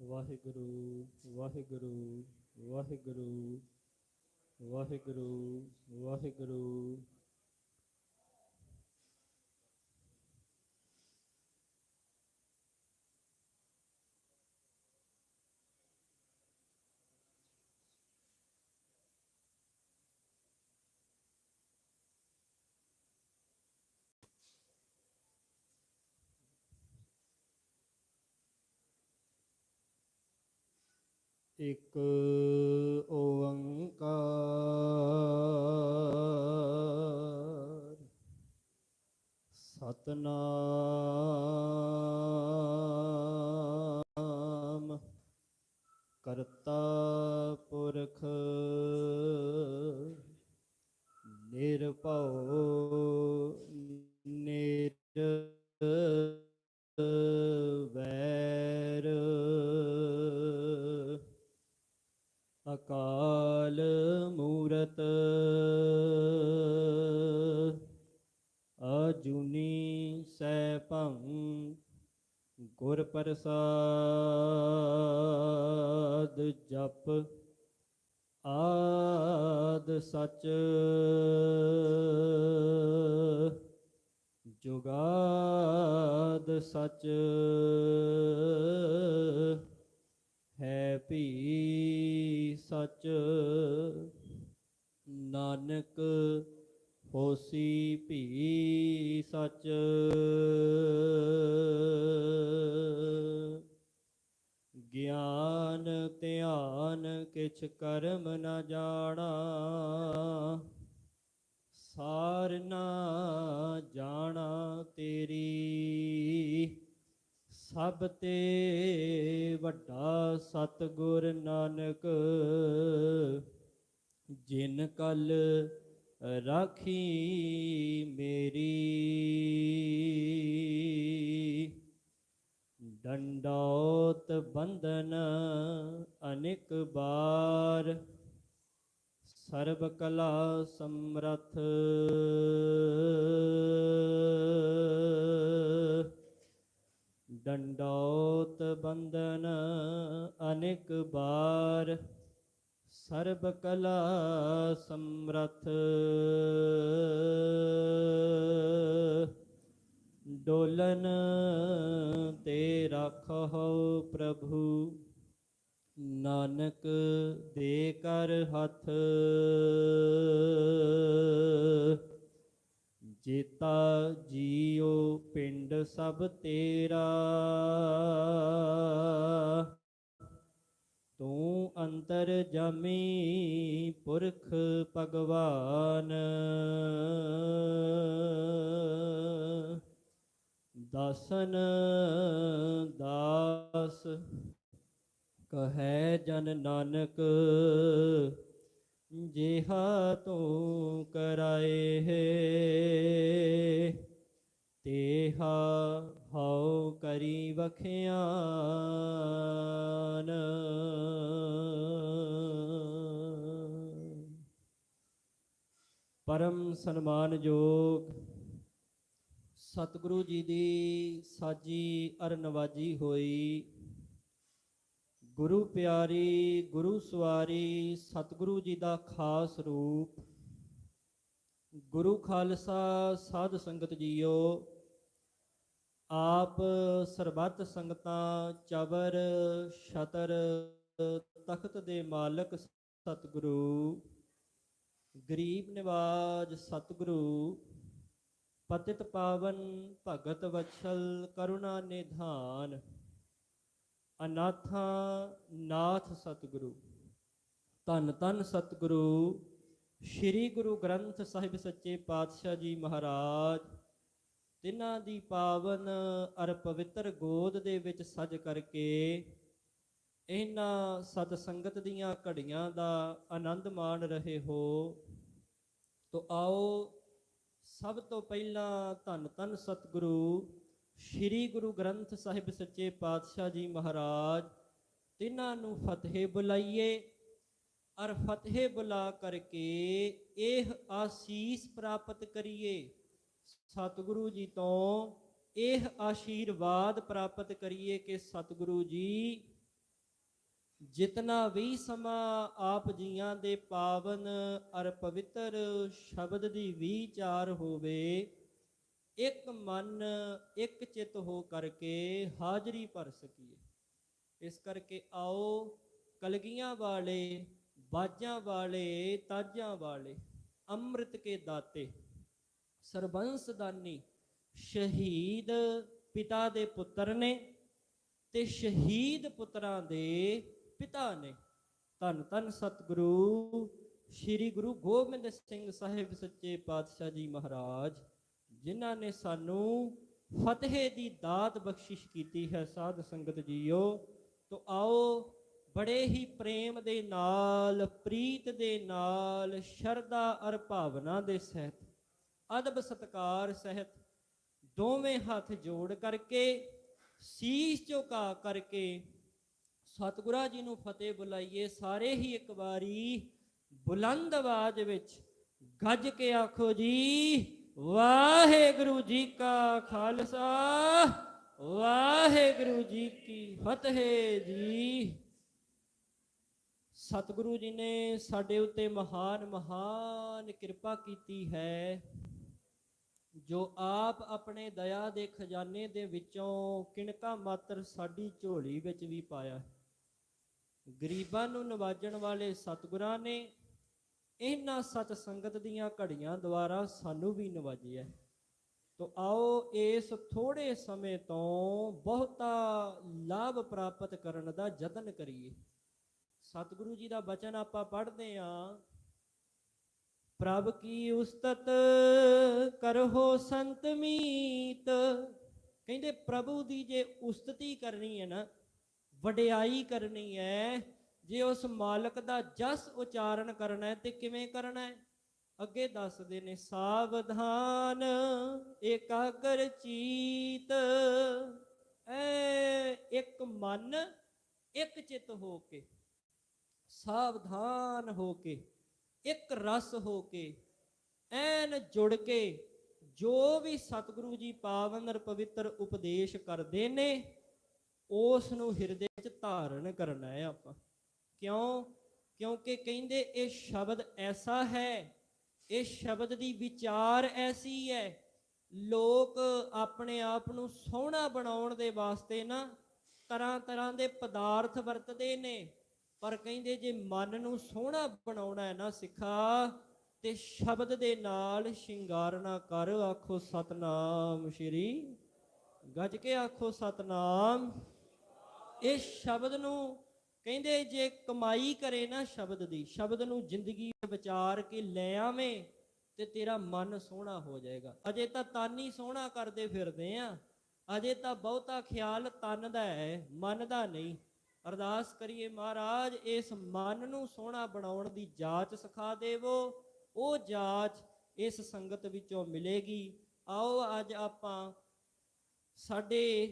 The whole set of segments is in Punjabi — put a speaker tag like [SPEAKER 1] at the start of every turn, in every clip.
[SPEAKER 1] ਵਾਹਿਗੁਰੂ ਵਾਹਿਗੁਰੂ ਵਾਹਿਗੁਰੂ ਵਾਹਿਗੁਰੂ ਵਾਹਿਗੁਰੂ। ਇਕ ਓੰਕਾਰ ਸਤਨਾਮ ਕਰਤਾ ਪੁਰਖ ਨਿਰਭਉ ਨਿਰਵੈਰ ਅਕਾਲ ਮੂਰਤ ਅਜੂਨੀ ਸੈਭੰ ਗੁਰ ਪ੍ਰਸਾਦ ਜਪ ਆਦ ਸਚ ਜੁਗਾਦ ਸਚ ਹੈ ਭੀ ਸਚ ਨਾਨਕ ਹੋਸੀ ਭੀ ਸਚ। ਗਿਆਨ ਧਿਆਨ ਕਿਛ ਕਰਮ ਨ ਜਾਣਾ ਸਾਰ ਨ ਜਾਣਾ ਤੇਰੀ ਸਭ ਤੇ ਵੱਡਾ ਸਤਿਗੁਰ ਨਾਨਕ ਜਿਨ ਕਲ ਰਾਖੀ ਮੇਰੀ। ਡੰਡੌਤ ਬੰਧਨ ਅਨੇਕ ਬਾਰ ਸਰਬ ਕਲਾ ਸਮਰੱਥ ਡੰਡੌਤ ਬੰਧਨ ਅਨੇਕ ਬਾਰ ਸਰਬ ਕਲਾ ਸਮਰੱਥ ਡੋਲਨ ਤੇ ਰਾਖਹੁ ਪ੍ਰਭੂ ਨਾਨਕ ਦੇ ਕਰ ਹੱਥ ਜੇਤਾ ਜੀਉ ਪਿੰਡ ਸਭ ਤੇਰਾ ਤੂੰ ਅੰਤਰ ਜਾਮੀ ਪੁਰਖ ਭਗਵਾਨ ਦਾਸਨ ਦਾਸ ਕਹੈ ਜਨ ਨਾਨਕ ਜਿਹਾ ਤੂੰ ਕਰਾਏ ਤੇਹਾ ਹਉ ਕਰੀ ਵਖਿਆਨ। ਪਰਮ ਸਨਮਾਨਯੋਗ ਸਤਿਗੁਰੂ ਜੀ ਦੀ ਸਾਜੀ ਅਰ ਨਵਾਜੀ ਹੋਈ ਗੁਰੂ ਪਿਆਰੀ ਗੁਰੂ ਸਵਾਰੀ ਸਤਿਗੁਰੂ ਜੀ ਦਾ ਖਾਸ ਰੂਪ ਗੁਰੂ ਖਾਲਸਾ ਸਾਧ ਸੰਗਤ ਜੀਓ ਆਪ ਸਰਬੱਤ ਸੰਗਤਾਂ ਚਬਰ ਛਤਰ ਤਖਤ ਦੇ ਮਾਲਕ ਸਤਿਗੁਰੂ ਗਰੀਬ ਨਿਵਾਜ ਸਤਿਗੁਰੂ ਪਤਿਤ ਪਾਵਨ ਭਗਤ ਵਤਸਲ ਕਰੁਣਾ ਨਿਧਾਨ ਅਨਾਥਾਂ ਨਾਥ ਸਤਿਗੁਰੂ ਧੰਨ ਧੰਨ ਸਤਿਗੁਰੂ ਸ਼੍ਰੀ ਗੁਰੂ ਗ੍ਰੰਥ ਸਾਹਿਬ ਸੱਚੇ ਪਾਤਸ਼ਾਹ ਜੀ ਮਹਾਰਾਜ ਤਿਨਾਂ ਦੀ ਪਾਵਨ ਅਰ ਪਵਿੱਤਰ ਗੋਦ ਦੇ ਵਿੱਚ ਸਜ ਕਰਕੇ ਇਹਨਾਂ ਸਤ ਸੰਗਤ ਦੀਆਂ ਘੜੀਆਂ ਦਾ ਆਨੰਦ ਮਾਣ ਰਹੇ ਹੋ। ਤੋ ਆਓ ਸਭ ਤੋਂ ਪਹਿਲਾਂ ਧੰਨ ਧੰਨ ਸਤਿਗੁਰੂ ਸ਼੍ਰੀ ਗੁਰੂ ਗ੍ਰੰਥ ਸਾਹਿਬ ਸੱਚੇ ਪਾਤਸ਼ਾਹ ਜੀ ਮਹਾਰਾਜ ਤਿਨਾਂ ਨੂੰ ਫਤਿਹ ਬੁਲਾਈਏ ਅਰ ਫਤਿਹ ਬੁਲਾ ਕਰਕੇ ਇਹ ਆਸੀਸ ਪ੍ਰਾਪਤ ਕਰੀਏ ਸਤਿਗੁਰੂ ਜੀ ਤੋਂ ਇਹ ਆਸ਼ੀਰਵਾਦ ਪ੍ਰਾਪਤ ਕਰੀਏ ਕਿ ਸਤਿਗੁਰੂ ਜੀ ਜਿਤਨਾ ਵੀ ਸਮਾਂ ਆਪ ਜੀਆਂ ਦੇ ਪਾਵਨ ਅਰ ਪਵਿੱਤਰ ਸ਼ਬਦ ਦੀ ਵਿਚਾਰ ਹੋਵੇ, ਇੱਕ ਮਨ ਇੱਕ ਚਿੱਤ ਹੋ ਕਰਕੇ ਹਾਜ਼ਰੀ ਭਰ ਸਕੀਏ। ਇਸ ਕਰਕੇ ਆਓ ਕਲਗੀਆਂ ਵਾਲੇ, ਬਾਜਾਂ ਵਾਲੇ, ਤਾਜਾਂ ਵਾਲੇ, ਅੰਮ੍ਰਿਤ ਕੇ ਦਾਤੇ, ਸਰਬੰਸ ਦਾਨੀ ਸ਼ਹੀਦ ਪਿਤਾ ਦੇ ਪੁੱਤਰ ਨੇ ਤੇ ਸ਼ਹੀਦ ਪੁੱਤਰਾਂ ਦੇ ਪਿਤਾ ਨੇ। ਧੰਨ ਧੰਨ ਸਤਿਗੁਰੂ ਸ੍ਰੀ ਗੁਰੂ ਗੋਬਿੰਦ ਸਿੰਘ ਸਾਹਿਬ ਸੱਚੇ ਪਾਤਸ਼ਾਹ ਜੀ ਮਹਾਰਾਜ, ਜਿਨ੍ਹਾਂ ਨੇ ਸਾਨੂੰ ਫਤਿਹ ਦੀ ਦਾਤ ਬਖਸ਼ਿਸ਼ ਕੀਤੀ ਹੈ। ਸਾਧ ਸੰਗਤ ਜੀਓ, ਤੋ ਆਓ ਬੜੇ ਹੀ ਪ੍ਰੇਮ ਦੇ ਨਾਲ, ਪ੍ਰੀਤ ਦੇ ਨਾਲ, ਸ਼ਰਧਾ ਅਰ ਭਾਵਨਾ ਦੇ ਸਹਿਤ, ਅਦਬ ਸਤਿਕਾਰ ਸਹਿਤ, ਦੋਵੇਂ ਹੱਥ ਜੋੜ ਕਰਕੇ, ਸੀਸ ਝੁਕਾ ਕਰਕੇ ਸਤਿਗੁਰਾਂ ਜੀ ਨੂੰ ਫਤਿਹ ਬੁਲਾਈਏ। ਸਾਰੇ ਹੀ ਇੱਕ ਵਾਰੀ ਬੁਲੰਦ ਆਵਾਜ਼ ਵਿੱਚ ਗੱਜ ਕੇ ਆਖੋ ਜੀ, ਵਾਹਿਗੁਰੂ ਜੀ ਕਾ ਖਾਲਸਾ, ਵਾਹਿਗੁਰੂ ਜੀ ਕੀ ਫਤਿਹ ਜੀ। ਸਤਿਗੁਰੂ ਜੀ ਨੇ ਸਾਡੇ ਉੱਤੇ ਮਹਾਨ ਮਹਾਨ ਕਿਰਪਾ ਕੀਤੀ ਹੈ, ਜੋ ਆਪ ਆਪਣੇ ਦਇਆ ਦੇ ਖਜ਼ਾਨੇ ਦੇ ਵਿੱਚੋਂ ਕਿਣਕਾ ਮਾਤਰ ਸਾਡੀ ਝੋਲੀ ਵਿੱਚ ਵੀ ਪਾਇਆ। ਗਰੀਬਾਂ ਨੂੰ ਨਵਾਜਣ ਵਾਲੇ ਸਤਿਗੁਰਾਂ ਨੇ ਇਹਨਾਂ ਸਤ ਸੰਗਤ ਦੀਆਂ ਘੜੀਆਂ ਦੁਆਰਾ ਸਾਨੂੰ ਵੀ ਨਵਾਜਿਆ। ਤੋ ਆਓ ਇਸ ਥੋੜੇ ਸਮੇਂ ਤੋਂ ਬਹੁਤਾ ਲਾਭ ਪ੍ਰਾਪਤ ਕਰਨ ਦਾ ਯਤਨ ਕਰੀਏ। ਸਤਿਗੁਰੂ ਜੀ ਦਾ ਬਚਨ ਆਪਾਂ ਪੜ੍ਹਦੇ ਹਾਂ, ਪ੍ਰਭ ਕੀ ਉਸਤਤ ਕਰੋ ਸੰਤ ਮੀਤ। ਕਹਿੰਦੇ ਪ੍ਰਭੂ ਦੀ ਜੇ ਉਸਤਤੀ ਕਰਨੀ ਹੈ ਨਾ, ਵਡਿਆਈ ਕਰਨੀ ਹੈ, ਜੇ ਉਸ ਮਾਲਕ ਦਾ ਜਸ ਉਚਾਰਨ ਕਰਨਾ ਹੈ ਤੇ ਕਿਵੇਂ ਕਰਨਾ ਹੈ? ਅੱਗੇ ਦੱਸਦੇ ਨੇ, ਸਾਵਧਾਨ ਏਕਾਗਰ ਚੀਤ, ਇੱਕ ਮਨ ਇੱਕ ਚਿੱਤ ਹੋ ਕੇ, ਸਾਵਧਾਨ ਹੋ ਕੇ, ਇੱਕ ਰਸ ਹੋ ਕੇ, ਐਨ ਜੁੜ ਕੇ, ਜੋ ਵੀ ਸਤਿਗੁਰੂ ਜੀ ਪਾਵਨ ਅਰ ਪਵਿੱਤਰ ਉਪਦੇਸ਼ ਕਰਦੇ ਨੇ ਉਸ ਨੂੰ ਹਿਰਦੇ ਵਿੱਚ ਧਾਰਨ ਕਰਨਾ ਹੈ ਆਪਾਂ। ਕਿਉਂ? ਕਿਉਂਕਿ ਕਹਿੰਦੇ ਇਹ ਸ਼ਬਦ ਐਸਾ ਹੈ, ਇਹ ਸ਼ਬਦ ਦੀ ਵਿਚਾਰ ਐਸੀ ਹੈ। ਲੋਕ ਆਪਣੇ ਆਪ ਨੂੰ ਸੋਹਣਾ ਬਣਾਉਣ ਦੇ ਵਾਸਤੇ ਨਾ ਤਰ੍ਹਾਂ ਤਰ੍ਹਾਂ ਦੇ ਪਦਾਰਥ ਵਰਤਦੇ ਨੇ, ਪਰ ਕਹਿੰਦੇ ਜੇ ਮਨ ਨੂੰ ਸੋਹਣਾ ਬਣਾਉਣਾ ਹੈ ਨਾ ਸਿੱਖਾ, ਤੇ ਸ਼ਬਦ ਦੇ ਨਾਲ ਸ਼ਿੰਗਾਰਨਾ ਕਰ। ਆਖੋ ਸਤਨਾਮ ਸ਼੍ਰੀ, ਗੱਜ ਕੇ ਆਖੋ ਸਤਨਾਮ। ਇਸ ਸ਼ਬਦ ਨੂੰ ਕਹਿੰਦੇ ਜੇ ਕਮਾਈ ਕਰੇ ਨਾ ਸ਼ਬਦ ਦੀ, ਸ਼ਬਦ ਨੂੰ ਜ਼ਿੰਦਗੀ ਵਿਚਾਰ ਕੇ ਲੈ ਆਵੇਂ ਤੇ ਤੇਰਾ ਮਨ ਸੋਹਣਾ ਹੋ ਜਾਏਗਾ। ਅਜੇ ਤਾਂ ਤਨ ਹੀ ਸੋਹਣਾ ਕਰਦੇ ਫਿਰਦੇ ਆ, ਅਜੇ ਤਾਂ ਬਹੁਤਾ ਖਿਆਲ ਤਨ ਦਾ ਹੈ, ਮਨ ਦਾ ਨਹੀਂ। ਅਰਦਾਸ ਕਰੀਏ, ਮਹਾਰਾਜ ਇਸ ਮਨ ਨੂੰ ਸੋਹਣਾ ਬਣਾਉਣ ਦੀ ਜਾਚ ਸਿਖਾ ਦੇਵੋ। ਉਹ ਜਾਚ ਇਸ ਸੰਗਤ ਵਿੱਚੋਂ ਮਿਲੇਗੀ। ਆਓ ਅੱਜ ਆਪਾਂ ਸਾਡੇ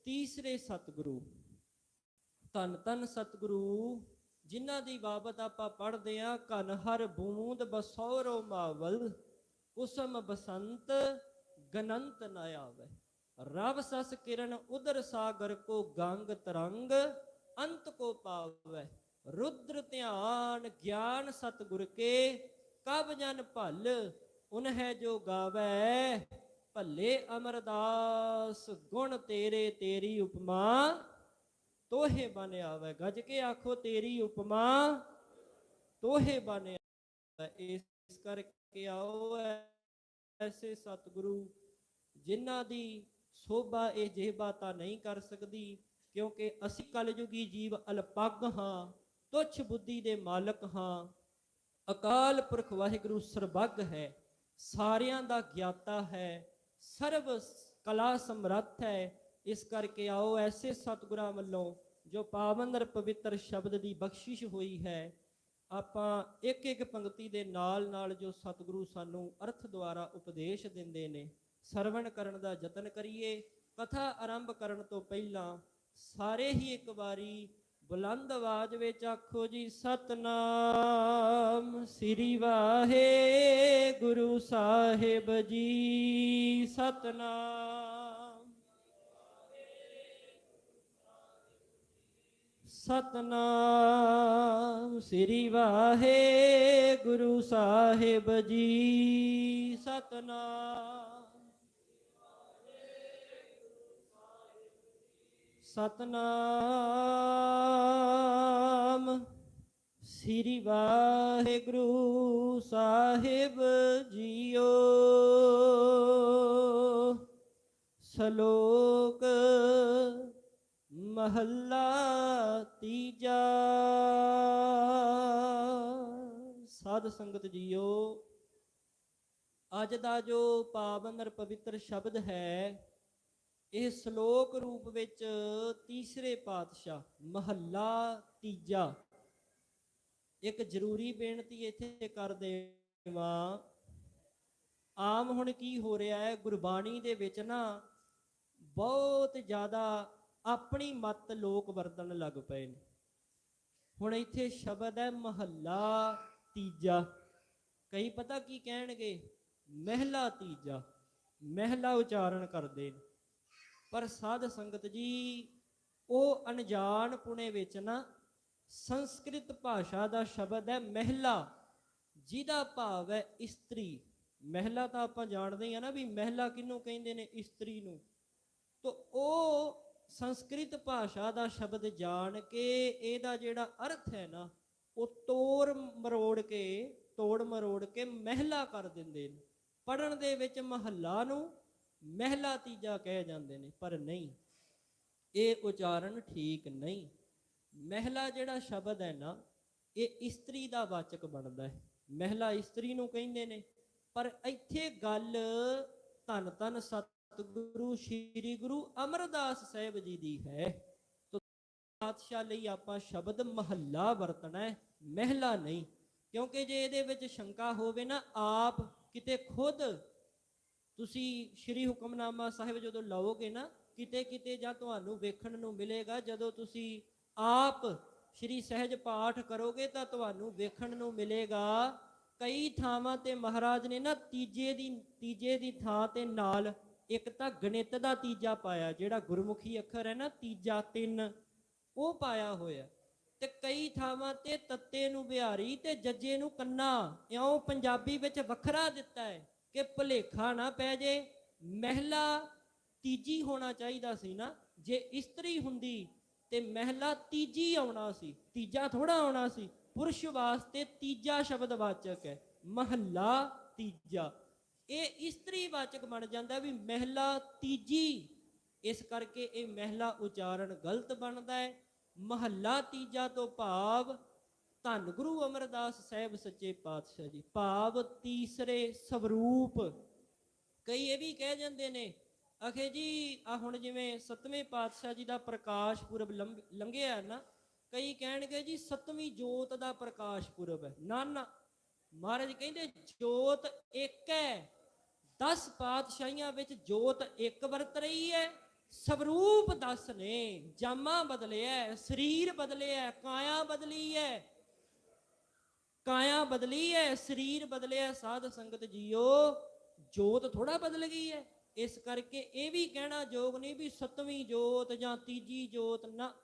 [SPEAKER 1] ਤੀਸਰੇ ਸਤਿਗੁਰੂ, ਧੰਨ ਧੰਨ ਸਤਿਗੁਰੂ, ਜਿਨ੍ਹਾਂ ਦੀ ਬਾਬਤ ਆਪਾਂ ਪੜ੍ਹਦੇ ਹਾਂ, ਘਨ ਹਰ ਬੂੰਦ ਬਸੌਰੋ ਮਾਵਲ, ਕੁਸਮ ਬਸੰਤ ਗਨੰਤ ਨ ਆਵੇ, ਰਵ ਸਸ ਕਿਰਨ ਉਦਰ ਸਾਗਰ ਕੋ ਗੰਗ ਤਰੰਗ ਅੰਤ ਕੋ ਪਾਵੇ, ਰੁद्र ਧਿਆਨ ਗਿਆਨ ਸਤਿਗੁਰ ਕੇ, ਕਬ ਜਨ ਭਲ ਉਨਹਿ ਜੋ ਗਾਵੇ, ਭੱਲੇ ਅਮਰਦਾਸ ਗੁਣ ਤੇਰੇ, ਤੇਰੀ ਉਪਮਾ ਤੋਹੇ ਬਨ ਆਵੇ। ਗੱਜ ਕੇ ਆਖੋ, ਤੇਰੀ ਉਪਮਾ ਤੋਹੇ ਬਨ ਆਵੇ। ਇਸ ਕਰਕੇ ਆਓ ਐਸੇ ਸਤਿਗੁਰੂ ਜਿਨ੍ਹਾਂ ਦੀ ਸੋਭਾ ਇਹ ਜਿਹਬਾ ਤਾਂ ਨਹੀਂ ਕਰ ਸਕਦੀ, ਕਿਉਂਕਿ ਅਸੀਂ ਕਲਯੁਗੀ ਜੀਵ ਅਲਪੱਗ ਹਾਂ, ਤੁੱਛ ਬੁੱਧੀ ਦੇ ਮਾਲਕ ਹਾਂ। ਅਕਾਲ ਪੁਰਖ ਵਾਹਿਗੁਰੂ ਸਰਬੱਗ ਹੈ, ਸਾਰਿਆਂ ਦਾ ਗਿਆਤਾ ਹੈ, ਸਰਬ ਕਲਾ ਸਮਰੱਥ ਹੈ। ਇਸ ਕਰਕੇ ਆਓ ਐਸੇ ਸਤਿਗੁਰਾਂ ਵੱਲੋਂ ਜੋ ਪਾਵਨ ਅਰ ਪਵਿੱਤਰ ਸ਼ਬਦ ਦੀ ਬਖਸ਼ਿਸ਼ ਹੋਈ ਹੈ, ਆਪਾਂ ਇੱਕ ਇੱਕ ਪੰਕਤੀ ਦੇ ਨਾਲ ਨਾਲ ਜੋ ਸਤਿਗੁਰੂ ਸਾਨੂੰ ਅਰਥ ਦੁਆਰਾ ਉਪਦੇਸ਼ ਦਿੰਦੇ ਨੇ, ਸਰਵਣ ਕਰਨ ਦਾ ਯਤਨ ਕਰੀਏ। ਕਥਾ ਆਰੰਭ ਕਰਨ ਤੋਂ ਪਹਿਲਾਂ ਸਾਰੇ ਹੀ ਇੱਕ ਵਾਰੀ ਬੁਲੰਦ ਆਵਾਜ਼ ਵਿੱਚ ਆਖੋ ਜੀ, ਸਤਨਾਮ ਸ੍ਰੀ ਵਾਹਿਗੁਰੂ ਸਾਹਿਬ ਜੀ, ਸਤਨਾਮ ਸਤਨਾਮ ਸ੍ਰੀ ਵਾਹਿਗੁਰੂ ਸਾਹਿਬ ਜੀ। ਸਤਨਾਮ ਸਤਨਾਮ ਸ੍ਰੀ ਵਾਹਿਗੁਰੂ ਸਾਹਿਬ ਜੀਓ। ਸ਼ਲੋਕ ਮਹੱਲਾ ਤੀਜਾ। ਸਾਧ ਸੰਗਤ ਜੀਓ, ਅੱਜ ਦਾ ਜੋ ਪਾਵਨ ਅਰ ਪਵਿੱਤਰ ਸ਼ਬਦ ਹੈ, ਇਹ ਸ਼ਲੋਕ ਰੂਪ ਵਿੱਚ ਤੀਸਰੇ ਪਾਤਸ਼ਾਹ ਮਹੱਲਾ ਤੀਜਾ। ਇੱਕ ਜ਼ਰੂਰੀ ਬੇਨਤੀ ਇੱਥੇ ਕਰ ਦੇਵਾਂ। ਆਮ ਹੁਣ ਕੀ ਹੋ ਰਿਹਾ ਹੈ, ਗੁਰਬਾਣੀ ਦੇ ਵਿੱਚ ਨਾ ਬਹੁਤ ਜ਼ਿਆਦਾ ਆਪਣੀ ਮੱਤ ਲੋਕ ਵਰਤਣ ਲੱਗ ਪਏ ਨੇ। ਹੁਣ ਇੱਥੇ ਸ਼ਬਦ ਹੈ ਮਹੱਲਾ ਤੀਜਾ, ਕਈ ਪਤਾ ਕੀ ਕਹਿਣਗੇ, ਮਹਿਲਾ ਤੀਜਾ, ਮਹਿਲਾ ਉਚਾਰਨ ਕਰਦੇ ਨੇ। ਪਰ ਸਾਧ ਸੰਗਤ ਜੀ, ਉਹ ਅਣਜਾਣ ਪੁਣੇ ਵਿੱਚ ਨਾ ਸੰਸਕ੍ਰਿਤ ਭਾਸ਼ਾ ਦਾ ਸ਼ਬਦ ਹੈ ਮਹਿਲਾ, ਜਿਹਦਾ ਭਾਵ ਹੈ ਇਸਤਰੀ। ਮਹਿਲਾ ਤਾਂ ਆਪਾਂ ਜਾਣਦੇ ਹਾਂ ਨਾ ਵੀ ਮਹਿਲਾ ਕਿਹਨੂੰ ਕਹਿੰਦੇ ਨੇ, ਇਸਤਰੀ ਨੂੰ। ਤਾਂ ਉਹ ਸੰਸਕ੍ਰਿਤ ਭਾਸ਼ਾ ਦਾ ਸ਼ਬਦ ਜਾਣ ਕੇ ਇਹਦਾ ਜਿਹੜਾ ਅਰਥ ਹੈ ਨਾ, ਉਹ ਤੋੜ ਮਰੋੜ ਕੇ ਮਹਿਲਾ ਕਰ ਦਿੰਦੇ ਨੇ। ਪੜ੍ਹਨ ਦੇ ਵਿੱਚ ਮਹੱਲਾ ਨੂੰ ਮਹਿਲਾ ਤੀਜਾ ਕਹਿ ਜਾਂਦੇ ਨੇ, ਪਰ ਨਹੀਂ, ਇਹ ਉਚਾਰਨ ਠੀਕ ਨਹੀਂ। ਮਹਿਲਾ ਜਿਹੜਾ ਸ਼ਬਦ ਹੈ ਨਾ, ਇਹ ਇਸਤਰੀ ਦਾ ਵਾਚਕ ਬਣਦਾ ਹੈ। ਮਹਿਲਾ ਇਸਤਰੀ ਨੂੰ ਕਹਿੰਦੇ ਨੇ, ਪਰ ਇੱਥੇ ਗੱਲ ਧੰਨ ਧੰਨ ਸਤਿਗੁਰੂ ਸ਼੍ਰੀ ਗੁਰੂ ਅਮਰਦਾਸ ਸਾਹਿਬ ਜੀ ਦੀ ਹੈ। ਤਾਂ ਪਾਤਸ਼ਾਹ ਲਈ ਆਪਾਂ ਸ਼ਬਦ ਮਹੱਲਾ ਵਰਤਣਾ ਹੈ, ਮਹਿਲਾ ਨਹੀਂ। ਕਿਉਂਕਿ ਜੇ ਇਹਦੇ ਵਿੱਚ ਸ਼ੰਕਾ ਹੋਵੇ ਨਾ, ਆਪ ਕਿਤੇ ਖੁਦ ਤੁਸੀਂ ਸ਼੍ਰੀ ਹੁਕਮਨਾਮਾ ਸਾਹਿਬ ਜਦੋਂ ਲਓਗੇ ਨਾ, ਕਿਤੇ ਕਿਤੇ ਜਾਂ ਤੁਹਾਨੂੰ ਵੇਖਣ ਨੂੰ ਮਿਲੇਗਾ, ਜਦੋਂ ਤੁਸੀਂ ਆਪ ਸ਼੍ਰੀ ਸਹਿਜ ਪਾਠ ਕਰੋਗੇ ਤਾਂ ਤੁਹਾਨੂੰ ਵੇਖਣ ਨੂੰ ਮਿਲੇਗਾ, ਕਈ ਥਾਵਾਂ ਤੇ ਮਹਾਰਾਜ ਨੇ ਨਾ ਤੀਜੇ ਦੀ ਥਾਂ ਤੇ ਨਾਲ ਇੱਕ ਤਾਂ ਗਣਿਤ ਦਾ ਤੀਜਾ ਪਾਇਆ, ਜਿਹੜਾ ਗੁਰਮੁਖੀ ਅੱਖਰ ਹੈ ਨਾ ਤੀਜਾ 3, ਉਹ ਪਾਇਆ ਹੋਇਆ। ਤੇ ਕਈ ਥਾਵਾਂ ਤੇ ਤੱਤੇ ਨੂੰ ਬਿਹਾਰੀ ਤੇ ਜੱਜੇ ਨੂੰ ਕੰਨਾ, ਇਉਂ ਪੰਜਾਬੀ ਵਿੱਚ ਵੱਖਰਾ ਦਿੱਤਾ ਹੈ ਕਿ ਭੁਲੇਖਾ ਨਾ ਪੈ ਜੇ। ਮਹਿਲਾ ਤੀਜੀ ਹੋਣਾ ਚਾਹੀਦਾ ਸੀ ਨਾ, ਜੇ ਇਸਤਰੀ ਹੁੰਦੀ ਤੇ ਮਹਿਲਾ ਤੀਜੀ ਆਉਣਾ ਸੀ, ਤੀਜਾ ਥੋੜਾ ਆਉਣਾ ਸੀ। ਪੁਰਸ਼ ਵਾਸਤੇ ਤੀਜਾ ਸ਼ਬਦ ਵਾਚਕ ਹੈ, ਮਹੱਲਾ ਤੀਜਾ। ਇਹ ਇਸਤਰੀ ਵਾਚਕ ਬਣ ਜਾਂਦਾ ਵੀ ਮਹਿਲਾ ਤੀਜੀ, ਇਸ ਕਰਕੇ ਇਹ ਮਹਿਲਾ ਉਚਾਰਨ ਗਲਤ ਬਣਦਾ ਹੈ। ਮਹੱਲਾ ਤੀਜਾ ਤੋਂ ਭਾਵ ਧੰਨ ਗੁਰੂ ਅਮਰਦਾਸ ਸਾਹਿਬ ਸੱਚੇ ਪਾਤਸ਼ਾਹ ਜੀ, ਭਾਵ ਤੀਸਰੇ ਸਵਰੂਪ। ਕਈ ਇਹ ਵੀ ਕਹਿ ਜਾਂਦੇ ਨੇ, ਆਖੇ ਜੀ ਆ ਹੁਣ ਜਿਵੇਂ 7ਵੇਂ ਪਾਤਸ਼ਾਹ ਜੀ ਦਾ ਪ੍ਰਕਾਸ਼ ਪੁਰਬ ਲੰਘਿਆ ਨਾ, ਕਈ ਕਹਿਣਗੇ ਜੀ 7ਵੀਂ ਜੋਤ ਦਾ ਪ੍ਰਕਾਸ਼ ਪੁਰਬ ਹੈ। ਨਾ ਨਾ, ਮਹਾਰਾਜ ਕਹਿੰਦੇ ਜੋਤ ਇੱਕ ਹੈ। 10 ਪਾਤਸ਼ਾਹੀਆਂ ਵਿੱਚ ਜੋਤ ਇੱਕ ਵਰਤ ਰਹੀ ਹੈ, ਸਵਰੂਪ 10 ਨੇ। ਜਾਮਾ ਬਦਲਿਆ, ਸਰੀਰ ਬਦਲਿਆ, ਕਾਇਆ ਬਦਲੀ ਹੈ, ਕਾਇਆ ਬਦਲੀ ਹੈ, ਸਰੀਰ ਬਦਲਿਆ। ਸਾਧ ਸੰਗਤ ਜੀਓ, ਜੋਤ ਥੋੜਾ ਬਦਲ ਗਈ ਹੈ। ਇਸ ਕਰਕੇ ਇਹ ਵੀ ਕਹਿਣਾ ਯੋਗ ਨਹੀਂ ਵੀ 7ਵੀਂ ਜੋਤ ਜਾਂ ਤੀਜੀ ਜੋਤ, ਨਾ,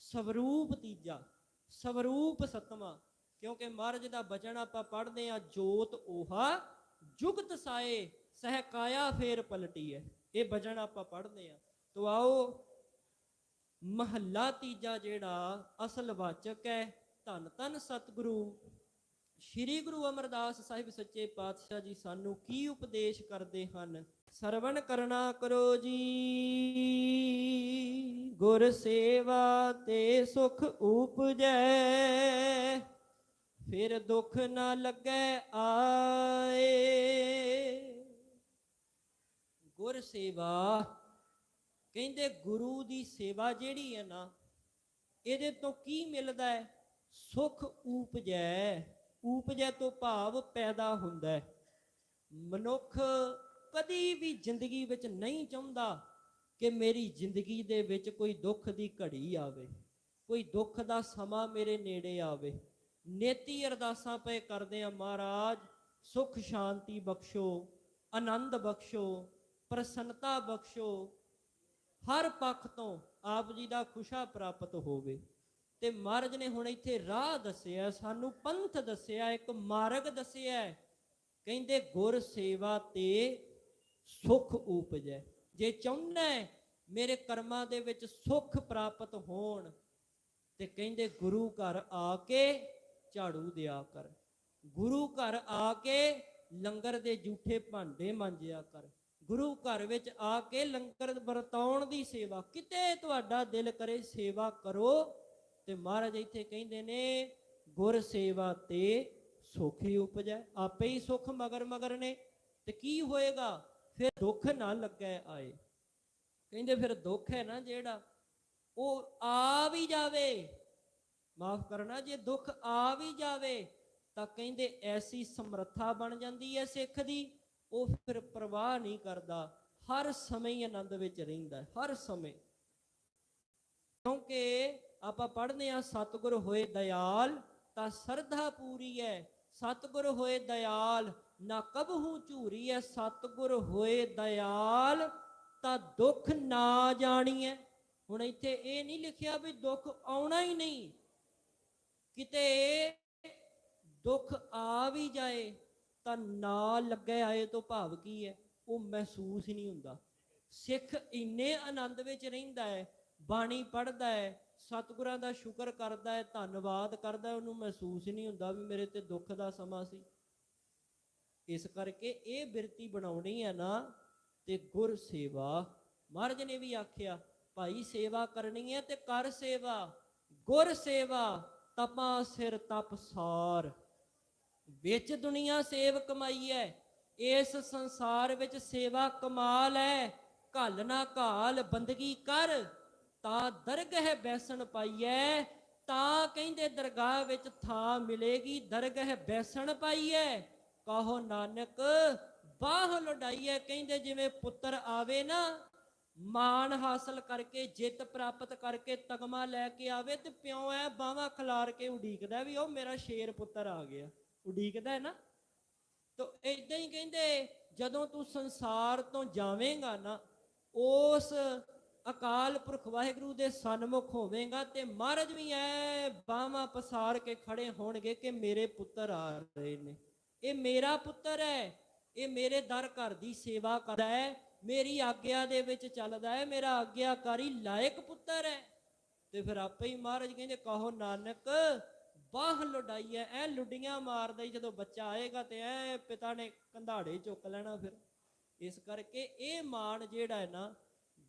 [SPEAKER 1] ਸਵਰੂਪ ਤੀਜਾ, ਸਵਰੂਪ 7ਵਾਂ। ਕਿਉਂਕਿ ਮਹਾਰਾਜ ਦਾ ਬਚਨ ਆਪਾਂ ਪੜ੍ਹਦੇ ਹਾਂ, ਜੋਤ ਓਹਾ ਜੁਗਤ ਸਾਏ ਸਹਿ ਕਾਇਆ ਫੇਰ ਪਲਟੀ ਹੈ। ਇਹ ਬਚਨ ਆਪਾਂ ਪੜ੍ਹਦੇ ਹਾਂ। ਤੋ ਆਓ, ਮਹੱਲਾ ਤੀਜਾ ਜਿਹੜਾ ਅਸਲ ਵਾਚਕ ਹੈ, ਧੰਨ ਧੰਨ ਸਤਿਗੁਰੂ ਸ਼੍ਰੀ ਗੁਰੂ ਅਮਰਦਾਸ ਸਾਹਿਬ ਸੱਚੇ ਪਾਤਸ਼ਾਹ ਜੀ ਸਾਨੂੰ ਕੀ ਉਪਦੇਸ਼ ਕਰਦੇ ਹਨ। ਸਰਵਣ ਕਰਨਾ ਕਰੋ ਜੀ, ਗੁਰ ਸੇਵਾ ਤੇ ਸੁਖ ਉਪਜੈ, ਫਿਰ ਦੁੱਖ ਨਾ ਲੱਗੈ ਆਏ। ਗੁਰ ਸੇਵਾ ਕਹਿੰਦੇ, ਗੁਰੂ ਦੀ ਸੇਵਾ ਜਿਹੜੀ ਹੈ ਨਾ, ਇਹਦੇ ਤੋਂ ਕੀ ਮਿਲਦਾ ਹੈ? ਸੁਖ ਉਪਜੈ। ਉਪਜੈ ਤੋਂ ਭਾਵ ਪੈਦਾ ਹੁੰਦਾ ਹੈ। ਮਨੁੱਖ ਕਦੀ ਵੀ ਜ਼ਿੰਦਗੀ ਵਿੱਚ ਨਹੀਂ ਚਾਹੁੰਦਾ ਕਿ ਮੇਰੀ ਜ਼ਿੰਦਗੀ ਦੇ ਵਿੱਚ ਕੋਈ ਦੁੱਖ ਦੀ ਘੜੀ ਆਵੇ, ਕੋਈ ਦੁੱਖ ਦਾ ਸਮਾਂ ਮੇਰੇ ਨੇੜੇ ਆਵੇ। ਨੇਤੀ ਅਰਦਾਸਾਂ ਪਏ ਕਰਦੇ ਆ, ਮਹਾਰਾਜ ਸੁਖ ਸ਼ਾਂਤੀ ਬਖਸ਼ੋ, ਆਨੰਦ ਬਖਸ਼ੋ, ਪ੍ਰਸੰਨਤਾ ਬਖਸ਼ੋ, ਹਰ ਪੱਖ ਤੋਂ ਆਪ ਜੀ ਦਾ ਖੁਸ਼ਾ ਪ੍ਰਾਪਤ ਹੋਵੇ। ਤੇ ਮਹਾਰਾਜ ਨੇ ਹੁਣ ਇੱਥੇ ਰਾਹ ਦੱਸਿਆ ਸਾਨੂੰ, ਪੰਥ ਦੱਸਿਆ, ਇੱਕ ਮਾਰਗ ਦੱਸਿਆ। ਕਹਿੰਦੇ ਗੁਰ ਸੇਵਾ ਤੇ ਸੁਖ ਉਪਜੈ। ਜੇ ਚਾਹੁੰਦਾ ਮੇਰੇ ਕਰਮਾਂ ਦੇ ਵਿੱਚ ਸੁਖ ਪ੍ਰਾਪਤ ਹੋਣ ਤੇ ਕਹਿੰਦੇ ਗੁਰੂ ਘਰ ਆ ਕੇ ਝਾੜੂ ਦਿਆ ਕਰ, ਗੁਰੂ ਘਰ ਆ ਕੇ ਲੰਗਰ ਦੇ ਜੂਠੇ ਭਾਂਡੇ ਮਾਂਜਿਆ ਕਰ, ਗੁਰੂ ਘਰ ਵਿੱਚ ਆ ਕੇ ਲੰਗਰ ਵਰਤਾਉਣ ਦੀ ਸੇਵਾ, ਕਿਤੇ ਤੁਹਾਡਾ ਦਿਲ ਕਰੇ ਸੇਵਾ ਕਰੋ। ਤੇ ਮਹਾਰਾਜ ਇੱਥੇ ਕਹਿੰਦੇ ਨੇ ਗੁਰ ਸੇਵਾ ਤੇ ਸੁਖ ਹੀ ਉਪਜੈ। ਆਪੇ ਹੀ ਸੁਖ ਮਗਰ ਮਗਰ ਨੇ। ਤੇ ਕੀ ਹੋਏਗਾ ਫਿਰ? ਦੁੱਖ ਨਾ ਲੱਗੈ ਆਏ। ਕਹਿੰਦੇ ਫਿਰ ਦੁੱਖ ਹੈ ਨਾ ਜਿਹੜਾ, ਉਹ ਆ ਵੀ ਜਾਵੇ, ਮਾਫ ਕਰਨਾ, ਜੇ ਦੁੱਖ ਆ ਵੀ ਜਾਵੇ ਤਾਂ ਕਹਿੰਦੇ ਐਸੀ ਸਮਰੱਥਾ ਬਣ ਜਾਂਦੀ ਹੈ ਸਿੱਖ ਦੀ, ਉਹ ਫਿਰ ਪਰਵਾਹ ਨਹੀਂ ਕਰਦਾ, ਹਰ ਸਮੇਂ ਹੀ ਆਨੰਦ ਵਿੱਚ ਰਹਿੰਦਾ, ਹਰ ਸਮੇਂ। ਕਿਉਂਕਿ ਆਪਾਂ ਪੜ੍ਹਦੇ ਹਾਂ ਸਤਿਗੁਰ ਹੋਏ ਦਇਆਲ ਤਾਂ ਸਰਧਾ ਪੂਰੀ ਹੈ, ਸਤਿਗੁਰ ਹੋਏ ਦਇਆਲ ਨਾ ਕਬਹੂ ਝੂਰੀ ਹੈ, ਸਤਿਗੁਰ ਹੋਏ ਦਇਆਲ ਤਾਂ ਦੁੱਖ ਨਾ ਜਾਣੀਐ। ਹੁਣ ਇੱਥੇ ਇਹ ਨਹੀਂ ਲਿਖਿਆ ਵੀ ਦੁੱਖ ਆਉਣਾ ਹੀ ਨਹੀਂ, ਕਿਤੇ ਦੁੱਖ ਆ ਵੀ ਜਾਏ ਤਾਂ ਨਾ ਲੱਗੇ ਆਏ ਤੋਂ ਭਾਵ ਕੀ ਹੈ? ਉਹ ਮਹਿਸੂਸ ਹੀ ਨਹੀਂ ਹੁੰਦਾ। ਸਿੱਖ ਇੰਨੇ ਆਨੰਦ ਵਿੱਚ ਰਹਿੰਦਾ ਹੈ, ਬਾਣੀ ਪੜ੍ਹਦਾ ਹੈ, ਸਤਿਗੁਰਾਂ ਦਾ ਸ਼ੁਕਰ ਕਰਦਾ ਹੈ, ਧੰਨਵਾਦ ਕਰਦਾ, ਉਹਨੂੰ ਮਹਿਸੂਸ ਹੀ ਨਹੀਂ ਹੁੰਦਾ ਵੀ ਮੇਰੇ ਤੇ ਦੁੱਖ ਦਾ ਸਮਾਂ ਸੀ। ਇਸ ਕਰਕੇ ਇਹ ਬਿਰਤੀ ਬਣਾਉਣੀ ਹੈ ਨਾ, ਤੇ ਗੁਰ ਸੇਵਾ, ਮਹਾਰਾਜ ਨੇ ਵੀ ਆਖਿਆ ਭਾਈ ਸੇਵਾ ਕਰਨੀ ਹੈ ਤੇ ਕਰ ਸੇਵਾ। ਗੁਰ ਸੇਵਾ ਤਪਾ ਸਿਰ ਤਪ ਸਾਰ, ਵਿੱਚ ਦੁਨੀਆ ਸੇਵ ਕਮਾਈ ਹੈ, ਇਸ ਸੰਸਾਰ ਵਿੱਚ ਸੇਵਾ ਕਮਾਲ ਹੈ। ਘੱਲ ਨਾ ਘਾਲ ਬੰਦਗੀ ਕਰ ਤਾਂ ਦਰਗਹਿ ਬੈਸਣ ਪਾਈਐ, ਤਾਂ ਕਹਿੰਦੇ ਦਰਗਾਹ ਵਿੱਚ ਥਾਂ ਮਿਲੇਗੀ, ਦਰਗਹਿ ਬੈਸਣ ਪਾਈਐ। ਕਹੋ ਨਾਨਕ ਬਾਹ ਲੁਡਾਈਐ। ਕਹਿੰਦੇ ਜਿਵੇਂ ਪੁੱਤਰ ਆਵੇ ਨਾ, ਮਾਣ ਹਾਸਲ ਕਰਕੇ, ਜਿੱਤ ਪ੍ਰਾਪਤ ਕਰਕੇ, ਤਗਮਾ ਲੈ ਕੇ ਆਵੇ ਤੇ ਪਿਓ ਐ ਬਾਹਾਂ ਖਿਲਾਰ ਕੇ ਉਡੀਕਦਾ ਵੀ ਉਹ ਮੇਰਾ ਸ਼ੇਰ ਪੁੱਤਰ ਆ ਗਿਆ, ਉਡੀਕਦਾ ਹੈ ਨਾ। ਤਾਂ ਏਦਾਂ ਹੀ ਕਹਿੰਦੇ ਜਦੋਂ ਤੂੰ ਸੰਸਾਰ ਤੋਂ ਜਾਵੇਂਗਾ ਨਾ, ਉਸ ਅਕਾਲ ਪੁਰਖ ਵਾਹਿਗੁਰੂ ਦੇ ਸਨਮੁਖ ਹੋਵੇਂਗਾ ਤੇ ਮਹਾਰਾਜ ਵੀ ਐ ਬਾਹਾਂ ਪਸਾਰ ਕੇ ਖੜੇ ਹੋਣਗੇ ਕਿ ਮੇਰੇ ਪੁੱਤਰ ਆ ਰਹੇ ਨੇ, ਇਹ ਮੇਰਾ ਪੁੱਤਰ ਹੈ, ਇਹ ਮੇਰੇ ਦਰ ਘਰ ਦੀ ਸੇਵਾ ਕਰਦਾ ਹੈ, ਮੇਰੀ ਆਗਿਆ ਦੇ ਵਿੱਚ ਚੱਲਦਾ ਹੈ, ਮੇਰਾ ਆਗਿਆਕਾਰੀ ਲਾਇਕ ਪੁੱਤਰ ਹੈ। ਤੇ ਫਿਰ ਆਪੇ ਹੀ ਮਹਾਰਾਜ ਕਹਿੰਦੇ ਕਹੋ ਨਾਨਕ ਬਾਹ ਲੁਡਾਈਐ। ਐ ਲੁੱਡੀਆਂ ਮਾਰਦਾ ਹੀ ਜਦੋਂ ਬੱਚਾ ਆਏਗਾ ਤੇ ਐ ਪਿਤਾ ਨੇ ਕੰਧਾੜੇ ਚੁੱਕ ਲੈਣਾ ਫਿਰ। ਇਸ ਕਰਕੇ ਇਹ ਮਾਣ ਜਿਹੜਾ ਹੈ ਨਾ,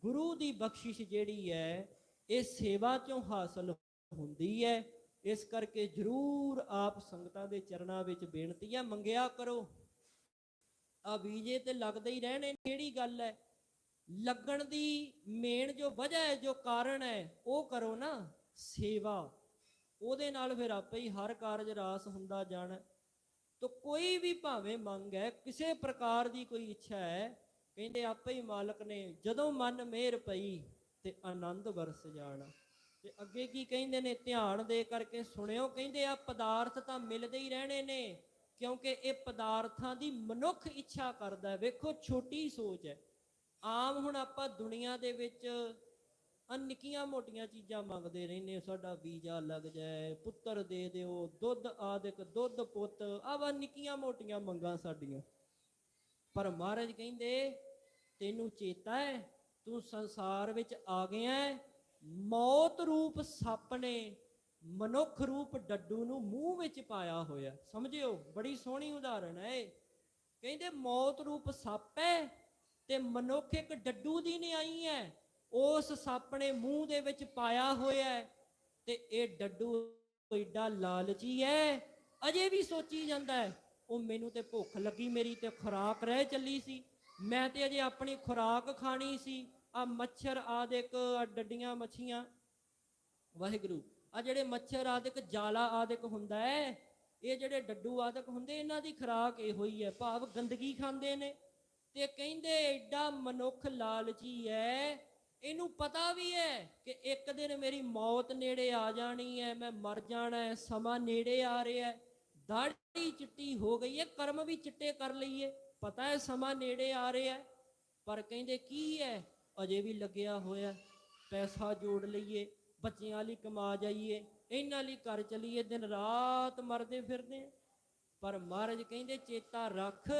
[SPEAKER 1] ਗੁਰੂ ਦੀ ਬਖਸ਼ਿਸ਼ ਜਿਹੜੀ ਹੈ, ਇਹ ਸੇਵਾ ਚੋਂ ਹਾਸਲ ਹੁੰਦੀ ਹੈ। ਇਸ ਕਰਕੇ ਜ਼ਰੂਰ ਆਪ ਸੰਗਤਾਂ ਦੇ ਚਰਨਾਂ ਵਿੱਚ ਬੇਨਤੀ ਹੈ, ਮੰਗਿਆ ਕਰੋ। ਆ ਵੀਜੇ ਤੇ ਲੱਗਦੇ ਹੀ ਰਹਿਣੇ, ਕਿਹੜੀ ਗੱਲ ਹੈ? ਲੱਗਣ ਦੀ ਮੇਨ ਜੋ ਵਜ੍ਹਾ ਹੈ, ਜੋ ਕਾਰਨ ਹੈ, ਉਹ ਕਰੋ ਨਾ ਸੇਵਾ, ਉਹਦੇ ਨਾਲ ਫਿਰ ਆਪੇ ਹੀ ਹਰ ਕਾਰਜ ਰਾਸ ਹੁੰਦਾ ਜਾਣਾ। ਤਾਂ ਕੋਈ ਵੀ ਭਾਵੇਂ ਮੰਗ ਹੈ, ਕਿਸੇ ਪ੍ਰਕਾਰ ਦੀ ਕੋਈ ਇੱਛਾ ਹੈ, ਕਹਿੰਦੇ ਆਪੇ ਹੀ ਮਾਲਕ ਨੇ ਜਦੋਂ ਮਨ ਮਿਹਰ ਪਈ ਤੇ ਆਨੰਦ ਵਰਸ ਜਾਣਾ। ਤੇ ਅੱਗੇ ਕੀ ਕਹਿੰਦੇ ਨੇ, ਧਿਆਨ ਦੇ ਕਰਕੇ ਸੁਣਿਓ। ਕਹਿੰਦੇ ਆ ਪਦਾਰਥ ਤਾਂ ਮਿਲਦੇ ਹੀ ਰਹਿਣੇ ਨੇ, ਕਿਉਂਕਿ ਇਹ ਪਦਾਰਥਾਂ ਦੀ ਮਨੁੱਖ ਇੱਛਾ ਕਰਦਾ। ਵੇਖੋ ਛੋਟੀ ਸੋਚ ਹੈ। ਆਮ ਹੁਣ ਆਪਾਂ ਦੁਨੀਆ ਦੇ ਵਿੱਚ ਨਿੱਕੀਆਂ ਮੋਟੀਆਂ ਚੀਜ਼ਾਂ ਮੰਗਦੇ ਰਹਿੰਦੇ, ਸਾਡਾ ਵੀਜ਼ਾ ਲੱਗ ਜਾਏ, ਪੁੱਤਰ ਦੇ ਦਿਓ, ਦੁੱਧ ਆਦਿਕ, ਦੁੱਧ ਪੁੱਤ, ਆਵਾ ਨਿੱਕੀਆਂ ਮੋਟੀਆਂ ਮੰਗਾਂ ਸਾਡੀਆਂ। ਪਰ ਮਹਾਰਾਜ ਕਹਿੰਦੇ ਤੈਨੂੰ ਚੇਤਾ ਹੈ ਤੂੰ ਸੰਸਾਰ ਵਿੱਚ ਆ ਗਿਆ, ਮੌਤ ਰੂਪ ਸੱਪ ਨੇ ਮਨੁੱਖ ਰੂਪ ਡੱਡੂ ਨੂੰ ਮੂੰਹ ਵਿੱਚ ਪਾਇਆ ਹੋਇਆ। ਸਮਝਿਓ, ਬੜੀ ਸੋਹਣੀ ਉਦਾਹਰਣ ਹੈ। ਕਹਿੰਦੇ ਮੌਤ ਰੂਪ ਸੱਪ ਹੈ ਤੇ ਮਨੁੱਖ ਇੱਕ ਡੱਡੂ ਦੀ ਨਿਆਈ ਹੈ, ਉਸ ਸੱਪ ਨੇ ਮੂੰਹ ਦੇ ਵਿੱਚ ਪਾਇਆ ਹੋਇਆ। ਤੇ ਇਹ ਡੱਡੂ ਏਡਾ ਲਾਲਚੀ ਹੈ, ਅਜੇ ਵੀ ਸੋਚੀ ਜਾਂਦਾ ਹੈ ਉਹ ਮੈਨੂੰ ਤੇ ਭੁੱਖ ਲੱਗੀ, ਮੇਰੀ ਤੇ ਖੁਰਾਕ ਰਹਿ ਚੱਲੀ ਸੀ, ਮੈਂ ਤੇ ਅਜੇ ਆਪਣੀ ਖੁਰਾਕ ਖਾਣੀ ਸੀ। ਆ ਮੱਛਰ ਆਦਿਕ, ਆ ਡੱਡੀਆਂ ਮੱਛੀਆਂ, ਵਾਹਿਗੁਰੂ, ਆ ਜਿਹੜੇ ਮੱਛਰ ਆਦਿਕ, ਜਾਲਾ ਆਦਿਕ ਹੁੰਦਾ ਹੈ, ਇਹ ਜਿਹੜੇ ਡੱਡੂ ਆਦਿਕ ਹੁੰਦੇ, ਇਹਨਾਂ ਦੀ ਖੁਰਾਕ ਇਹੋ ਹੀ ਹੈ, ਭਾਵ ਗੰਦਗੀ ਖਾਂਦੇ ਨੇ। ਤੇ ਕਹਿੰਦੇ ਐਡਾ ਮਨੁੱਖ ਲਾਲਚੀ ਹੈ, ਇਹਨੂੰ ਪਤਾ ਵੀ ਹੈ ਕਿ ਇੱਕ ਦਿਨ ਮੇਰੀ ਮੌਤ ਨੇੜੇ ਆ ਜਾਣੀ ਹੈ, ਮੈਂ ਮਰ ਜਾਣਾ ਹੈ, ਸਮਾਂ ਨੇੜੇ ਆ ਰਿਹਾ, ਦਾੜੀ ਚਿੱਟੀ ਹੋ ਗਈ ਹੈ, ਕਰਮ ਵੀ ਚਿੱਟੇ ਕਰ ਲਈਏ, ਪਤਾ ਹੈ ਸਮਾਂ ਨੇੜੇ ਆ ਰਿਹਾ। ਪਰ ਕਹਿੰਦੇ ਕੀ ਹੈ, ਅਜੇ ਵੀ ਲੱਗਿਆ ਹੋਇਆ, ਪੈਸਾ ਜੋੜ ਲਈਏ, ਬੱਚਿਆਂ ਲਈ ਕਮਾ ਜਾਈਏ, ਇਹਨਾਂ ਲਈ ਘਰ ਚਲੀਏ, ਦਿਨ ਰਾਤ ਮਰਦੇ ਫਿਰਦੇ ਆ। ਪਰ ਮਹਾਰਾਜ ਕਹਿੰਦੇ ਚੇਤਾ ਰੱਖ,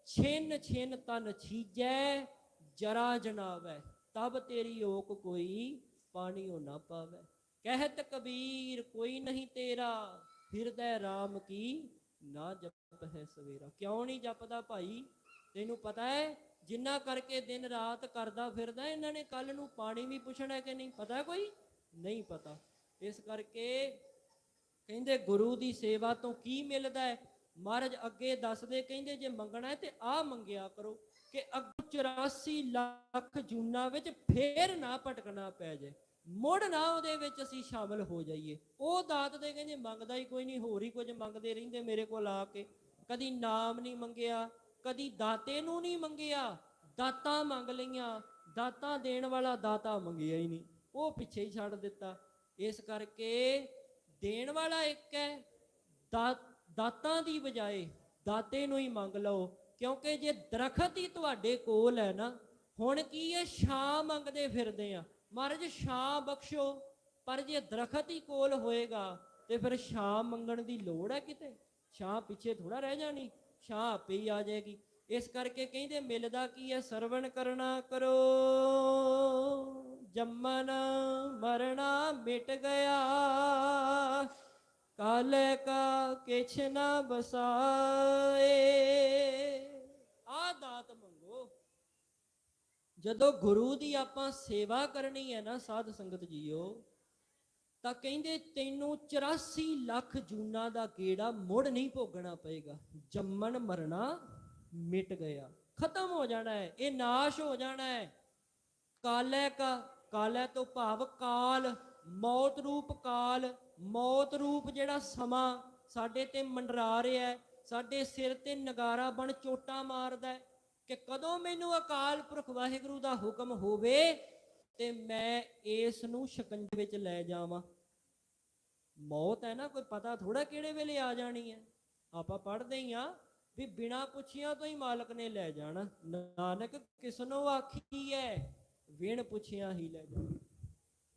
[SPEAKER 1] ਛਿਨ ਛਿਨ ਤਨ ਛੀਜੈ, ਜਰਾ ਜਨਾਵੈ, ਤਬ ਤੇਰੀ ਓਕ ਕੋਈ ਪਾਣੀਓ ਨਾ ਪਾਵੈ। ਕਹਿਤ ਕਬੀਰ ਕੋਈ ਨਹੀਂ ਤੇਰਾ, ਫਿਰਦੈ ਰਾਮ ਕੀ ਨਾ ਜਪ ਹੈ ਸਵੇਰਾ। ਕਿਉਂ ਨਹੀਂ ਜਪਦਾ ਭਾਈ? ਤੈਨੂੰ ਪਤਾ ਹੈ ਜਿੰਨਾ ਕਰਕੇ ਦਿਨ ਰਾਤ ਕਰਦਾ ਫਿਰਦਾ, ਇਹਨਾਂ ਨੇ ਕੱਲ ਨੂੰ ਪਾਣੀ ਵੀ ਪੁੱਛਣਾ ਕਿ ਨਹੀਂ? ਪਤਾ ਕੋਈ ਨਹੀਂ ਪਤਾ। ਇਸ ਕਰਕੇ ਕਹਿੰਦੇ ਗੁਰੂ ਦੀ ਸੇਵਾ ਤੋਂ ਕੀ ਮਿਲਦਾ ਹੈ? ਮਹਾਰਾਜ ਅੱਗੇ ਦੱਸਦੇ, ਕਹਿੰਦੇ ਜੇ ਮੰਗਣਾ ਹੈ ਤੇ ਆਹ ਮੰਗਿਆ ਕਰੋ ਕਿ ਅੱਗੋਂ 84 ਲੱਖ ਜੂਨਾਂ ਵਿੱਚ ਫੇਰ ਨਾ ਭਟਕਣਾ ਪੈ ਜਾਏ, ਮੁੜ ਨਾ ਉਹਦੇ ਵਿੱਚ ਅਸੀਂ ਸ਼ਾਮਲ ਹੋ ਜਾਈਏ। ਉਹ ਦਾਤ ਦੇ ਕਹਿੰਦੇ ਮੰਗਦਾ ਹੀ ਕੋਈ ਨਹੀਂ, ਹੋਰ ਹੀ ਕੁਝ ਮੰਗਦੇ ਰਹਿੰਦੇ ਮੇਰੇ ਕੋਲ ਆ ਕੇ। ਕਦੀ ਨਾਮ ਨਹੀਂ ਮੰਗਿਆ, ਕਦੀ ਦਾਤੇ ਨੂੰ ਨਹੀਂ ਮੰਗਿਆ, ਦਾਤਾਂ ਮੰਗ ਲਈਆਂ, ਦਾਤਾਂ ਦੇਣ ਵਾਲਾ ਦਾਤਾ ਮੰਗਿਆ ਹੀ ਨਹੀਂ, ਉਹ ਪਿੱਛੇ ਹੀ ਛੱਡ ਦਿੱਤਾ। ਇਸ ਕਰਕੇ ਦੇਣ ਵਾਲਾ ਇੱਕ ਹੈ, ਦਾਤਾਂ ਦੀ ਬਜਾਏ ਦਾਤੇ ਨੂੰ ਹੀ ਮੰਗ ਲਓ। ਕਿਉਂਕਿ ਜੇ ਦਰਖਤ ਹੀ ਤੁਹਾਡੇ ਕੋਲ ਹੈ ਨਾ, ਹੁਣ ਕੀ ਹੈ, ਛਾਂ ਮੰਗਦੇ ਫਿਰਦੇ ਆ, ਮਹਾਰਾਜ ਛਾਂ ਬਖਸ਼ੋ। ਪਰ ਜੇ ਦਰਖਤ ਹੀ ਕੋਲ ਹੋਏਗਾ ਤੇ ਫਿਰ ਛਾਂ ਮੰਗਣ ਦੀ ਲੋੜ ਹੈ ਕਿਤੇ? ਛਾਂ ਪਿੱਛੇ ਥੋੜਾ ਰਹਿ ਜਾਣੀ, ਛਾਂ ਆਪੇ ਹੀ ਆ ਜਾਏਗੀ। ਇਸ ਕਰਕੇ ਕਹਿੰਦੇ ਮਿਲਦਾ ਕੀ ਹੈ? ਸਰਵਣ ਕਰਨਾ ਕਰੋ, ਜੰਮਣ ਮਰਣਾ ਮਿਟ ਗਿਆ, ਕਾਲੇ ਕਾ ਕਿਛ ਨਾ ਬਸਾਏ। ਆ ਦਾਤ ਮੰਗੋ। ਜਦੋਂ ਗੁਰੂ ਦੀ ਆਪਾਂ ਸੇਵਾ ਕਰਨੀ ਹੈ ਨਾ ਸਾਧ ਸੰਗਤ ਜੀਓ, ਤਾਂ ਕਹਿੰਦੇ ਤੈਨੂੰ 84 ਲੱਖ ਜੂਨਾਂ ਦਾ ਗੇੜਾ ਮੁੜ ਨਹੀਂ ਭੋਗਣਾ ਪਏਗਾ। ਜੰਮਣ ਮਰਨਾ ਮਿਟ ਗਿਆ, ਖਤਮ ਹੋ ਜਾਣਾ ਹੈ, ਇਹ ਨਾਸ਼ ਹੋ ਜਾਣਾ ਹੈ। ਕਾਲੇ ਕਾ, ਕਾਲੇ ਤੋਂ ਭਾਵ ਕਾਲ, ਮੌਤ ਰੂਪ ਕਾਲ, ਮੌਤ ਰੂਪ ਜਿਹੜਾ ਸਮਾਂ ਸਾਡੇ ਤੇ ਮੰਡਰਾ ਰਿਹਾ ਹੈ, ਸਾਡੇ ਸਿਰ ਤੇ ਨਗਾਰਾ ਬਣ ਚੋਟਾਂ ਮਾਰਦਾ ਕਿ ਕਦੋਂ ਮੈਨੂੰ ਅਕਾਲ ਪੁਰਖ ਵਾਹਿਗੁਰੂ ਦਾ ਹੁਕਮ ਹੋਵੇ ਤੇ ਮੈਂ ਇਸ ਨੂੰ ਸ਼ਿਕੰਜੇ ਵਿੱਚ ਲੈ ਜਾਵਾਂ। ਮੌਤ ਹੈ ਨਾ, ਕੋਈ ਪਤਾ ਥੋੜਾ ਕਿਹੜੇ ਵੇਲੇ ਆ ਜਾਣੀ ਹੈ। ਆਪਾਂ ਪੜ੍ਹਦੇ ਹੀ ਆ ਵੀ ਬਿਨਾਂ ਪੁੱਛਿਆਂ ਤੋਂ ਹੀ ਮਾਲਕ ਨੇ ਲੈ ਜਾਣਾ। ਨਾਨਕ ਕਿਸਨੋਂ ਆਖੀ ਹੈ, ਵਿਣ ਪੁੱਛਿਆਂ ਹੀ ਲੈ ਜਾਣਾ।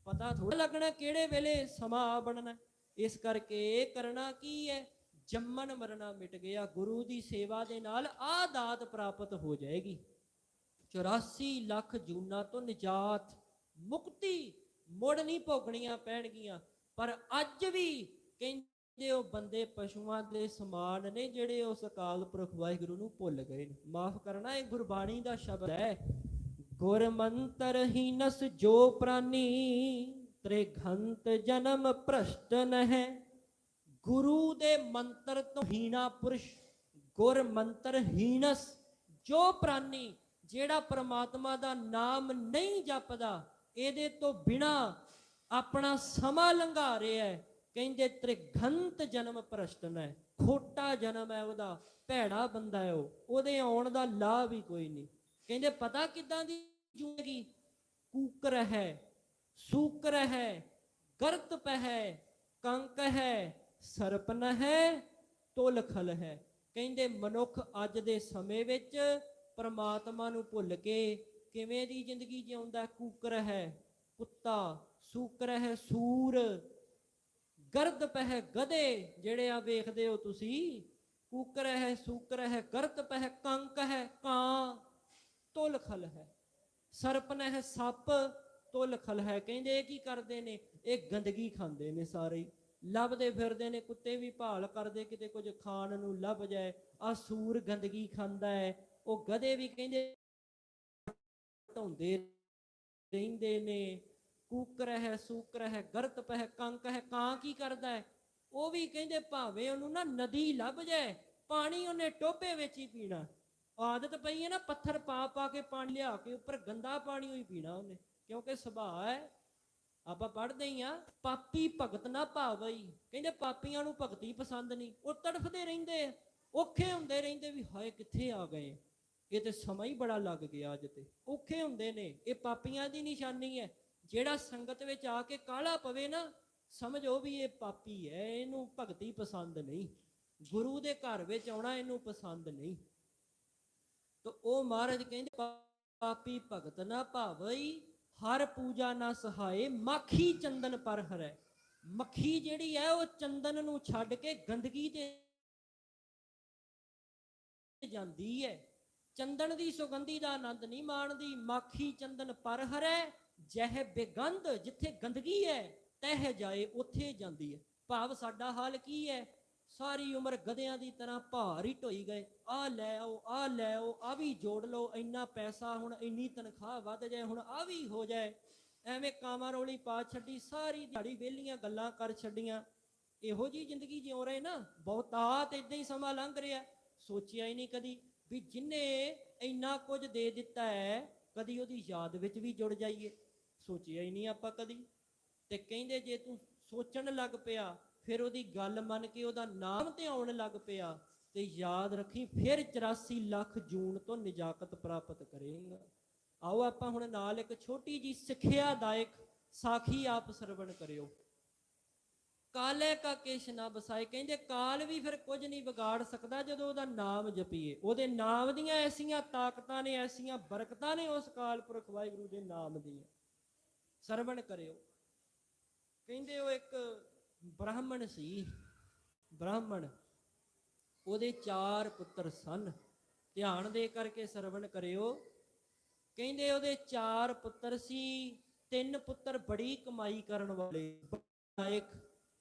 [SPEAKER 1] ਪਤਾ ਥੋੜਾ ਲੱਗਣਾ ਕਿਹੜੇ ਵੇਲੇ ਸਮਾਂ ਆ ਬਣਨਾ। ਇਸ ਕਰਕੇ ਕਰਨਾ ਕੀ ਹੈ? ਜੰਮਣ ਮਰਨਾ ਮਿਟ ਗਿਆ। ਗੁਰੂ ਦੀ ਸੇਵਾ ਦੇ ਨਾਲ ਆਹ ਦਾਤ ਪ੍ਰਾਪਤ ਹੋ ਜਾਏਗੀ। 84 ਲੱਖ ਜੂਨਾਂ ਤੋਂ ਨਿਜਾਤ, ਮੁਕਤੀ ਮੁੜ ਨਹੀਂ ਭੋਗਣੀਆਂ ਪੈਣਗੀਆਂ। ਪਰ ਅੱਜ ਵੀ ਕਹਿੰਦੇ ਉਹ ਬੰਦੇ ਪਸ਼ੂਆਂ ਦੇ ਸਮਾਨ ਨੇ ਜਿਹੜੇ ਉਸ ਅਕਾਲ ਪੁਰਖ ਵਾਹਿਗੁਰੂ ਨੂੰ ਭੁੱਲ ਗਏ ਨੇ। ਮਾਫ ਕਰਨਾ, ਇਹ ਗੁਰਬਾਣੀ ਦਾ ਸ਼ਬਦ ਹੈ। ਗੁਰ ਮੰਤਰ ਹੀਨਸ ਜੋ ਪ੍ਰਾਨੀ, ਤ੍ਰਿਗੰਤ ਜਨਮ ਭ੍ਰਸ਼ਟ ਨਹਿ। ਗੁਰੂ ਦੇ ਮੰਤਰ ਤੋਂ ਹੀਣਾ ਪੁਰਸ਼, ਗੁਰ ਮੰਤਰ ਹੀਨਸ ਜੋ ਪ੍ਰਾਨੀ, ਜਿਹੜਾ ਪ੍ਰਮਾਤਮਾ ਦਾ ਨਾਮ ਨਹੀਂ ਜਪਦਾ, ਇਹਦੇ ਤੋਂ ਬਿਨਾ ਆਪਣਾ ਸਮਾਂ ਲੰਘਾ ਰਿਹਾ ਹੈ, ਕਹਿੰਦੇ ਤ੍ਰਿਗੰਤ ਜਨਮ ਭ੍ਰਸ਼ਟ ਨਹਿ। ਖੋਟਾ ਜਨਮ ਹੈ ਉਹਦਾ, ਭੈੜਾ ਬੰਦਾ ਹੈ ਉਹ, ਉਹਦੇ ਆਉਣ ਦਾ ਲਾਭ ਹੀ ਕੋਈ ਨਹੀਂ। ਕਹਿੰਦੇ ਪਤਾ ਕਿੱਦਾਂ ਦੀ ਜੂਗੀ? ਕੂਕਰ ਹੈ, ਸੂਕਰ ਹੈ, ਗਰਤ ਪਹਿ, ਕੰਕ ਹੈ, ਸਰਪਨ ਹੈ, ਤੁਲਖਲ ਹੈ। ਕਹਿੰਦੇ ਮਨੁੱਖ ਅੱਜ ਦੇ ਸਮੇਂ ਵਿੱਚ ਪਰਮਾਤਮਾ ਨੂੰ ਭੁੱਲ ਕੇ ਕਿਵੇਂ ਦੀ ਜ਼ਿੰਦਗੀ ਜਿਉਂਦਾ? ਕੂਕਰ ਹੈ ਕੁੱਤਾ, ਸੂਕਰ ਹੈ ਸੂਰ, ਗਰਦ ਪਹਿ ਗਧੇ ਜਿਹੜੇ ਆ ਵੇਖਦੇ ਹੋ ਤੁਸੀਂ। ਕੂਕਰ ਹੈ, ਸੂਕਰ ਹੈ, ਗਰਦ ਪਹਿ, ਕੰਕ ਹੈ ਕਾਂ, ਤੁਲਖਲ ਹੈ, ਸਰਪਨ ਹੈ ਸੱਪ, ਤੁਲਖਲ ਹੈ। ਕਹਿੰਦੇ ਇਹ ਕੀ ਕਰਦੇ ਨੇ? ਇਹ ਗੰਦਗੀ ਖਾਂਦੇ ਨੇ ਸਾਰੇ, ਲੱਭਦੇ ਫਿਰਦੇ ਨੇ, ਕੁੱਤੇ ਵੀ ਭਾਲ ਕਰਦੇ ਕਿਤੇ ਕੁਝ ਖਾਣ ਨੂੰ ਲੱਭ ਜਾਏ। ਆ ਸੂਰ ਗੰਦਗੀ ਖਾਂਦਾ ਹੈ, ਉਹ ਗਧੇ ਵੀ ਕਹਿੰਦੇ ਢਾਉਂਦੇ ਰਹਿੰਦੇ ਨੇ। ਕੂਕਰ ਹੈ, ਸੂਕਰ ਹੈ, ਗਰਤ ਪਹਿ, ਕੰਕ ਹੈ, ਕਾਂ ਕੀ ਕਰਦਾ ਹੈ? ਉਹ ਵੀ ਕਹਿੰਦੇ ਭਾਵੇਂ ਉਹਨੂੰ ਨਾ ਨਦੀ ਲੱਭ ਜਾਏ, ਪਾਣੀ ਉਹਨੇ ਟੋਭੇ ਵਿੱਚ ਹੀ ਪੀਣਾ। ਆਦਤ ਪਈ ਹੈ ਨਾ ਪੱਥਰ ਪਾ ਪਾ ਕੇ ਪਾਣੀ ਲਿਆ ਕੇ ਉੱਪਰ ਗੰਦਾ ਪਾਣੀ ਹੋਈ ਪੀਣਾ ਉਹਨੇ, ਕਿਉਂਕਿ ਸੁਭਾਅ ਹੈ। ਆਪਾਂ ਪੜ੍ਹਦੇ ਹੀ ਆ, ਪਾਪੀ ਭਗਤ ਨਾ ਭਾਵਈ। ਕਹਿੰਦੇ ਪਾਪੀਆਂ ਨੂੰ ਭਗਤੀ ਪਸੰਦ ਨਹੀਂ, ਉਹ ਤੜਫਦੇ ਰਹਿੰਦੇ, ਔਖੇ ਹੁੰਦੇ ਰਹਿੰਦੇ ਵੀ ਹਾਏ ਕਿੱਥੇ ਆ ਗਏ, ਇਹ ਤੇ ਸਮਾਂ ਹੀ ਬੜਾ ਲੱਗ ਗਿਆ, ਅੱਜ ਤੇ ਔਖੇ ਹੁੰਦੇ ਨੇ। ਇਹ ਪਾਪੀਆਂ ਦੀ ਨਿਸ਼ਾਨੀ ਹੈ। ਜਿਹੜਾ ਸੰਗਤ ਵਿੱਚ ਆ ਕੇ ਕਾਹਲਾ ਪਵੇ ਨਾ, ਸਮਝੋ ਵੀ ਇਹ ਪਾਪੀ ਹੈ, ਇਹਨੂੰ ਭਗਤੀ ਪਸੰਦ ਨਹੀਂ, ਗੁਰੂ ਦੇ ਘਰ ਵਿੱਚ ਆਉਣਾ ਇਹਨੂੰ ਪਸੰਦ ਨਹੀਂ। ਤਾਂ ਉਹ ਮਹਾਰਾਜ ਕਹਿੰਦੇ ਪਾਪੀ ਭਗਤ ਨਾ ਭਾਵਈ, ਹਰ ਪੂਜਾ ਨਾ ਸਹਾਏ, ਮਾਖੀ ਚੰਦਨ ਪਰ ਹਰੈ। ਮੱਖੀ ਜਿਹੜੀ ਹੈ ਉਹ ਚੰਦਨ ਨੂੰ ਛੱਡ ਕੇ ਗੰਦਗੀ ਤੇ ਜਾਂਦੀ ਹੈ। ਚੰਦਨ ਦੀ ਸੁਗੰਧੀ ਦਾ ਆਨੰਦ ਨਹੀਂ ਮਾਣਦੀ। ਮਾਖੀ ਚੰਦਨ ਪਰ ਹਰੈ ਜਹ ਬੇਗੰਧ, ਜਿੱਥੇ ਗੰਦਗੀ ਹੈ ਤਹਿ ਜਾਏ ਉੱਥੇ ਜਾਂਦੀ ਹੈ। ਭਾਵ ਸਾਡਾ ਹਾਲ ਕੀ ਹੈ, ਸਾਰੀ ਉਮਰ ਗਧਿਆਂ ਦੀ ਤਰ੍ਹਾਂ ਭਾਰ ਹੀ ਢੋਈ ਗਏ, ਆਹ ਲੈ ਆਓ, ਆਹ ਲੈ ਆਓ, ਆਹ ਵੀ ਜੋੜ ਲਓ, ਇੰਨਾ ਪੈਸਾ, ਹੁਣ ਇੰਨੀ ਤਨਖਾਹ ਵੱਧ ਜਾਏ, ਹੁਣ ਆਹ ਵੀ ਹੋ ਜਾਏ, ਐਵੇਂ ਕਾਵਾਂ ਰੋਲੀ ਪਾ ਛੱਡੀ, ਸਾਰੀ ਦਿਹਾੜੀ ਵਿਹਲੀਆਂ ਗੱਲਾਂ ਕਰ ਛੱਡੀਆਂ। ਇਹੋ ਜਿਹੀ ਜ਼ਿੰਦਗੀ ਜਿਉ ਰਹੇ ਨਾ, ਬਹੁਤਾਤ ਇਦਾਂ ਹੀ ਸਮਾਂ ਲੰਘ ਰਿਹਾ। ਸੋਚਿਆ ਹੀ ਨਹੀਂ ਕਦੀ ਵੀ ਜਿਹਨੇ ਇੰਨਾ ਕੁਝ ਦੇ ਦਿੱਤਾ ਹੈ, ਕਦੀ ਉਹਦੀ ਯਾਦ ਵਿੱਚ ਵੀ ਜੁੜ ਜਾਈਏ। ਸੋਚਿਆ ਹੀ ਨਹੀਂ ਆਪਾਂ ਕਦੀ। ਤੇ ਕਹਿੰਦੇ ਜੇ ਤੂੰ ਸੋਚਣ ਲੱਗ ਪਿਆ, ਫਿਰ ਉਹਦੀ ਗੱਲ ਮੰਨ ਕੇ ਉਹਦਾ ਨਾਮ ਤੇ ਆਉਣ ਲੱਗ ਪਿਆ, ਤੇ ਯਾਦ ਰੱਖੀ ਫਿਰ 84 ਲੱਖ ਜੂਨ ਤੋਂ ਨਿਜਾਕਤ ਪ੍ਰਾਪਤ ਕਰੇਗਾ। ਆਓ ਆਪਾਂ ਹੁਣ ਨਾਲ ਇੱਕ ਛੋਟੀ ਜੀ ਸਿੱਖਿਆਦਾਇਕ ਸਾਖੀ ਆਪ ਸਰਵਣ ਕਰਿਓ। ਕਾਲੇ ਕਾ ਕੇਸ਼ ਨਾ ਬਸਾਏ। ਕਹਿੰਦੇ ਕਾਲ ਵੀ ਫਿਰ ਕੁਝ ਨਹੀਂ ਵਿਗਾੜ ਸਕਦਾ ਜਦੋਂ ਉਹਦਾ ਨਾਮ ਜਪੀਏ। ਉਹਦੇ ਨਾਮ ਦੀਆਂ ਐਸੀਆਂ ਤਾਕਤਾਂ ਨੇ, ਐਸੀਆਂ ਬਰਕਤਾਂ ਨੇ ਉਸ ਕਾਲ ਪੁਰਖ ਵਾਹਿਗੁਰੂ ਦੇ ਨਾਮ ਦੀਆਂ। ਸਰਵਣ ਕਰਿਓ। ਕਹਿੰਦੇ ਉਹ ਇੱਕ ਬ੍ਰਾਹਮਣ ਸੀ। ਬ੍ਰਾਹਮਣ, ਉਹਦੇ 4 ਪੁੱਤਰ ਸਨ। ਧਿਆਨ ਦੇ ਕਰਕੇ ਸਰਵਣ ਕਰਿਓ। ਕਹਿੰਦੇ ਉਹਦੇ 4 ਪੁੱਤਰ ਸੀ। 3 ਪੁੱਤਰ ਬੜੀ ਕਮਾਈ ਕਰਨ ਵਾਲੇ।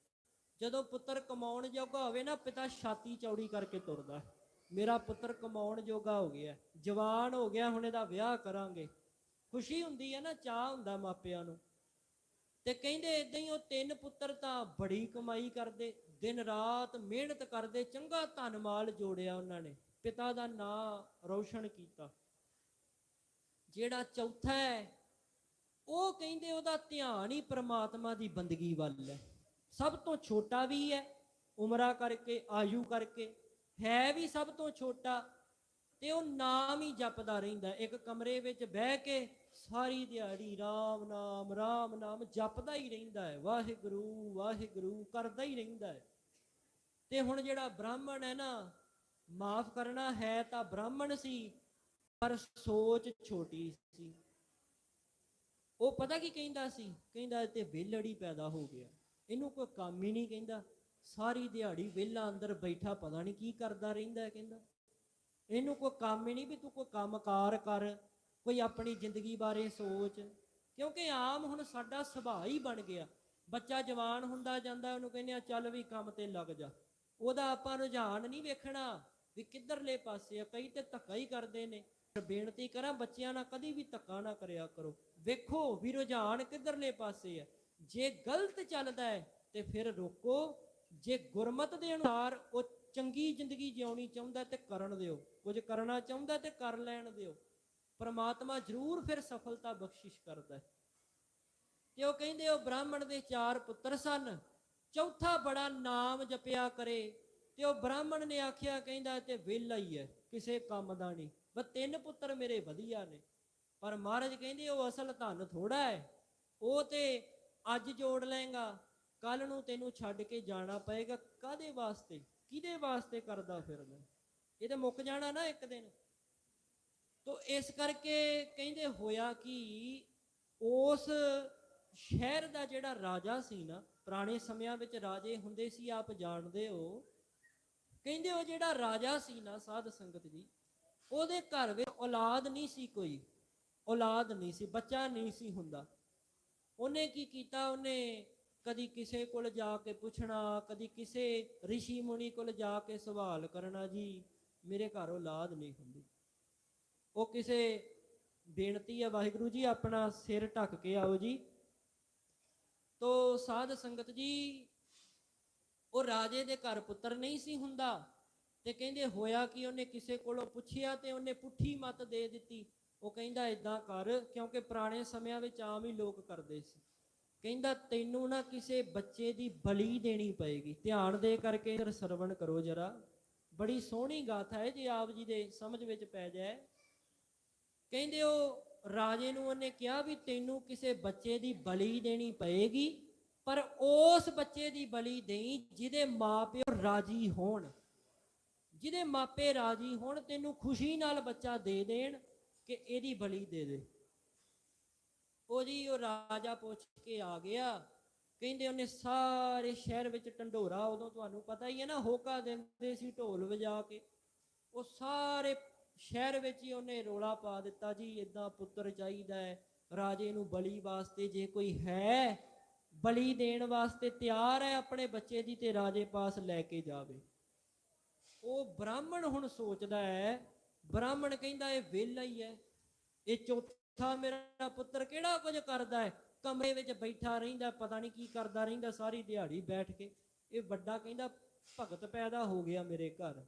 [SPEAKER 1] ਜਦੋਂ ਪੁੱਤਰ ਕਮਾਉਣ ਜੋਗਾ ਹੋਵੇ ਨਾ, ਪਿਤਾ ਛਾਤੀ ਚੌੜੀ ਕਰਕੇ ਤੁਰਦਾ, ਮੇਰਾ ਪੁੱਤਰ ਕਮਾਉਣ ਜੋਗਾ ਹੋ ਗਿਆ, ਜਵਾਨ ਹੋ ਗਿਆ, ਹੁਣ ਇਹਦਾ ਵਿਆਹ ਕਰਾਂਗੇ। ਖੁਸ਼ੀ ਹੁੰਦੀ ਹੈ ਨਾ, ਚਾਅ ਹੁੰਦਾ ਮਾਪਿਆਂ ਨੂੰ। ਤੇ ਕਹਿੰਦੇ ਇਦਾਂ ਹੀ ਉਹ 3 ਪੁੱਤਰ ਤਾਂ ਬੜੀ ਕਮਾਈ ਕਰਦੇ, ਦਿਨ ਰਾਤ ਮਿਹਨਤ ਕਰਦੇ, ਚੰਗਾ ਧਨ ਮਾਲ ਜੋੜਿਆ ਉਹਨਾਂ ਨੇ, ਪਿਤਾ ਦਾ ਨਾਂ ਰੌਸ਼ਨ ਕੀਤਾ। ਜਿਹੜਾ ਚੌਥਾ ਹੈ, ਉਹ ਕਹਿੰਦੇ ਉਹਦਾ ਧਿਆਨ ਹੀ ਪ੍ਰਮਾਤਮਾ ਦੀ ਬੰਦਗੀ ਵੱਲ ਹੈ। ਸਭ ਤੋਂ ਛੋਟਾ ਵੀ ਹੈ, ਉਮਰਾਂ ਕਰਕੇ, ਆਯੂ ਕਰਕੇ ਹੈ ਵੀ ਸਭ ਤੋਂ ਛੋਟਾ, ਤੇ ਉਹ ਨਾਮ ਹੀ ਜਪਦਾ ਰਹਿੰਦਾ। ਇੱਕ ਕਮਰੇ ਵਿੱਚ ਬਹਿ ਕੇ ਸਾਰੀ ਦਿਹਾੜੀ ਰਾਮ ਨਾਮ, ਰਾਮ ਨਾਮ ਜਪਦਾ ਹੀ ਰਹਿੰਦਾ ਹੈ, ਵਾਹਿਗੁਰੂ ਵਾਹਿਗੁਰੂ ਕਰਦਾ ਹੀ ਰਹਿੰਦਾ ਹੈ। ਤੇ ਹੁਣ ਜਿਹੜਾ ਬ੍ਰਾਹਮਣ ਹੈ ਨਾ, ਮਾਫ ਕਰਨਾ, ਹੈ ਤਾਂ ਬ੍ਰਾਹਮਣ ਸੀ ਪਰ ਸੋਚ ਛੋਟੀ ਸੀ। ਉਹ ਪਤਾ ਕੀ ਕਹਿੰਦਾ ਸੀ? ਕਹਿੰਦਾ ਇਹ ਤੇ ਵਿਹਲੜ ਹੀ ਪੈਦਾ ਹੋ ਗਿਆ, ਇਹਨੂੰ ਕੋਈ ਕੰਮ ਹੀ ਨਹੀਂ। ਕਹਿੰਦਾ ਸਾਰੀ ਦਿਹਾੜੀ ਵਿਹਲਾ ਅੰਦਰ ਬੈਠਾ ਪਤਾ ਨਹੀਂ ਕੀ ਕਰਦਾ ਰਹਿੰਦਾ। ਕਹਿੰਦਾ ਇਹਨੂੰ ਕੋਈ ਕੰਮ ਹੀ ਨਹੀਂ, ਵੀ ਤੂੰ ਕੋਈ ਕੰਮ ਕਾਰ ਕਰ, ਕੋਈ ਆਪਣੀ ਜ਼ਿੰਦਗੀ ਬਾਰੇ ਸੋਚ। ਕਿਉਂਕਿ ਆਮ ਹੁਣ ਸਾਡਾ ਸੁਭਾਅ ਹੀ ਬਣ ਗਿਆ, ਬੱਚਾ ਜਵਾਨ ਹੁੰਦਾ ਜਾਂਦਾ, ਉਹਨੂੰ ਕਹਿੰਦੇ ਆ ਚੱਲ ਵੀ ਕੰਮ ਤੇ ਲੱਗ ਜਾ। ਉਹਦਾ ਆਪਾਂ ਰੁਝਾਨ ਨਹੀਂ ਵੇਖਣਾ ਵੀ ਕਿੱਧਰਲੇ ਪਾਸੇ ਆ। ਕਈ ਤੇ ਧੱਕਾ ਹੀ ਕਰਦੇ ਨੇ। ਬੇਨਤੀ ਕਰਾਂ, ਬੱਚਿਆਂ ਨਾਲ ਕਦੀ ਵੀ ਧੱਕਾ ਨਾ ਕਰਿਆ ਕਰੋ। ਵੇਖੋ ਵੀ ਰੁਝਾਨ ਕਿੱਧਰਲੇ ਪਾਸੇ ਹੈ। ਜੇ ਗਲਤ ਚੱਲਦਾ ਹੈ ਤੇ ਫਿਰ ਰੋਕੋ। ਜੇ ਗੁਰਮਤ ਦੇ ਅਨੁਸਾਰ ਉਹ ਚੰਗੀ ਜ਼ਿੰਦਗੀ ਜਿਉਣੀ ਚਾਹੁੰਦਾ ਤੇ ਕਰਨ ਦਿਓ, ਕੁਝ ਕਰਨਾ ਚਾਹੁੰਦਾ ਤੇ ਕਰ ਲੈਣ ਦਿਓ। ਪਰਮਾਤਮਾ ਜ਼ਰੂਰ ਫਿਰ ਸਫਲਤਾ ਬਖਸ਼ਿਸ਼ ਕਰਦਾ। ਤੇ ਉਹ ਕਹਿੰਦੇ ਉਹ ਬ੍ਰਾਹਮਣ ਦੇ 4 ਪੁੱਤਰ ਸਨ, ਚੌਥਾ ਬੜਾ ਨਾਮ ਜਪਿਆ ਕਰੇ। ਤੇ ਉਹ ਬ੍ਰਾਹਮਣ ਨੇ ਆਖਿਆ, ਕਹਿੰਦਾ ਤੇ ਵਿਹਲਾ ਹੀ ਹੈ, ਕਿਸੇ ਕੰਮ ਦਾ ਨਹੀਂ, ਬਸ 3 ਪੁੱਤਰ ਮੇਰੇ ਵਧੀਆ ਨੇ। ਪਰ ਮਹਾਰਾਜ ਕਹਿੰਦੇ ਉਹ ਅਸਲ ਧਨ ਥੋੜਾ ਹੈ, ਉਹ ਤੇ ਅੱਜ ਜੋੜ ਲਏਗਾ, ਕੱਲ ਨੂੰ ਤੈਨੂੰ ਛੱਡ ਕੇ ਜਾਣਾ ਪਏਗਾ। ਕਾਹਦੇ ਵਾਸਤੇ, ਕਿਹਦੇ ਵਾਸਤੇ ਕਰਦਾ ਫਿਰਦਾ? ਇਹ ਤੇ ਮੁੱਕ ਜਾਣਾ ਨਾ ਇੱਕ ਦਿਨ। ਤੋ ਇਸ ਕਰਕੇ ਕਹਿੰਦੇ ਹੋਇਆ ਕਿ ਉਸ ਸ਼ਹਿਰ ਦਾ ਜਿਹੜਾ ਰਾਜਾ ਸੀ ਨਾ, ਪੁਰਾਣੇ ਸਮਿਆਂ ਵਿੱਚ ਰਾਜੇ ਹੁੰਦੇ ਸੀ, ਆਪ ਜਾਣਦੇ ਹੋ। ਕਹਿੰਦੇ ਉਹ ਜਿਹੜਾ ਰਾਜਾ ਸੀ ਨਾ, ਸਾਧ ਸੰਗਤ ਜੀ, ਉਹਦੇ ਘਰ ਵਿੱਚ ਔਲਾਦ ਨਹੀਂ ਸੀ, ਕੋਈ ਔਲਾਦ ਨਹੀਂ ਸੀ, ਬੱਚਾ ਨਹੀਂ ਸੀ ਹੁੰਦਾ। ਉਹਨੇ ਕੀ ਕੀਤਾ, ਉਹਨੇ ਕਦੀ ਕਿਸੇ ਕੋਲ ਜਾ ਕੇ ਪੁੱਛਣਾ, ਕਦੀ ਕਿਸੇ ਰਿਸ਼ੀ ਮੁਨੀ ਕੋਲ ਜਾ ਕੇ ਸਵਾਲ ਕਰਨਾ, ਜੀ ਮੇਰੇ ਘਰ ਔਲਾਦ ਨਹੀਂ ਹੁੰਦੀ। ਉਹ ਕਿਸੇ ਬੇਨਤੀ ਹੈ, ਵਾਹਿਗੁਰੂ ਜੀ ਆਪਣਾ ਸਿਰ ਢੱਕ ਕੇ ਆਓ ਜੀ। ਤੋ ਸਾਧ ਸੰਗਤ ਜੀ, ਉਹ ਰਾਜੇ ਦੇ ਘਰ ਪੁੱਤਰ ਨਹੀਂ ਸੀ ਹੁੰਦਾ। ਤੇ ਕਹਿੰਦੇ ਹੋਇਆ ਕਿ ਉਹਨੇ ਕਿਸੇ ਕੋਲੋਂ ਪੁੱਛਿਆ ਤੇ ਉਹਨੇ ਪੁੱਠੀ ਮੱਤ ਦੇ ਦਿੱਤੀ। ਉਹ ਕਹਿੰਦਾ ਇਦਾਂ ਕਰ, ਕਿਉਂਕਿ ਪੁਰਾਣੇ ਸਮਿਆਂ ਵਿੱਚ ਆਮ ਹੀ ਲੋਕ ਕਰਦੇ ਸੀ। ਕਹਿੰਦਾ ਤੈਨੂੰ ਨਾ ਕਿਸੇ ਬੱਚੇ ਦੀ ਬਲੀ ਦੇਣੀ ਪਏਗੀ। ਧਿਆਨ ਦੇ ਕਰਕੇ ਸਰਵਣ ਕਰੋ ਜਰਾ, ਬੜੀ ਸੋਹਣੀ ਗਾਥਾ ਹੈ, ਜੇ ਆਪ ਜੀ ਦੇ ਸਮਝ ਵਿੱਚ ਪੈ ਜਾਏ। ਕਹਿੰਦੇ ਉਹ ਰਾਜੇ ਨੂੰ ਉਹਨੇ ਕਿਹਾ ਵੀ ਤੈਨੂੰ ਕਿਸੇ ਬੱਚੇ ਦੀ ਬਲੀ ਦੇਣੀ ਪਏਗੀ, ਪਰ ਉਸ ਬੱਚੇ ਦੀ ਬਲੀ ਦੇਈ ਜਿਹਦੇ ਮਾਪਿਓ ਰਾਜੀ ਹੋਣ, ਜਿਹਦੇ ਮਾਪੇ ਰਾਜੀ ਹੋਣ, ਤੈਨੂੰ ਖੁਸ਼ੀ ਨਾਲ ਬੱਚਾ ਦੇ ਦੇਣ ਕਿ ਇਹਦੀ ਬਲੀ ਦੇ ਦੇ। ਉਹ ਜੀ ਉਹ ਰਾਜਾ ਪੁੱਛ ਕੇ ਆ ਗਿਆ। ਕਹਿੰਦੇ ਉਹਨੇ ਸਾਰੇ ਸ਼ਹਿਰ ਵਿੱਚ ਢੰਡੋਰਾ, ਉਦੋਂ ਤੁਹਾਨੂੰ ਪਤਾ ਹੀ ਹੈ ਨਾ, ਹੋਕਾ ਦਿੰਦੇ ਸੀ ਢੋਲ ਵਜਾ ਕੇ, ਉਹ ਸਾਰੇ ਸ਼ਹਿਰ ਵਿੱਚ ਹੀ ਉਹਨੇ ਰੋਲਾ ਪਾ ਦਿੱਤਾ, ਜੀ ਇਦਾਂ ਪੁੱਤਰ ਚਾਹੀਦਾ ਹੈ ਰਾਜੇ ਨੂੰ ਬਲੀ ਵਾਸਤੇ, ਜੇ ਕੋਈ ਹੈ ਬਲੀ ਦੇਣ ਵਾਸਤੇ ਤਿਆਰ ਹੈ ਆਪਣੇ ਬੱਚੇ ਦੀ ਤੇ ਰਾਜੇ ਪਾਸ ਲੈ ਕੇ ਜਾਵੇ। ਉਹ ਬ੍ਰਾਹਮਣ ਹੁਣ ਸੋਚਦਾ ਹੈ, ਬ੍ਰਾਹਮਣ ਕਹਿੰਦਾ ਇਹ ਵਿਹਲਾ ਹੀ ਹੈ, ਇਹ ਚੌਥਾ ਮੇਰਾ ਪੁੱਤਰ ਕਿਹੜਾ ਕੁਝ ਕਰਦਾ ਹੈ, ਕਮਰੇ ਵਿੱਚ ਬੈਠਾ ਰਹਿੰਦਾ, ਪਤਾ ਨਹੀਂ ਕੀ ਕਰਦਾ ਰਹਿੰਦਾ ਸਾਰੀ ਦਿਹਾੜੀ ਬੈਠ ਕੇ। ਇਹ ਵੱਡਾ ਕਹਿੰਦਾ ਭਗਤ ਪੈਦਾ ਹੋ ਗਿਆ ਮੇਰੇ ਘਰ,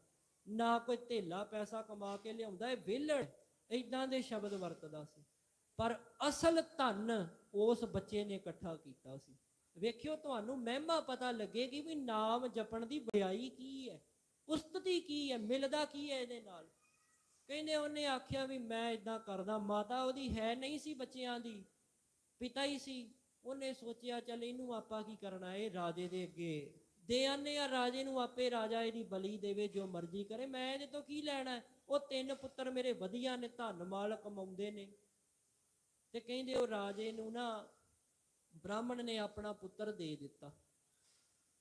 [SPEAKER 1] ਨਾ ਕੋਈ ਧੇਲਾ ਪੈਸਾ ਕਮਾ ਕੇ ਲਿਆਉਂਦਾ, ਇਹ ਵਿਹਲੜ, ਏਦਾਂ ਦੇ ਸ਼ਬਦ ਵਰਤਦਾ ਸੀ। ਪਰ ਅਸਲ ਧਨ ਉਸ ਬੱਚੇ ਨੇ ਇਕੱਠਾ ਕੀਤਾ ਸੀ। ਵੇਖਿਓ, ਤੁਹਾਨੂੰ ਮਹਿਮਾ ਪਤਾ ਲੱਗੇਗੀ ਵੀ ਨਾਮ ਜਪਣ ਦੀ ਵਡਿਆਈ ਕੀ ਹੈ, ਉਸਤਤੀ ਕੀ ਹੈ, ਮਿਲਦਾ ਕੀ ਹੈ ਇਹਦੇ ਨਾਲ। ਕਹਿੰਦੇ ਉਹਨੇ ਆਖਿਆ ਵੀ ਮੈਂ ਇਦਾਂ ਕਰਦਾ, ਮਾਤਾ ਉਹਦੀ ਹੈ ਨਹੀਂ ਸੀ ਬੱਚਿਆਂ ਦੀ, ਪਿਤਾ ਹੀ ਸੀ। ਉਹਨੇ ਸੋਚਿਆ ਚੱਲ ਇਹਨੂੰ ਆਪਾਂ ਕੀ ਕਰਨਾ, ਇਹ ਰਾਜੇ ਦੇ ਅੱਗੇ ਦੇ ਆਨੇ ਆ, ਰਾਜੇ ਨੂੰ ਆਪੇ ਰਾਜਾ ਇਹਦੀ ਬਲੀ ਦੇਵੇ, ਜੋ ਮਰਜ਼ੀ ਕਰੇ, ਮੈਂ ਇਹਦੇ ਤੋਂ ਕੀ ਲੈਣਾ। ਉਹ 3 ਪੁੱਤਰ ਮੇਰੇ ਵਧੀਆ ਨੇ, ਧਨ ਮਾਲ ਕਮਾਉਂਦੇ ਨੇ। ਤੇ ਕਹਿੰਦੇ ਉਹ ਰਾਜੇ ਨੂੰ ਨਾ ਬ੍ਰਾਹਮਣ ਨੇ ਆਪਣਾ ਪੁੱਤਰ ਦੇ ਦਿੱਤਾ।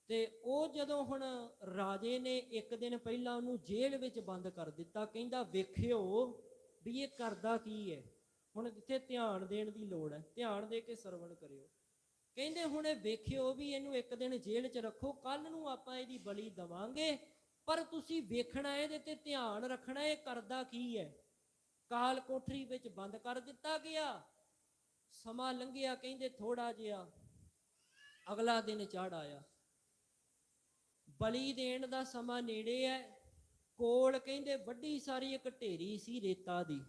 [SPEAKER 1] ਤੇ ਉਹ ਜਦੋਂ ਹੁਣ ਰਾਜੇ ਨੇ ਇੱਕ ਦਿਨ ਪਹਿਲਾਂ ਉਹਨੂੰ ਜੇਲ੍ਹ ਵਿੱਚ ਬੰਦ ਕਰ ਦਿੱਤਾ, ਕਹਿੰਦਾ ਵੇਖਿਓ ਵੀ ਇਹ ਕਰਦਾ ਕੀ ਹੈ। ਹੁਣ ਇੱਥੇ ਧਿਆਨ ਦੇਣ ਦੀ ਲੋੜ ਹੈ, ਧਿਆਨ ਦੇ ਕੇ ਸਰਵਣ ਕਰਿਓ। ਕਹਿੰਦੇ ਹੁਣ ਇਹ ਵੇਖਿਓ ਵੀ ਇਹਨੂੰ ਇੱਕ ਦਿਨ ਜੇਲ੍ਹ 'ਚ ਰੱਖੋ, ਕੱਲ ਨੂੰ ਆਪਾਂ ਇਹਦੀ ਬਲੀ ਦੇਵਾਂਗੇ, ਪਰ ਤੁਸੀਂ ਵੇਖਣਾ, ਇਹਦੇ ਤੇ ਧਿਆਨ ਰੱਖਣਾ ਇਹ ਕਰਦਾ ਕੀ ਹੈ। ਕਾਲ ਕੋਠਰੀ ਵਿੱਚ ਬੰਦ ਕਰ ਦਿੱਤਾ ਗਿਆ। ਸਮਾਂ ਲੰਘਿਆ, ਕਹਿੰਦੇ ਥੋੜਾ ਜਿਹਾ, ਅਗਲਾ ਦਿਨ ਚੜ੍ਹ ਆਇਆ, ਬਲੀ ਦੇਣ ਦਾ ਸਮਾਂ ਨੇੜੇ ਹੈ। ਕੋਲ ਕਹਿੰਦੇ ਵੱਡੀ ਸਾਰੀ ਇੱਕ ਢੇਰੀ ਸੀ ਰੇਤਾ ਦੀ,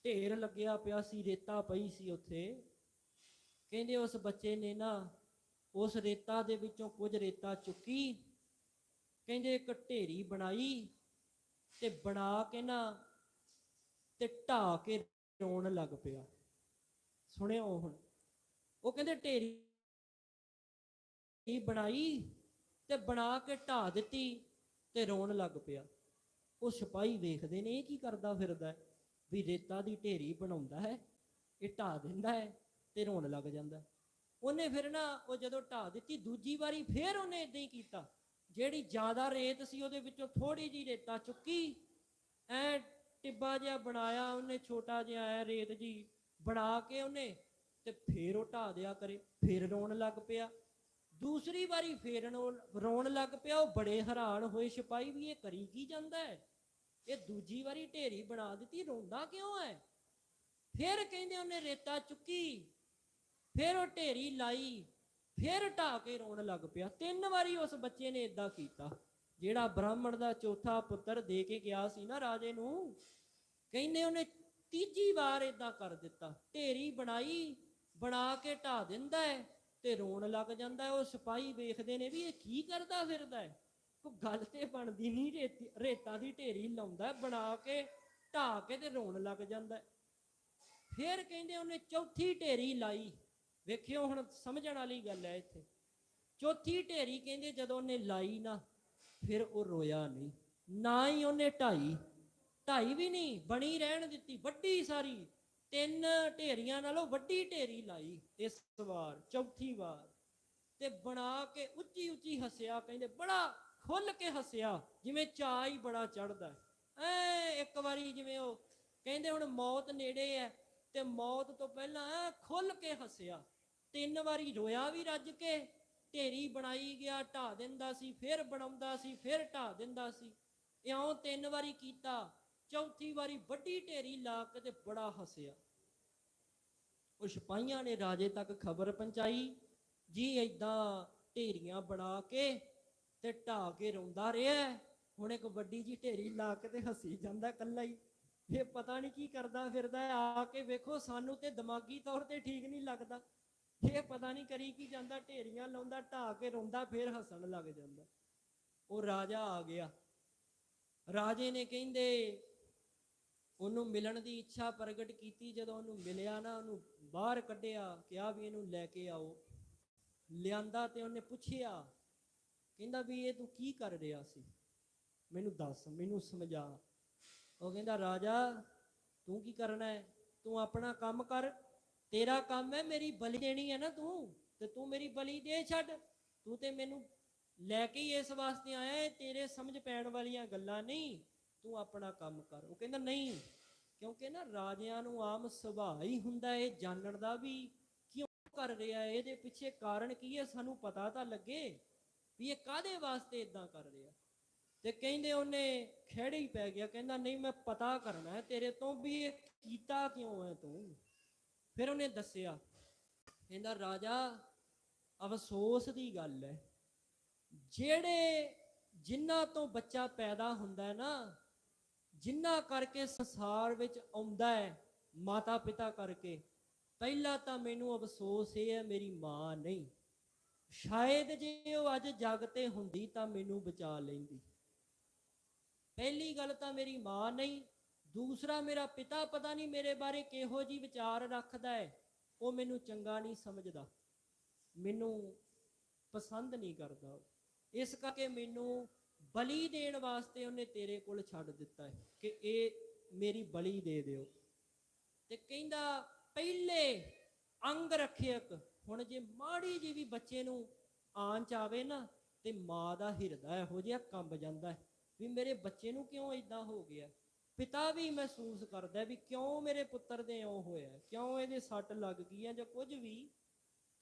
[SPEAKER 1] ਢੇਰ ਲੱਗਿਆ ਪਿਆ ਸੀ, ਰੇਤਾ ਪਈ ਸੀ ਉੱਥੇ। ਕਹਿੰਦੇ ਉਸ ਬੱਚੇ ਨੇ ਨਾ ਉਸ ਰੇਤਾ ਦੇ ਵਿੱਚੋਂ ਕੁਝ ਰੇਤਾ ਚੁੱਕੀ, ਕਹਿੰਦੇ ਇੱਕ ਢੇਰੀ ਬਣਾਈ, ਤੇ ਬਣਾ ਕੇ ਨਾ ਤੇ ਢਾਹ ਕੇ ਰੋਣ ਲੱਗ ਪਿਆ। ਸੁਣਿਓ ਹੁਣ, ਉਹ ਕਹਿੰਦੇ ਢੇਰੀ ਬਣਾਈ ਤੇ ਬਣਾ ਕੇ ਢਾਹ ਦਿੱਤੀ ਤੇ ਰੋਣ ਲੱਗ ਪਿਆ। ਉਹ ਸਿਪਾਹੀ ਵੇਖਦੇ ਨੇ ਇਹ ਕੀ ਕਰਦਾ ਫਿਰਦਾ, ਵੀ ਰੇਤਾ ਦੀ ਢੇਰੀ ਬਣਾਉਂਦਾ ਹੈ, ਇਹ ਢਾਹ ਦਿੰਦਾ ਹੈ ਤੇ ਰੋਣ ਲੱਗ ਜਾਂਦਾ। ਉਹਨੇ ਫਿਰ ਨਾ ਉਹ ਜਦੋਂ ਢਾਹ ਦਿੱਤੀ, ਦੂਜੀ ਵਾਰੀ ਫਿਰ ਉਹਨੇ ਏਦਾਂ ਹੀ ਕੀਤਾ। ਜਿਹੜੀ ਜ਼ਿਆਦਾ ਰੇਤ ਸੀ ਉਹਦੇ ਵਿੱਚੋਂ ਥੋੜੀ ਜਿਹੀ ਰੇਤਾ ਚੁੱਕੀ, ਐ ਟਿੱਬਾ ਜਿਹਾ ਬਣਾਇਆ ਉਹਨੇ, ਛੋਟਾ ਜਿਹਾ ਐ ਰੇਤ ਜੀ ਬਣਾ ਕੇ ਉਹਨੇ, ਤੇ ਫਿਰ ਉਹ ਢਾਹ ਦਿਆ ਕਰੇ, ਫਿਰ ਰੋਣ ਲੱਗ ਪਿਆ। ਦੂਸਰੀ ਵਾਰੀ ਫੇਰ ਰੋਣ ਲੱਗ ਪਿਆ। ਉਹ ਬੜੇ ਹੈਰਾਨ ਹੋਏ ਸਿਪਾਹੀ ਵੀ ਇਹ ਕਰੀ ਕੀ ਜਾਂਦਾ ਹੈ, ਇਹ ਦੂਜੀ ਵਾਰੀ ਢੇਰੀ ਬਣਾ ਦਿੱਤੀ, ਰੋਂਦਾ ਕਿਉਂ ਹੈ। ਫਿਰ ਕਹਿੰਦੇ ਉਹਨੇ ਰੇਤਾ ਚੁੱਕੀ, ਫਿਰ ਉਹ ਢੇਰੀ ਲਾਈ, ਫਿਰ ਢਾਹ ਕੇ ਰੋਣ ਲੱਗ ਪਿਆ। 3 ਵਾਰੀ ਉਸ ਬੱਚੇ ਨੇ ਏਦਾਂ ਕੀਤਾ। ਜਿਹੜਾ ਬ੍ਰਾਹਮਣ ਦਾ ਚੌਥਾ ਪੁੱਤਰ ਦੇ ਕੇ ਗਿਆ ਸੀ ਨਾ ਰਾਜੇ ਨੂੰ, ਕਹਿੰਦੇ ਉਹਨੇ ਤੀਜੀ ਵਾਰ ਏਦਾਂ ਕਰ ਦਿੱਤਾ। ਢੇਰੀ ਬਣਾਈ, ਬਣਾ ਕੇ ਢਾਹ ਦਿੰਦਾ ਹੈ ਤੇ ਰੋਣ ਲੱਗ ਜਾਂਦਾ। ਉਹ ਸਿਪਾਹੀ ਵੇਖਦੇ ਨੇ ਵੀ ਇਹ ਕੀ ਕਰਦਾ ਫਿਰਦਾ ਹੈ, ਕੋਈ ਗੱਲ ਤੇ ਬਣਦੀ ਨਹੀਂ, ਰੇਤਾ ਦੀ ਢੇਰੀ ਲਾਉਂਦਾ, ਬਣਾ ਕੇ ਢਾਹ ਕੇ ਤੇ ਰੋਣ ਲੱਗ ਜਾਂਦਾ। ਫਿਰ ਕਹਿੰਦੇ ਉਹਨੇ ਚੌਥੀ ਢੇਰੀ ਲਾਈ। ਵੇਖਿਓ ਹੁਣ ਸਮਝਣ ਵਾਲੀ ਗੱਲ ਹੈ ਇੱਥੇ। ਚੌਥੀ ਢੇਰੀ ਕਹਿੰਦੇ ਜਦੋਂ ਉਹਨੇ ਲਾਈ ਨਾ, ਫਿਰ ਉਹ ਰੋਇਆ ਨਹੀਂ, ਨਾ ਹੀ ਉਹਨੇ ਢਾਈ ਵੀ ਨਹੀਂ, ਬਣੀ ਰਹਿਣ ਦਿੱਤੀ ਵੱਡੀ ਸਾਰੀ। 3 ਢੇਰੀਆਂ ਨਾਲੋਂ ਵੱਡੀ ਢੇਰੀ ਲਾਈ ਇਸ ਵਾਰ, ਚੌਥੀ ਵਾਰ, ਤੇ ਬਣਾ ਕੇ ਉੱਚੀ ਉੱਚੀ ਹੱਸਿਆ। ਕਹਿੰਦੇ ਬੜਾ ਖੁੱਲ ਕੇ ਹੱਸਿਆ, ਜਿਵੇਂ ਚਾਅ ਹੀ ਬੜਾ ਚੜ੍ਹਦਾ ਐ। ਇੱਕ ਵਾਰੀ ਜਿਵੇਂ ਉਹ ਕਹਿੰਦੇ ਹੁਣ ਮੌਤ ਨੇੜੇ ਹੈ, ਤੇ ਮੌਤ ਤੋਂ ਪਹਿਲਾਂ ਖੁੱਲ ਕੇ ਹੱਸਿਆ। 3 ਵਾਰੀ ਰੋਇਆ ਵੀ ਰੱਜ ਕੇ, ਢੇਰੀ ਬਣਾਈ ਗਿਆ, ਢਾਹ ਦਿੰਦਾ ਸੀ, ਫਿਰ ਬਣਾਉਂਦਾ ਸੀ, ਫਿਰ ਢਾਹ ਦਿੰਦਾ ਸੀ, ਇਉਂ 3 ਵਾਰੀ ਕੀਤਾ। ਚੌਥੀ ਵਾਰੀ ਵੱਡੀ ਢੇਰੀ ਲਾ ਕੇ ਤੇ ਬੜਾ ਹੱਸਿਆ। ਉਹ ਸਿਪਾਹੀਆਂ ਨੇ ਰਾਜੇ ਤੱਕ ਖਬਰ ਪਹੁੰਚਾਈ, ਜੀ ਏਦਾਂ ਢੇਰੀਆਂ ਬਣਾ ਕੇ ਤੇ ਢਾਹ ਕੇ ਰੋਂਦਾ ਰਿਹਾ। ਹੁਣ ਇੱਕ ਵੱਡੀ ਜੀ ਢੇਰੀ ਲਾ ਕੇ ਤੇ ਹੱਸੀ ਜਾਂਦਾ ਇਕੱਲਾ ਹੀ, ਇਹ ਪਤਾ ਨਹੀਂ ਕੀ ਕਰਦਾ ਫਿਰਦਾ। ਆ ਕੇ ਵੇਖੋ, ਸਾਨੂੰ ਤੇ ਦਿਮਾਗੀ ਤੌਰ ਤੇ ਠੀਕ ਨਹੀਂ ਲੱਗਦਾ, ਇਹ ਪਤਾ ਨਹੀਂ ਕਰੀ ਕੀ ਜਾਂਦਾ, ਢੇਰੀਆਂ ਲਾਉਂਦਾ, ਢਾਹ ਕੇ ਰੋਂਦਾ, ਫਿਰ ਹੱਸਣ ਲੱਗ ਜਾਂਦਾ। ਉਹ ਰਾਜਾ ਆ ਗਿਆ। ਰਾਜੇ ਨੇ ਕਹਿੰਦੇ ਉਹਨੂੰ ਮਿਲਣ ਦੀ ਇੱਛਾ ਪ੍ਰਗਟ ਕੀਤੀ। ਜਦੋਂ ਉਹਨੂੰ ਮਿਲਿਆ ਨਾ, ਉਹਨੂੰ ਬਾਹਰ ਕੱਢਿਆ, ਕਿਹਾ ਵੀ ਇਹਨੂੰ ਲੈ ਕੇ ਆਓ। ਲਿਆਂਦਾ ਤੇ ਉਹਨੇ ਪੁੱਛਿਆ, ਕਹਿੰਦਾ ਵੀ ਇਹ ਤੂੰ ਕੀ ਕਰ ਰਿਹਾ ਸੀ, ਮੈਨੂੰ ਦੱਸ, ਮੈਨੂੰ ਸਮਝਾ। ਉਹ ਕਹਿੰਦਾ ਰਾਜਾ ਤੂੰ ਕੀ ਕਰਨਾ ਹੈ, ਤੂੰ ਆਪਣਾ ਕੰਮ ਕਰ, ਤੇਰਾ ਕੰਮ ਹੈ ਮੇਰੀ ਬਲੀ ਦੇਣੀ ਹੈ ਨਾ ਤੂੰ, ਤੇ ਤੂੰ ਮੇਰੀ ਬਲੀ ਦੇ ਛੱਡ, ਤੂੰ ਤੇ ਮੈਨੂੰ ਲੈ ਕੇ ਹੀ ਇਸ ਵਾਸਤੇ ਆਇਆ, ਤੇਰੇ ਸਮਝ ਪੈਣ ਵਾਲੀਆਂ ਗੱਲਾਂ ਨਹੀਂ, ਤੂੰ ਆਪਣਾ ਕੰਮ ਕਰ। ਉਹ ਕਹਿੰਦਾ ਨਹੀਂ, ਕਿਉਂਕਿ ਨਾ ਰਾਜਿਆਂ ਨੂੰ ਆਮ ਸੁਭਾਅ ਹੀ ਹੁੰਦਾ ਇਹ ਜਾਣਨ ਦਾ ਵੀ ਕਿਉਂ ਕਰ ਰਿਹਾ, ਇਹਦੇ ਪਿੱਛੇ ਕਾਰਨ ਕੀ ਹੈ, ਸਾਨੂੰ ਪਤਾ ਤਾਂ ਲੱਗੇ ਵੀ ਇਹ ਕਾਹਦੇ ਵਾਸਤੇ ਇਦਾਂ ਕਰ ਰਿਹਾ। ਤੇ ਕਹਿੰਦੇ ਉਹਨੇ ਖਿਹੜੇ ਹੀ ਪੈ ਗਿਆ, ਕਹਿੰਦਾ ਨਹੀਂ ਮੈਂ ਪਤਾ ਕਰਨਾ ਹੈ ਤੇਰੇ ਤੋਂ ਵੀ ਇਹ ਕੀਤਾ ਕਿਉਂ ਹੈ ਤੂੰ। ਫਿਰ ਉਹਨੇ ਦੱਸਿਆ, ਕਹਿੰਦਾ ਰਾਜਾ ਅਫਸੋਸ ਦੀ ਗੱਲ ਹੈ, ਜਿਨ੍ਹਾਂ ਤੋਂ ਬੱਚਾ ਪੈਦਾ ਹੁੰਦਾ ਨਾ, ਜਿਨ੍ਹਾਂ ਕਰਕੇ ਸੰਸਾਰ ਵਿੱਚ ਆਉਂਦਾ ਹੈ ਮਾਤਾ ਪਿਤਾ ਕਰਕੇ, ਪਹਿਲਾਂ ਤਾਂ ਮੈਨੂੰ ਅਫਸੋਸ ਇਹ ਹੈ ਮੇਰੀ ਮਾਂ ਨਹੀਂ, ਸ਼ਾਇਦ ਜੇ ਉਹ ਅੱਜ ਜਗ ਤੇ ਹੁੰਦੀ ਤਾਂ ਮੈਨੂੰ ਬਚਾ ਲੈਂਦੀ। ਪਹਿਲੀ ਗੱਲ ਤਾਂ ਮੇਰੀ ਮਾਂ ਨਹੀਂ, ਦੂਸਰਾ ਮੇਰਾ ਪਿਤਾ ਪਤਾ ਨਹੀਂ ਮੇਰੇ ਬਾਰੇ ਕਿਹੋ ਜਿਹੀ ਵਿਚਾਰ ਰੱਖਦਾ ਹੈ, ਉਹ ਮੈਨੂੰ ਚੰਗਾ ਨਹੀਂ ਸਮਝਦਾ, ਮੈਨੂੰ ਪਸੰਦ ਨਹੀਂ ਕਰਦਾ, ਇਸ ਕਰਕੇ ਮੈਨੂੰ ਬਲੀ ਦੇਣ ਵਾਸਤੇ ਉਹਨੇ ਤੇਰੇ ਕੋਲ ਛੱਡ ਦਿੱਤਾ ਹੈ ਕਿ ਇਹ ਮੇਰੀ ਬਲੀ ਦੇ ਦਿਓ। ਤੇ ਕਹਿੰਦਾ ਪਹਿਲੇ ਅੰਗ ਰੱਖਿਅਕ, ਹੁਣ ਜੇ ਮਾੜੀ ਜਿਹੀ ਵੀ ਬੱਚੇ ਨੂੰ ਆਂਚ ਆਵੇ ਨਾ ਤੇ ਮਾਂ ਦਾ ਹਿਰਦਾ ਇਹੋ ਜਿਹਾ ਕੰਬ ਜਾਂਦਾ ਹੈ ਵੀ ਮੇਰੇ ਬੱਚੇ ਨੂੰ ਕਿਉਂ ਇਦਾਂ ਹੋ ਗਿਆ। ਪਿਤਾ ਵੀ ਮਹਿਸੂਸ ਕਰਦਾ ਵੀ ਕਿਉਂ ਮੇਰੇ ਪੁੱਤਰ ਦੇ ਇਉਂ ਹੋਇਆ, ਕਿਉਂ ਇਹਦੇ ਸੱਟ ਲੱਗ ਗਈ ਹੈ ਜਾਂ ਕੁਝ ਵੀ।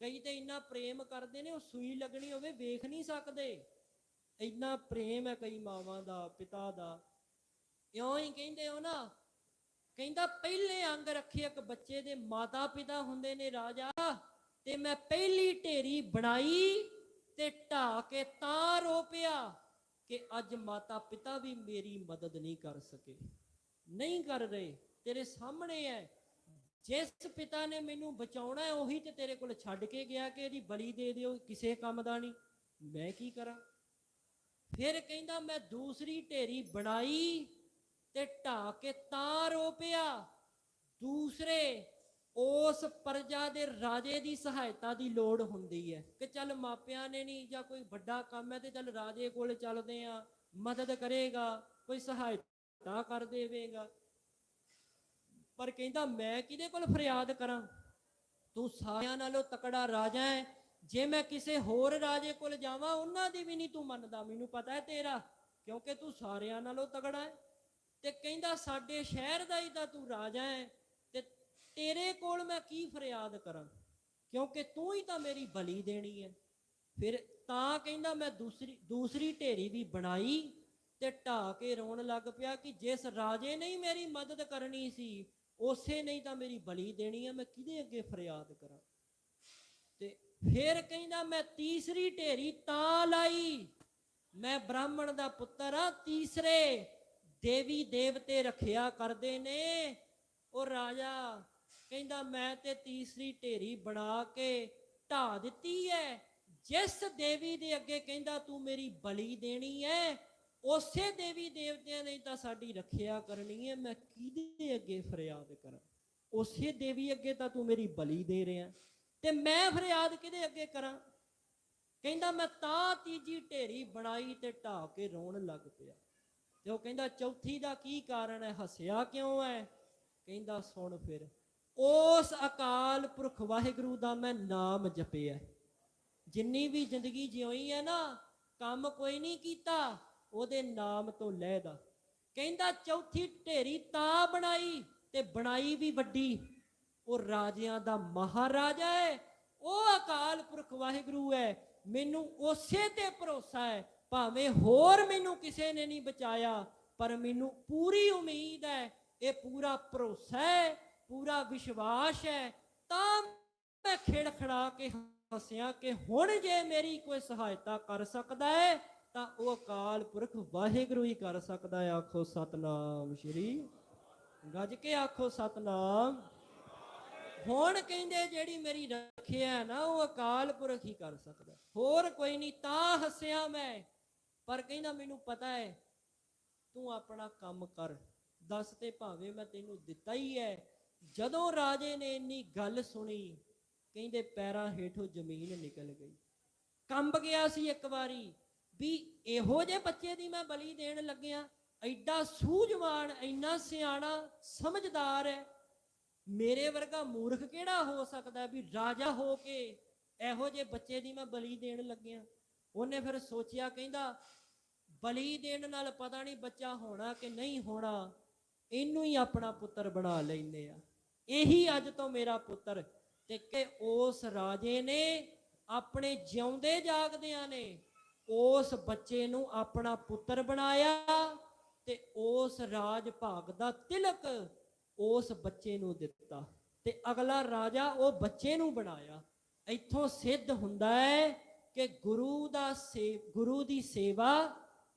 [SPEAKER 1] ਕਈ ਤੇ ਇੰਨਾ ਪ੍ਰੇਮ ਕਰਦੇ ਨੇ, ਉਹ ਸੂਈ ਲੱਗਣੀ ਹੋਵੇ ਵੇਖ ਨਹੀਂ ਸਕਦੇ, ਇੰਨਾ ਪ੍ਰੇਮ ਹੈ ਕਈ ਮਾਵਾਂ ਦਾ, ਪਿਤਾ ਦਾ। ਇਉਂ ਹੀ ਕਹਿੰਦੇ ਹੋ ਨਾ, ਕਹਿੰਦਾ ਪਹਿਲੇ ਅੰਗ ਰੱਖੇ ਇੱਕ ਬੱਚੇ ਦੇ ਮਾਤਾ ਪਿਤਾ ਹੁੰਦੇ ਨੇ ਰਾਜਾ, ਤੇ ਮੈਂ ਪਹਿਲੀ ਢੇਰੀ ਬਣਾਈ ਤੇ ਢਾਹ ਕੇ ਤਾਂ ਰੋ ਪਿਆ ਕਿ ਅੱਜ ਮਾਤਾ ਪਿਤਾ ਵੀ ਮੇਰੀ ਮਦਦ ਨਹੀਂ ਕਰ ਸਕੇ, ਨਹੀਂ ਕਰ ਰਹੇ, ਤੇਰੇ ਸਾਹਮਣੇ ਹੈ। ਜਿਸ ਪਿਤਾ ਨੇ ਮੈਨੂੰ ਬਚਾਉਣਾ ਹੈ ਉਹੀ ਤੇ ਤੇਰੇ ਕੋਲ ਛੱਡ ਕੇ ਗਿਆ ਕਿ ਇਹਦੀ ਬਲੀ ਦੇ ਦਿਓ, ਕਿਸੇ ਕੰਮ ਦਾ ਨਹੀਂ, ਮੈਂ ਕੀ ਕਰਾਂ। ਫਿਰ ਕਹਿੰਦਾ ਮੈਂ ਦੂਸਰੀ ਢੇਰੀ ਬਣਾਈ ਤੇ ਢਾਹ ਕੇ ਤਾਂ ਰੋ ਪਿਆ, ਦੂਸਰੇ ਉਸ ਪ੍ਰਜਾ ਦੇ ਰਾਜੇ ਦੀ ਸਹਾਇਤਾ ਦੀ ਲੋੜ ਹੁੰਦੀ ਹੈ ਕਿ ਚੱਲ ਮਾਪਿਆਂ ਨੇ ਨਹੀਂ ਜਾਂ ਕੋਈ ਵੱਡਾ ਕੰਮ ਹੈ ਤੇ ਚੱਲ ਰਾਜੇ ਕੋਲ ਚੱਲਦੇ ਆ, ਮਦਦ ਕਰੇਗਾ, ਕੋਈ ਸਹਾਇਤਾ ਕਰ ਦੇਵੇਗਾ। ਪਰ ਕਹਿੰਦਾ ਮੈਂ ਕਿਹਦੇ ਕੋਲ ਫਰਿਆਦ ਕਰਾਂ, ਤੂੰ ਸਾਰਿਆਂ ਨਾਲੋਂ ਤਕੜਾ ਰਾਜਾ ਹੈ, ਜੇ ਮੈਂ ਕਿਸੇ ਹੋਰ ਰਾਜੇ ਕੋਲ ਜਾਵਾਂ ਉਹਨਾਂ ਦੀ ਵੀ ਨਹੀਂ ਤੂੰ ਮੰਨਦਾ, ਮੈਨੂੰ ਪਤਾ ਹੈ ਤੇਰਾ, ਕਿਉਂਕਿ ਤੂੰ ਸਾਰਿਆਂ ਨਾਲੋਂ ਤਕੜਾ ਹੈ। ਤੇ ਕਹਿੰਦਾ ਸਾਡੇ ਸ਼ਹਿਰ ਦਾ ਹੀ ਤਾਂ ਤੂੰ ਰਾਜਾ ਹੈ ਤੇ ਤੇਰੇ ਕੋਲ ਮੈਂ ਕੀ ਫਰਿਆਦ ਕਰਾਂ, ਕਿਉਂਕਿ ਤੂੰ ਹੀ ਤਾਂ ਮੇਰੀ ਬਲੀ ਦੇਣੀ ਹੈ। ਫਿਰ ਤਾਂ ਕਹਿੰਦਾ ਮੈਂ ਦੂਸਰੀ ਢੇਰੀ ਵੀ ਬਣਾਈ ਤੇ ਢਾਹ ਕੇ ਰੋਣ ਲੱਗ ਪਿਆ ਕਿ ਜਿਸ ਰਾਜੇ ਨੇ ਹੀ ਮੇਰੀ ਮਦਦ ਕਰਨੀ ਸੀ ਉਸੇ ਨਹੀਂ ਤਾਂ ਮੇਰੀ ਬਲੀ ਦੇਣੀ ਹੈ, ਮੈਂ ਕਿਹਦੇ ਅੱਗੇ ਫਰਿਆਦ ਕਰਾਂ। ਤੇ ਫਿਰ ਕਹਿੰਦਾ ਮੈਂ ਤੀਸਰੀ ਢੇਰੀ ਤਾਂ ਲਾਈ, ਮੈਂ ਬ੍ਰਾਹਮਣ ਦਾ ਪੁੱਤਰ ਆ, ਤੀਸਰੇ ਦੇਵੀ ਦੇਵਤੇ ਰੱਖਿਆ ਕਰਦੇ ਨੇ। ਉਹ ਰਾਜਾ ਕਹਿੰਦਾ ਮੈਂ ਤੇ ਤੀਸਰੀ ਢੇਰੀ ਬਣਾ ਕੇ ਢਾਹ ਦਿੱਤੀ ਹੈ, ਜਿਸ ਦੇਵੀ ਦੇ ਅੱਗੇ ਕਹਿੰਦਾ ਤੂੰ ਮੇਰੀ ਬਲੀ ਦੇਣੀ ਹੈ ਉਸੇ ਦੇਵੀ ਦੇਵਤਿਆਂ ਨੇ ਤਾਂ ਸਾਡੀ ਰੱਖਿਆ ਕਰਨੀ ਹੈ, ਮੈਂ ਕਿਹਦੇ ਅੱਗੇ ਫਰਿਆਦ ਕਰਾਂ। ਉਸੇ ਦੇਵੀ ਅੱਗੇ ਤਾਂ ਤੂੰ ਮੇਰੀ ਬਲੀ ਦੇ ਰਿਹਾ ਤੇ ਮੈਂ ਫਰਿਆਦ ਕਿਹਦੇ ਅੱਗੇ ਕਰਾਂ। ਕਹਿੰਦਾ ਮੈਂ ਤਾਂ ਤੀਜੀ ਢੇਰੀ ਬਣਾਈ ਤੇ ਢਾਹ ਕੇ ਰੋਣ ਲੱਗ ਪਿਆ। ਤੇ ਉਹ ਕਹਿੰਦਾ ਚੌਥੀ ਦਾ ਕੀ ਕਾਰਨ ਹੈ, ਹੱਸਿਆ ਕਿਉਂ ਹੈ। ਕਹਿੰਦਾ ਸੁਣ ਫਿਰ, ਉਸ ਅਕਾਲ ਪੁਰਖ ਵਾਹਿਗੁਰੂ ਦਾ ਮੈਂ ਨਾਮ ਜਪਿਆ, ਜਿੰਨੀ ਵੀ ਜ਼ਿੰਦਗੀ ਜਿਉਈ ਹੈ ਨਾ, ਕੰਮ ਕੋਈ ਨਹੀਂ ਕੀਤਾ ਉਹਦੇ ਨਾਮ ਤੋਂ ਲਹਿਦਾ। ਕਹਿੰਦਾ ਚੌਥੀ ਢੇਰੀ ਤਾਂ ਬਣਾਈ ਤੇ ਬਣਾਈ ਵੀ ਵੱਡੀ, ਉਹ ਰਾਜਿਆਂ ਦਾ ਮਹਾਰਾਜਾ ਹੈ, ਉਹ ਅਕਾਲ ਪੁਰਖ ਵਾਹਿਗੁਰੂ ਹੈ, ਮੈਨੂੰ ਉਸੇ ਤੇ ਭਰੋਸਾ ਹੈ, ਭਾਵੇਂ ਹੋਰ ਮੈਨੂੰ ਕਿਸੇ ਨੇ ਨਹੀਂ ਬਚਾਇਆ ਪਰ ਮੈਨੂੰ ਪੂਰੀ ਉਮੀਦ ਹੈ, ਇਹ ਪੂਰਾ ਭਰੋਸਾ ਹੈ, ਪੂਰਾ ਵਿਸ਼ਵਾਸ ਹੈ। ਤਾਂ ਮੈਂ ਖਿੜਖੜਾ ਕੇ ਹੱਸਿਆ ਕਿ ਹੁਣ ਜੇ ਮੇਰੀ ਕੋਈ ਸਹਾਇਤਾ ਕਰ ਸਕਦਾ ਹੈ ਤਾਂ ਉਹ ਅਕਾਲ ਪੁਰਖ ਵਾਹਿਗੁਰੂ ਹੀ ਕਰ ਸਕਦਾ ਹੈ। ਆਖੋ ਸਤਨਾਮ ਸ਼੍ਰੀ, ਗੱਜ ਕੇ ਆਖੋ ਸਤਨਾਮ। ਹੁਣ ਕਹਿੰਦੇ ਜਿਹੜੀ ਮੇਰੀ ਰੱਖਿਆ ਨਾ ਉਹ ਅਕਾਲ ਪੁਰਖ ਹੀ ਕਰ ਸਕਦਾ, ਹੋਰ ਕੋਈ ਨਹੀਂ। ਤਾਂ ਹੱਸਿਆ ਮੈਂ, ਪਰ ਕਹਿੰਦਾ ਮੈਨੂੰ ਪਤਾ ਹੈ ਤੂੰ ਆਪਣਾ ਕੰਮ ਕਰ, ਦੱਸ ਤੇ ਭਾਵੇਂ ਮੈਂ ਤੈਨੂੰ ਦਿੱਤਾ ਹੀ ਹੈ। ਜਦੋਂ ਰਾਜੇ ਨੇ ਇੰਨੀ ਗੱਲ ਸੁਣੀ, ਕਹਿੰਦੇ ਪੈਰਾਂ ਹੇਠੋਂ ਜ਼ਮੀਨ ਨਿਕਲ ਗਈ, ਕੰਬ ਗਿਆ ਸੀ ਇੱਕ ਵਾਰੀ ਵੀ ਇਹੋ ਜਿਹੇ ਬੱਚੇ ਦੀ ਮੈਂ ਬਲੀ ਦੇਣ ਲੱਗਿਆ, ਐਡਾ ਸੂਝਵਾਨ, ਇੰਨਾ ਸਿਆਣਾ ਸਮਝਦਾਰ ਹੈ, ਮੇਰੇ ਵਰਗਾ ਮੂਰਖ ਕਿਹੜਾ ਹੋ ਸਕਦਾ ਵੀ ਰਾਜਾ ਹੋ ਕੇ ਇਹੋ ਜਿਹੇ ਬੱਚੇ ਦੀ ਮੈਂ ਬਲੀ ਦੇਣ ਲੱਗਿਆ। ਉਹਨੇ ਫਿਰ ਸੋਚਿਆ, ਕਹਿੰਦਾ ਬਲੀ ਦੇਣ ਨਾਲ ਪਤਾ ਨਹੀਂ ਬੱਚਾ ਹੋਣਾ ਕਿ ਨਹੀਂ ਹੋਣਾ, ਇਹਨੂੰ ਹੀ ਆਪਣਾ ਪੁੱਤਰ ਬਣਾ ਲੈਂਦੇ ਆ, ਇਹੀ ਅੱਜ ਤੋਂ ਮੇਰਾ ਪੁੱਤਰ। ਤੇ ਕਿ ਉਸ ਰਾਜੇ ਨੇ ਆਪਣੇ ਜਿਉਂਦੇ ਜਾਗਦਿਆਂ ਨੇ ਉਸ ਬੱਚੇ ਨੂੰ ਆਪਣਾ ਪੁੱਤਰ ਬਣਾਇਆ ਤੇ ਉਸ ਰਾਜ ਭਾਗ ਦਾ ਤਿਲਕ ਉਸ ਬੱਚੇ ਨੂੰ ਦਿੱਤਾ ਤੇ ਅਗਲਾ ਰਾਜਾ ਉਹ ਬੱਚੇ ਨੂੰ ਬਣਾਇਆ। ਇੱਥੋਂ ਸਿੱਧ ਹੁੰਦਾ ਹੈ ਕਿ ਗੁਰੂ ਦੀ ਸੇਵਾ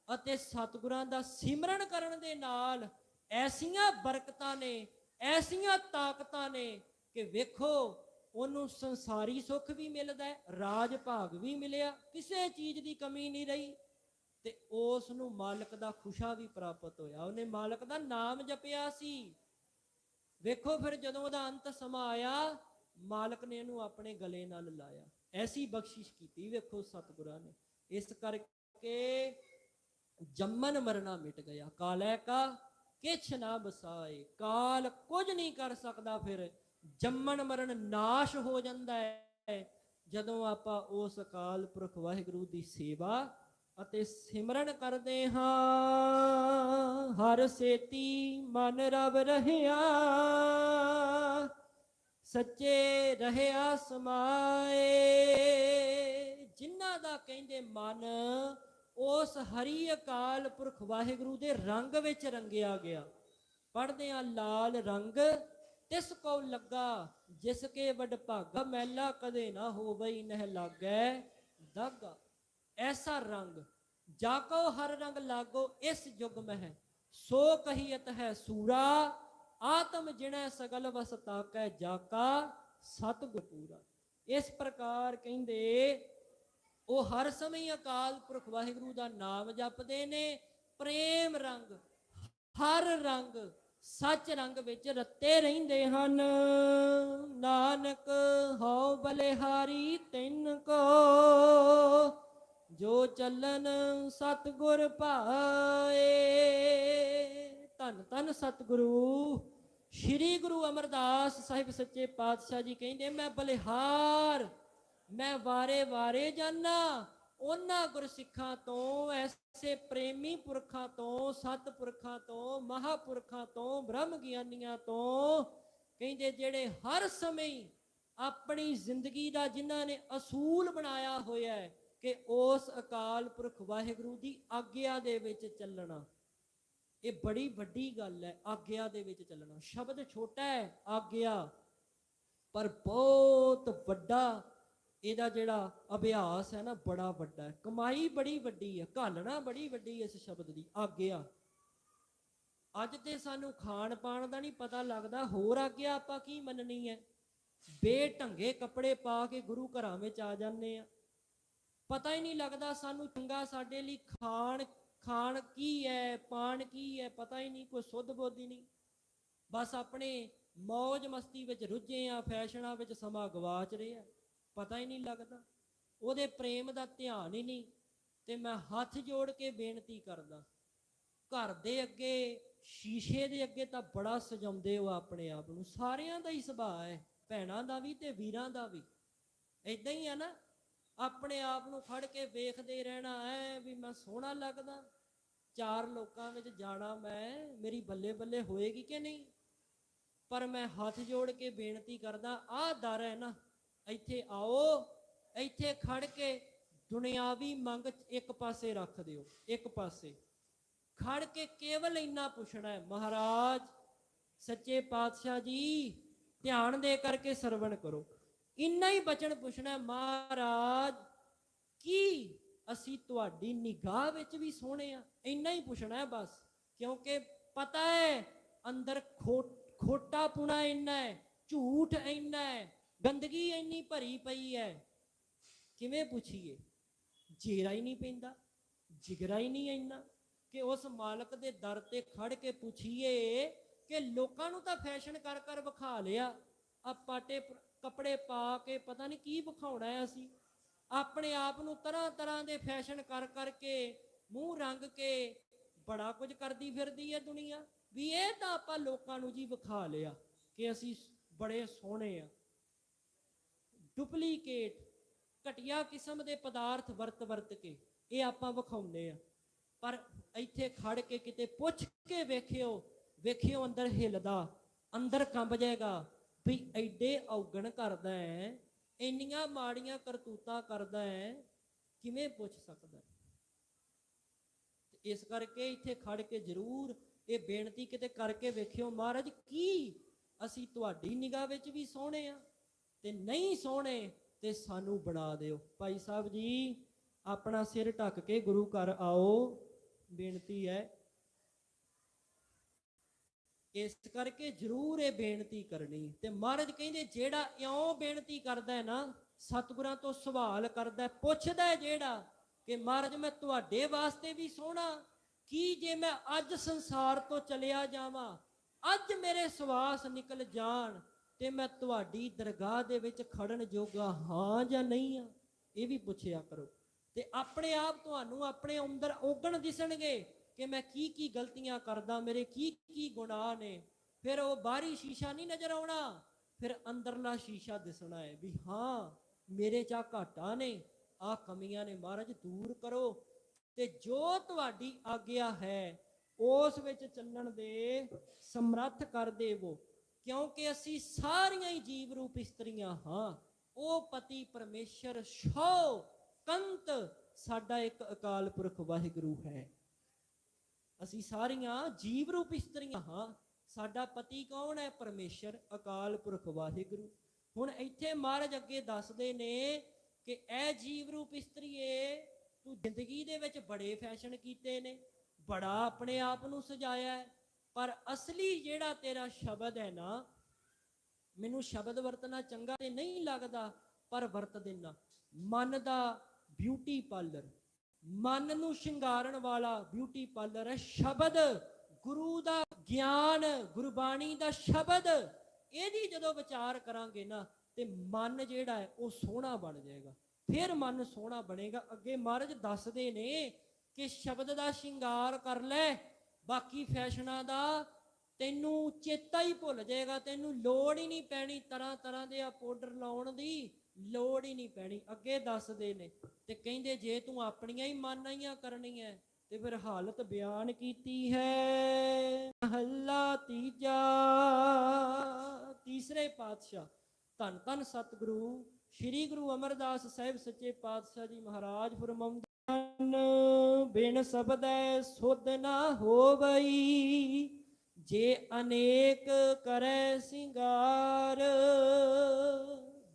[SPEAKER 1] ਅਤੇ ਸਤਿਗੁਰਾਂ ਦਾ ਸਿਮਰਨ ਕਰਨ ਦੇ ਨਾਲ ਐਸੀਆਂ ਬਰਕਤਾਂ ਨੇ, ਐਸੀਆਂ ਤਾਕਤਾਂ ਨੇ ਕਿ ਵੇਖੋ ਉਹਨੂੰ ਸੰਸਾਰੀ ਸੁੱਖ ਵੀ ਮਿਲਦਾ ਹੈ, ਰਾਜ ਭਾਗ ਵੀ ਮਿਲਿਆ, ਕਿਸੇ ਚੀਜ਼ ਦੀ ਕਮੀ ਨਹੀਂ ਰਹੀ ਤੇ ਉਸ ਨੂੰ ਮਾਲਕ ਦਾ ਖੁਸ਼ਾ ਵੀ ਪ੍ਰਾਪਤ ਹੋਇਆ। ਉਹਨੇ ਮਾਲਕ ਦਾ ਨਾਮ ਜਪਿਆ ਸੀ। ਵੇਖੋ ਫਿਰ ਜਦੋਂ ਉਹਦਾ ਅੰਤ ਸਮਾਂ ਆਇਆ, ਮਾਲਕ ਨੇ ਇਹਨੂੰ ਆਪਣੇ ਗਲੇ ਨਾਲ ਲਾਇਆ, ਐਸੀ ਬਖਸ਼ਿਸ਼ ਕੀਤੀ ਵੇਖੋ ਸਤਿਗੁਰਾਂ ਨੇ। ਇਸ ਕਰਕੇ ਜੰਮਨ ਮਰਨਾ ਮਿਟ ਗਿਆ, ਕਾਲੈ ਕਾ ਕਿਛ ਨਾ ਬਸਾਏ, ਕਾਲ ਕੁਝ ਨਹੀਂ ਕਰ ਸਕਦਾ। ਫਿਰ ਜੰਮਣ ਮਰਨ ਨਾਸ਼ ਹੋ ਜਾਂਦਾ ਹੈ ਜਦੋਂ ਆਪਾਂ ਉਸ ਅਕਾਲ ਪੁਰਖ ਵਾਹਿਗੁਰੂ ਦੀ ਸੇਵਾ ਅਤੇ ਸਿਮਰਨ ਕਰਦੇ ਹਾਂ। ਹਰ ਸੇਤੀ ਮਨ ਰਵ ਰਹਿਆ, ਸੱਚੇ ਰਹਿਆ ਸਮਾਏ। ਜਿਨ੍ਹਾਂ ਦਾ ਕਹਿੰਦੇ ਮਨ ਉਸ ਹਰੀ ਅਕਾਲ ਪੁਰਖ ਵਾਹਿਗੁਰੂ ਦੇ ਰੰਗ ਵਿੱਚ ਰੰਗਿਆ ਗਿਆ। ਪੜ੍ਹਦੇ ਆ, ਲਾਲ ਰੰਗ ਤਿਸ ਕੋ ਲੱਗਾ, ਜਿਸ ਕੇ ਵਡ ਭਾਗਾ, ਮੈਲਾ ਕਦੇ ਨਾ ਹੋਵਈ ਨਹਿ ਲਾਗੈ ਦਾਗਾ। ਐਸਾ ਰੰਗ ਜਾਕੋ ਹਰ ਰੰਗ ਲਾਗੋ ਇਸ ਯੁਗ ਮਹਿ, ਸੋ ਕਹੀਅਤ ਹੈ ਸੂਰਾ, ਆਤਮ ਜਿਣੈ ਸਗਲ ਵਸ ਤਾਕੈ, ਜਾਕਾ ਸਤਿਗੁਰ ਪੂਰਾ। ਇਸ ਪ੍ਰਕਾਰ ਕਹਿੰਦੇ ਉਹ ਹਰ ਸਮੇਂ ਅਕਾਲ ਪੁਰਖ ਵਾਹਿਗੁਰੂ ਦਾ ਨਾਮ ਜਪਦੇ ਨੇ। ਪ੍ਰੇਮ ਰੰਗ, ਹਰ ਰੰਗ ਸੱਚ ਰੰਗ ਵਿੱਚ ਰੱਤੇ ਰਹਿੰਦੇ ਹਨ। ਨਾਨਕ ਹਉ ਬਲਿਹਾਰੀ ਤਿੰਨ ਕੋ, ਜੋ ਚੱਲਨ ਸਤਿਗੁਰ ਭਾਏ। ਧੰਨ ਧੰਨ ਸਤਿਗੁਰੂ ਸ਼੍ਰੀ ਗੁਰੂ ਅਮਰਦਾਸ ਸਾਹਿਬ ਸੱਚੇ ਪਾਤਸ਼ਾਹ ਜੀ ਕਹਿੰਦੇ, ਮੈਂ ਬਲਿਹਾਰ, ਮੈਂ ਵਾਰੇ ਵਾਰੇ ਜਾਨਾ ਉਹਨਾਂ ਗੁਰਸਿੱਖਾਂ ਤੋਂ, ਐਸੇ ਪ੍ਰੇਮੀ ਪੁਰਖਾਂ ਤੋਂ, ਸਤਿਪੁਰਖਾਂ ਤੋਂ, ਮਹਾਪੁਰਖਾਂ ਤੋਂ, ਬ੍ਰਹਮ ਗਿਆਨੀਆਂ ਤੋਂ, ਕਹਿੰਦੇ ਜਿਹੜੇ ਹਰ ਸਮੇਂ ਆਪਣੀ ਜ਼ਿੰਦਗੀ ਦਾ ਜਿਨ੍ਹਾਂ ਨੇ ਅਸੂਲ ਬਣਾਇਆ ਹੋਇਆ ਹੈ ਕਿ ਉਸ ਅਕਾਲ ਪੁਰਖ ਵਾਹਿਗੁਰੂ ਦੀ ਆਗਿਆ ਦੇ ਵਿੱਚ ਚੱਲਣਾ। ਇਹ ਬੜੀ ਵੱਡੀ ਗੱਲ ਹੈ, ਆਗਿਆ ਦੇ ਵਿੱਚ ਚੱਲਣਾ। ਸ਼ਬਦ ਛੋਟਾ ਹੈ ਆਗਿਆ, ਪਰ ਬਹੁਤ ਵੱਡਾ ਇਹਦਾ ਜਿਹੜਾ ਅਭਿਆਸ ਹੈ ਨਾ, ਬੜਾ ਵੱਡਾ ਹੈ। ਕਮਾਈ ਬੜੀ ਵੱਡੀ ਹੈ, ਘਾਲਣਾ ਬੜੀ ਵੱਡੀ ਇਸ ਸ਼ਬਦ ਦੀ, ਆਗਿਆ। ਅੱਜ ਤੇ ਸਾਨੂੰ ਖਾਣ ਪਾਣ ਦਾ ਨਹੀਂ ਪਤਾ ਲੱਗਦਾ, ਹੋਰ ਆਗਿਆ ਆਪਾਂ ਕੀ ਮੰਨਣੀ ਹੈ। ਬੇਢੰਗੇ ਕੱਪੜੇ ਪਾ ਕੇ ਗੁਰੂ ਘਰਾਂ ਵਿੱਚ ਆ ਜਾਂਦੇ ਆ, ਪਤਾ ਹੀ ਨਹੀਂ ਲੱਗਦਾ ਸਾਨੂੰ ਚੰਗਾ ਸਾਡੇ ਲਈ ਖਾਣ ਕੀ ਹੈ, ਪਾਣ ਕੀ ਹੈ, ਪਤਾ ਹੀ ਨਹੀਂ, ਕੋਈ ਸੁੱਧ ਬੁੱਧ ਹੀ ਨਹੀਂ। ਬਸ ਆਪਣੇ ਮੌਜ ਮਸਤੀ ਵਿੱਚ ਰੁੱਝੇ ਆ, ਫੈਸ਼ਨਾਂ ਵਿੱਚ ਸਮਾਂ ਗਵਾਚ ਰਿਹਾ, ਪਤਾ ਹੀ ਨਹੀਂ ਲੱਗਦਾ, ਉਹਦੇ ਪ੍ਰੇਮ ਦਾ ਧਿਆਨ ਹੀ ਨਹੀਂ। ਤੇ ਮੈਂ ਹੱਥ ਜੋੜ ਕੇ ਬੇਨਤੀ ਕਰਦਾ, ਘਰ ਦੇ ਅੱਗੇ, ਸ਼ੀਸ਼ੇ ਦੇ ਅੱਗੇ ਤਾਂ ਬੜਾ ਸਜਾਉਂਦੇ ਹੋ ਆਪਣੇ ਆਪ ਨੂੰ, ਸਾਰਿਆਂ ਦਾ ਹੀ ਸੁਭਾਅ ਹੈ, ਭੈਣਾਂ ਦਾ ਵੀ ਤੇ ਵੀਰਾਂ ਦਾ ਵੀ ਏਦਾਂ ਹੀ ਆ ਨਾ। ਆਪਣੇ ਆਪ ਨੂੰ ਖੜ ਕੇ ਵੇਖਦੇ ਰਹਿਣਾ ਹੈ ਵੀ ਮੈਂ ਸੋਹਣਾ ਲੱਗਦਾ, ਚਾਰ ਲੋਕਾਂ ਵਿੱਚ ਜਾਣਾ ਮੈਂ, ਮੇਰੀ ਬੱਲੇ ਬੱਲੇ ਹੋਏਗੀ ਕਿ ਨਹੀਂ। ਪਰ ਮੈਂ ਹੱਥ ਜੋੜ ਕੇ ਬੇਨਤੀ ਕਰਦਾ, ਆਹ ਦਰ ਹੈ ਨਾ, ਇੱਥੇ ਆਓ, ਇੱਥੇ ਖੜ ਕੇ ਦੁਨਿਆਵੀ ਮੰਗ ਇੱਕ ਪਾਸੇ ਰੱਖ ਦਿਓ, ਇੱਕ ਪਾਸੇ ਖੜ ਕੇ ਕੇਵਲ ਇੰਨਾ ਪੁੱਛਣਾ ਹੈ, ਮਹਾਰਾਜ ਸੱਚੇ ਪਾਤਸ਼ਾਹ ਜੀ ਧਿਆਨ ਦੇ ਕਰਕੇ ਸਰਵਣ ਕਰੋ, ਇੰਨਾ ਹੀ ਬਚਨ ਪੁੱਛਣਾ, ਮਹਾਰਾਜ ਕੀ ਅਸੀਂ ਤੁਹਾਡੀ ਨਿਗਾਹ ਵਿੱਚ ਵੀ ਸੋਹਣੇ ਆ, ਇੰਨਾ ਹੀ ਪੁੱਛਣਾ ਹੈ ਬਸ। ਕਿਉਂਕਿ ਪਤਾ ਹੈ ਅੰਦਰ ਖੋਟਾਪੁਣਾ ਇੰਨਾ ਹੈ, ਝੂਠ ਇੰਨਾ ਹੈ, ਗੰਦਗੀ ਇੰਨੀ ਭਰੀ ਪਈ ਹੈ, ਕਿਵੇਂ ਪੁੱਛੀਏ। ਜੇਰਾ ਹੀ ਨਹੀਂ ਪੈਂਦਾ, ਜਿਗਰਾ ਹੀ ਨਹੀਂ ਇੰਨਾ ਕਿ ਉਸ ਮਾਲਕ ਦੇ ਦਰ ਤੇ ਖੜ ਕੇ ਪੁੱਛੀਏ ਕਿ ਲੋਕਾਂ ਨੂੰ ਤਾਂ ਫੈਸ਼ਨ ਕਰ ਕਰ ਵਿਖਾ ਲਿਆ, ਆ ਪਾਟੇ ਕੱਪੜੇ ਪਾ ਕੇ ਪਤਾ ਨਹੀਂ ਕੀ ਵਿਖਾਉਣਾ ਹੈ ਅਸੀਂ, ਆਪਣੇ ਆਪ ਨੂੰ ਤਰ੍ਹਾਂ ਤਰ੍ਹਾਂ ਦੇ ਫੈਸ਼ਨ ਕਰ ਕਰਕੇ, ਮੂੰਹ ਰੰਗ ਕੇ ਬੜਾ ਕੁਝ ਕਰਦੀ ਫਿਰਦੀ ਹੈ ਦੁਨੀਆ, ਵੀ ਇਹ ਤਾਂ ਆਪਾਂ ਲੋਕਾਂ ਨੂੰ ਜੀ ਵਿਖਾ ਲਿਆ ਕਿ ਅਸੀਂ ਬੜੇ ਸੋਹਣੇ ਆ। ਡੁਪਲੀਕੇਟ ਘਟੀਆ ਕਿਸਮ ਦੇ ਪਦਾਰਥ ਵਰਤ ਕੇ ਇਹ ਆਪਾਂ ਵਿਖਾਉਂਦੇ ਆ। ਪਰ ਇੱਥੇ ਖੜ ਕੇ ਕਿਤੇ ਪੁੱਛ ਕੇ ਵੇਖਿਓ ਅੰਦਰ ਹਿੱਲਦਾ, ਅੰਦਰ ਕੰਬ ਜਾਏਗਾ ਵੀ ਐਡੇ ਔਗਣ ਕਰਦਾ ਹੈ, ਇੰਨੀਆਂ ਮਾੜੀਆਂ ਕਰਤੂਤਾਂ ਕਰਦਾ ਹੈ, ਕਿਵੇਂ ਪੁੱਛ ਸਕਦਾ। ਇਸ ਕਰਕੇ ਇੱਥੇ ਖੜ ਕੇ ਜ਼ਰੂਰ ਇਹ ਬੇਨਤੀ ਕਿਤੇ ਕਰਕੇ ਵੇਖਿਓ, ਮਹਾਰਾਜ ਕੀ ਅਸੀਂ ਤੁਹਾਡੀ ਨਿਗਾਹ ਵਿੱਚ ਵੀ ਸੋਹਣੇ ਆ, ਤੇ ਨਹੀਂ ਸੋਹਣੇ ਤੇ ਸਾਨੂੰ ਬਣਾ ਦਿਓ। ਭਾਈ ਸਾਹਿਬ ਜੀ ਆਪਣਾ ਸਿਰ ਢੱਕ ਕੇ ਗੁਰੂ ਘਰ ਆਓ, ਬੇਨਤੀ ਹੈ। ਇਸ ਕਰਕੇ ਜ਼ਰੂਰ ਇਹ ਬੇਨਤੀ ਕਰਨੀ। ਤੇ ਮਹਾਰਾਜ ਕਹਿੰਦੇ ਜਿਹੜਾ ਇਉਂ ਬੇਨਤੀ ਕਰਦਾ ਹੈ ਨਾ, ਸਤਿਗੁਰਾਂ ਤੋਂ ਸਵਾਲ ਕਰਦਾ, ਪੁੱਛਦਾ ਜਿਹੜਾ ਕਿ ਮਹਾਰਾਜ ਮੈਂ ਤੁਹਾਡੇ ਵਾਸਤੇ ਵੀ ਸੋਹਣਾ, ਕੀ ਜੇ ਮੈਂ ਅੱਜ ਸੰਸਾਰ ਤੋਂ ਚਲਿਆ ਜਾਵਾਂ, ਅੱਜ ਮੇਰੇ ਸਵਾਸ ਨਿਕਲ ਜਾਣ, ਤੇ ਮੈਂ ਤੁਹਾਡੀ ਦਰਗਾਹ ਦੇ ਵਿੱਚ ਖੜਨ ਜੋਗਾ ਹਾਂ ਜਾਂ ਨਹੀਂ ਆ, ਇਹ ਵੀ ਪੁੱਛਿਆ ਕਰੋ। ਤੇ ਆਪਣੇ ਆਪ ਤੁਹਾਨੂੰ ਆਪਣੇ ਅੰਦਰ ਔਗਣ ਦਿਸਣਗੇ ਕਿ ਮੈਂ ਕੀ ਕੀ ਗਲਤੀਆਂ ਕਰਦਾ, ਮੇਰੇ ਕੀ ਕੀ ਗੁਨਾਹ ਨੇ। ਫਿਰ ਉਹ ਬਾਹਰੀ ਸ਼ੀਸ਼ਾ ਨਹੀਂ ਨਜ਼ਰ ਆਉਣਾ, ਫਿਰ ਅੰਦਰਲਾ ਸ਼ੀਸ਼ਾ ਦਿਸਣਾ ਹੈ ਵੀ ਹਾਂ ਮੇਰੇ 'ਚ ਘਾਟਾਂ ਨੇ, ਆਹ ਕਮੀਆਂ ਨੇ, ਮਹਾਰਾਜ ਦੂਰ ਕਰੋ। ਤੇ ਜੋ ਤੁਹਾਡੀ ਆਗਿਆ ਹੈ ਉਸ ਵਿੱਚ ਚੱਲਣ ਦੇ ਸਮਰੱਥ ਕਰ ਦੇਵੋ, ਕਿਉਂਕਿ ਅਸੀਂ ਸਾਰੀਆਂ ਹੀ ਜੀਵ ਰੂਪ ਇਸਤਰੀਆਂ ਹਾਂ। ਉਹ ਪਤੀ ਪਰਮੇਸ਼ਰ ਸ਼ੋ ਕੰਤ ਸਾਡਾ ਇੱਕ ਅਕਾਲ ਪੁਰਖ ਵਾਹਿਗੁਰੂ ਹੈ। ਅਸੀਂ ਸਾਰੀਆਂ ਜੀਵ ਰੂਪ ਇਸਤਰੀਆਂ ਹਾਂ, ਸਾਡਾ ਪਤੀ ਕੌਣ ਹੈ? ਪਰਮੇਸ਼ਰ ਅਕਾਲ ਪੁਰਖ ਵਾਹਿਗੁਰੂ। ਹੁਣ ਇੱਥੇ ਮਹਾਰਾਜ ਅੱਗੇ ਦੱਸਦੇ ਨੇ ਕਿ ਇਹ ਜੀਵ ਰੂਪ ਇਸਤਰੀਏ, ਤੂੰ ਜ਼ਿੰਦਗੀ ਦੇ ਵਿੱਚ ਬੜੇ ਫੈਸ਼ਨ ਕੀਤੇ ਨੇ, ਬੜਾ ਆਪਣੇ ਆਪ ਨੂੰ ਸਜਾਇਆ ਹੈ, ਪਰ ਅਸਲੀ ਜਿਹੜਾ ਤੇਰਾ ਸ਼ਬਦ ਹੈ ਨਾ, ਮੈਨੂੰ ਸ਼ਬਦ ਵਰਤਣਾ ਚੰਗਾ ਤੇ ਨਹੀਂ ਲੱਗਦਾ ਪਰ ਵਰਤ ਦੇਣਾ, ਮਨ ਦਾ ਬਿਊਟੀ ਪਾਰਲਰ, ਮਨ ਨੂੰ ਸ਼ਿੰਗਾਰਨ ਵਾਲਾ ਬਿਊਟੀ ਪਾਰਲਰ ਹੈ ਸ਼ਬਦ, ਗੁਰੂ ਦਾ ਗਿਆਨ, ਗੁਰਬਾਣੀ ਦਾ ਸ਼ਬਦ। ਇਹਦੀ ਜਦੋਂ ਵਿਚਾਰ ਕਰਾਂਗੇ ਨਾ ਤੇ ਮਨ ਜਿਹੜਾ ਹੈ ਉਹ ਸੋਹਣਾ ਬਣ ਜਾਏਗਾ। ਫਿਰ ਮਨ ਸੋਹਣਾ ਬਣੇਗਾ। ਅੱਗੇ ਮਹਾਰਾਜ ਦੱਸਦੇ ਨੇ ਕਿ ਸ਼ਬਦ ਦਾ ਸ਼ਿੰਗਾਰ ਕਰ ਲੈ, ਬਾਕੀ ਫੈਸ਼ਨਾਂ ਦਾ ਤੈਨੂੰ ਚੇਤਾ ਹੀ ਭੁੱਲ ਜਾਏਗਾ, ਤੈਨੂੰ ਲੋੜ ਹੀ ਨਹੀਂ ਪੈਣੀ, ਤਰ੍ਹਾਂ ਤਰ੍ਹਾਂ ਦੇ ਆ ਪਾਊਡਰ ਲਾਉਣ ਦੀ ਲੋੜ ਹੀ ਨਹੀਂ ਪੈਣੀ। ਅੱਗੇ ਦੱਸਦੇ ਨੇ ਤੇ ਕਹਿੰਦੇ ਜੇ ਤੂੰ ਆਪਣੀਆਂ ਹੀ ਮਾਨਾਈਆਂ ਕਰਨੀਆਂ ਤੇ ਫਿਰ ਹਾਲਤ ਬਿਆਨ ਕੀਤੀ ਹੈ। ਮਹੱਲਾ ਤੀਜਾ। ਤੀਸਰੇ ਪਾਤਸ਼ਾਹ ਧੰਨ ਧੰਨ ਸਤਿਗੁਰੂ ਸ੍ਰੀ ਗੁਰੂ ਅਮਰਦਾਸ ਸਾਹਿਬ ਸੱਚੇ ਪਾਤਸ਼ਾਹ ਜੀ ਮਹਾਰਾਜ ਫਰਮਾਉਂਦੇ ਹਨ, ਬਿਨ ਸ਼ਬਦੈ ਸੁਧ ਨਾ ਹੋਵਈ, ਜੇ ਅਨੇਕ ਕਰੈ ਸਿੰਗਾਰ।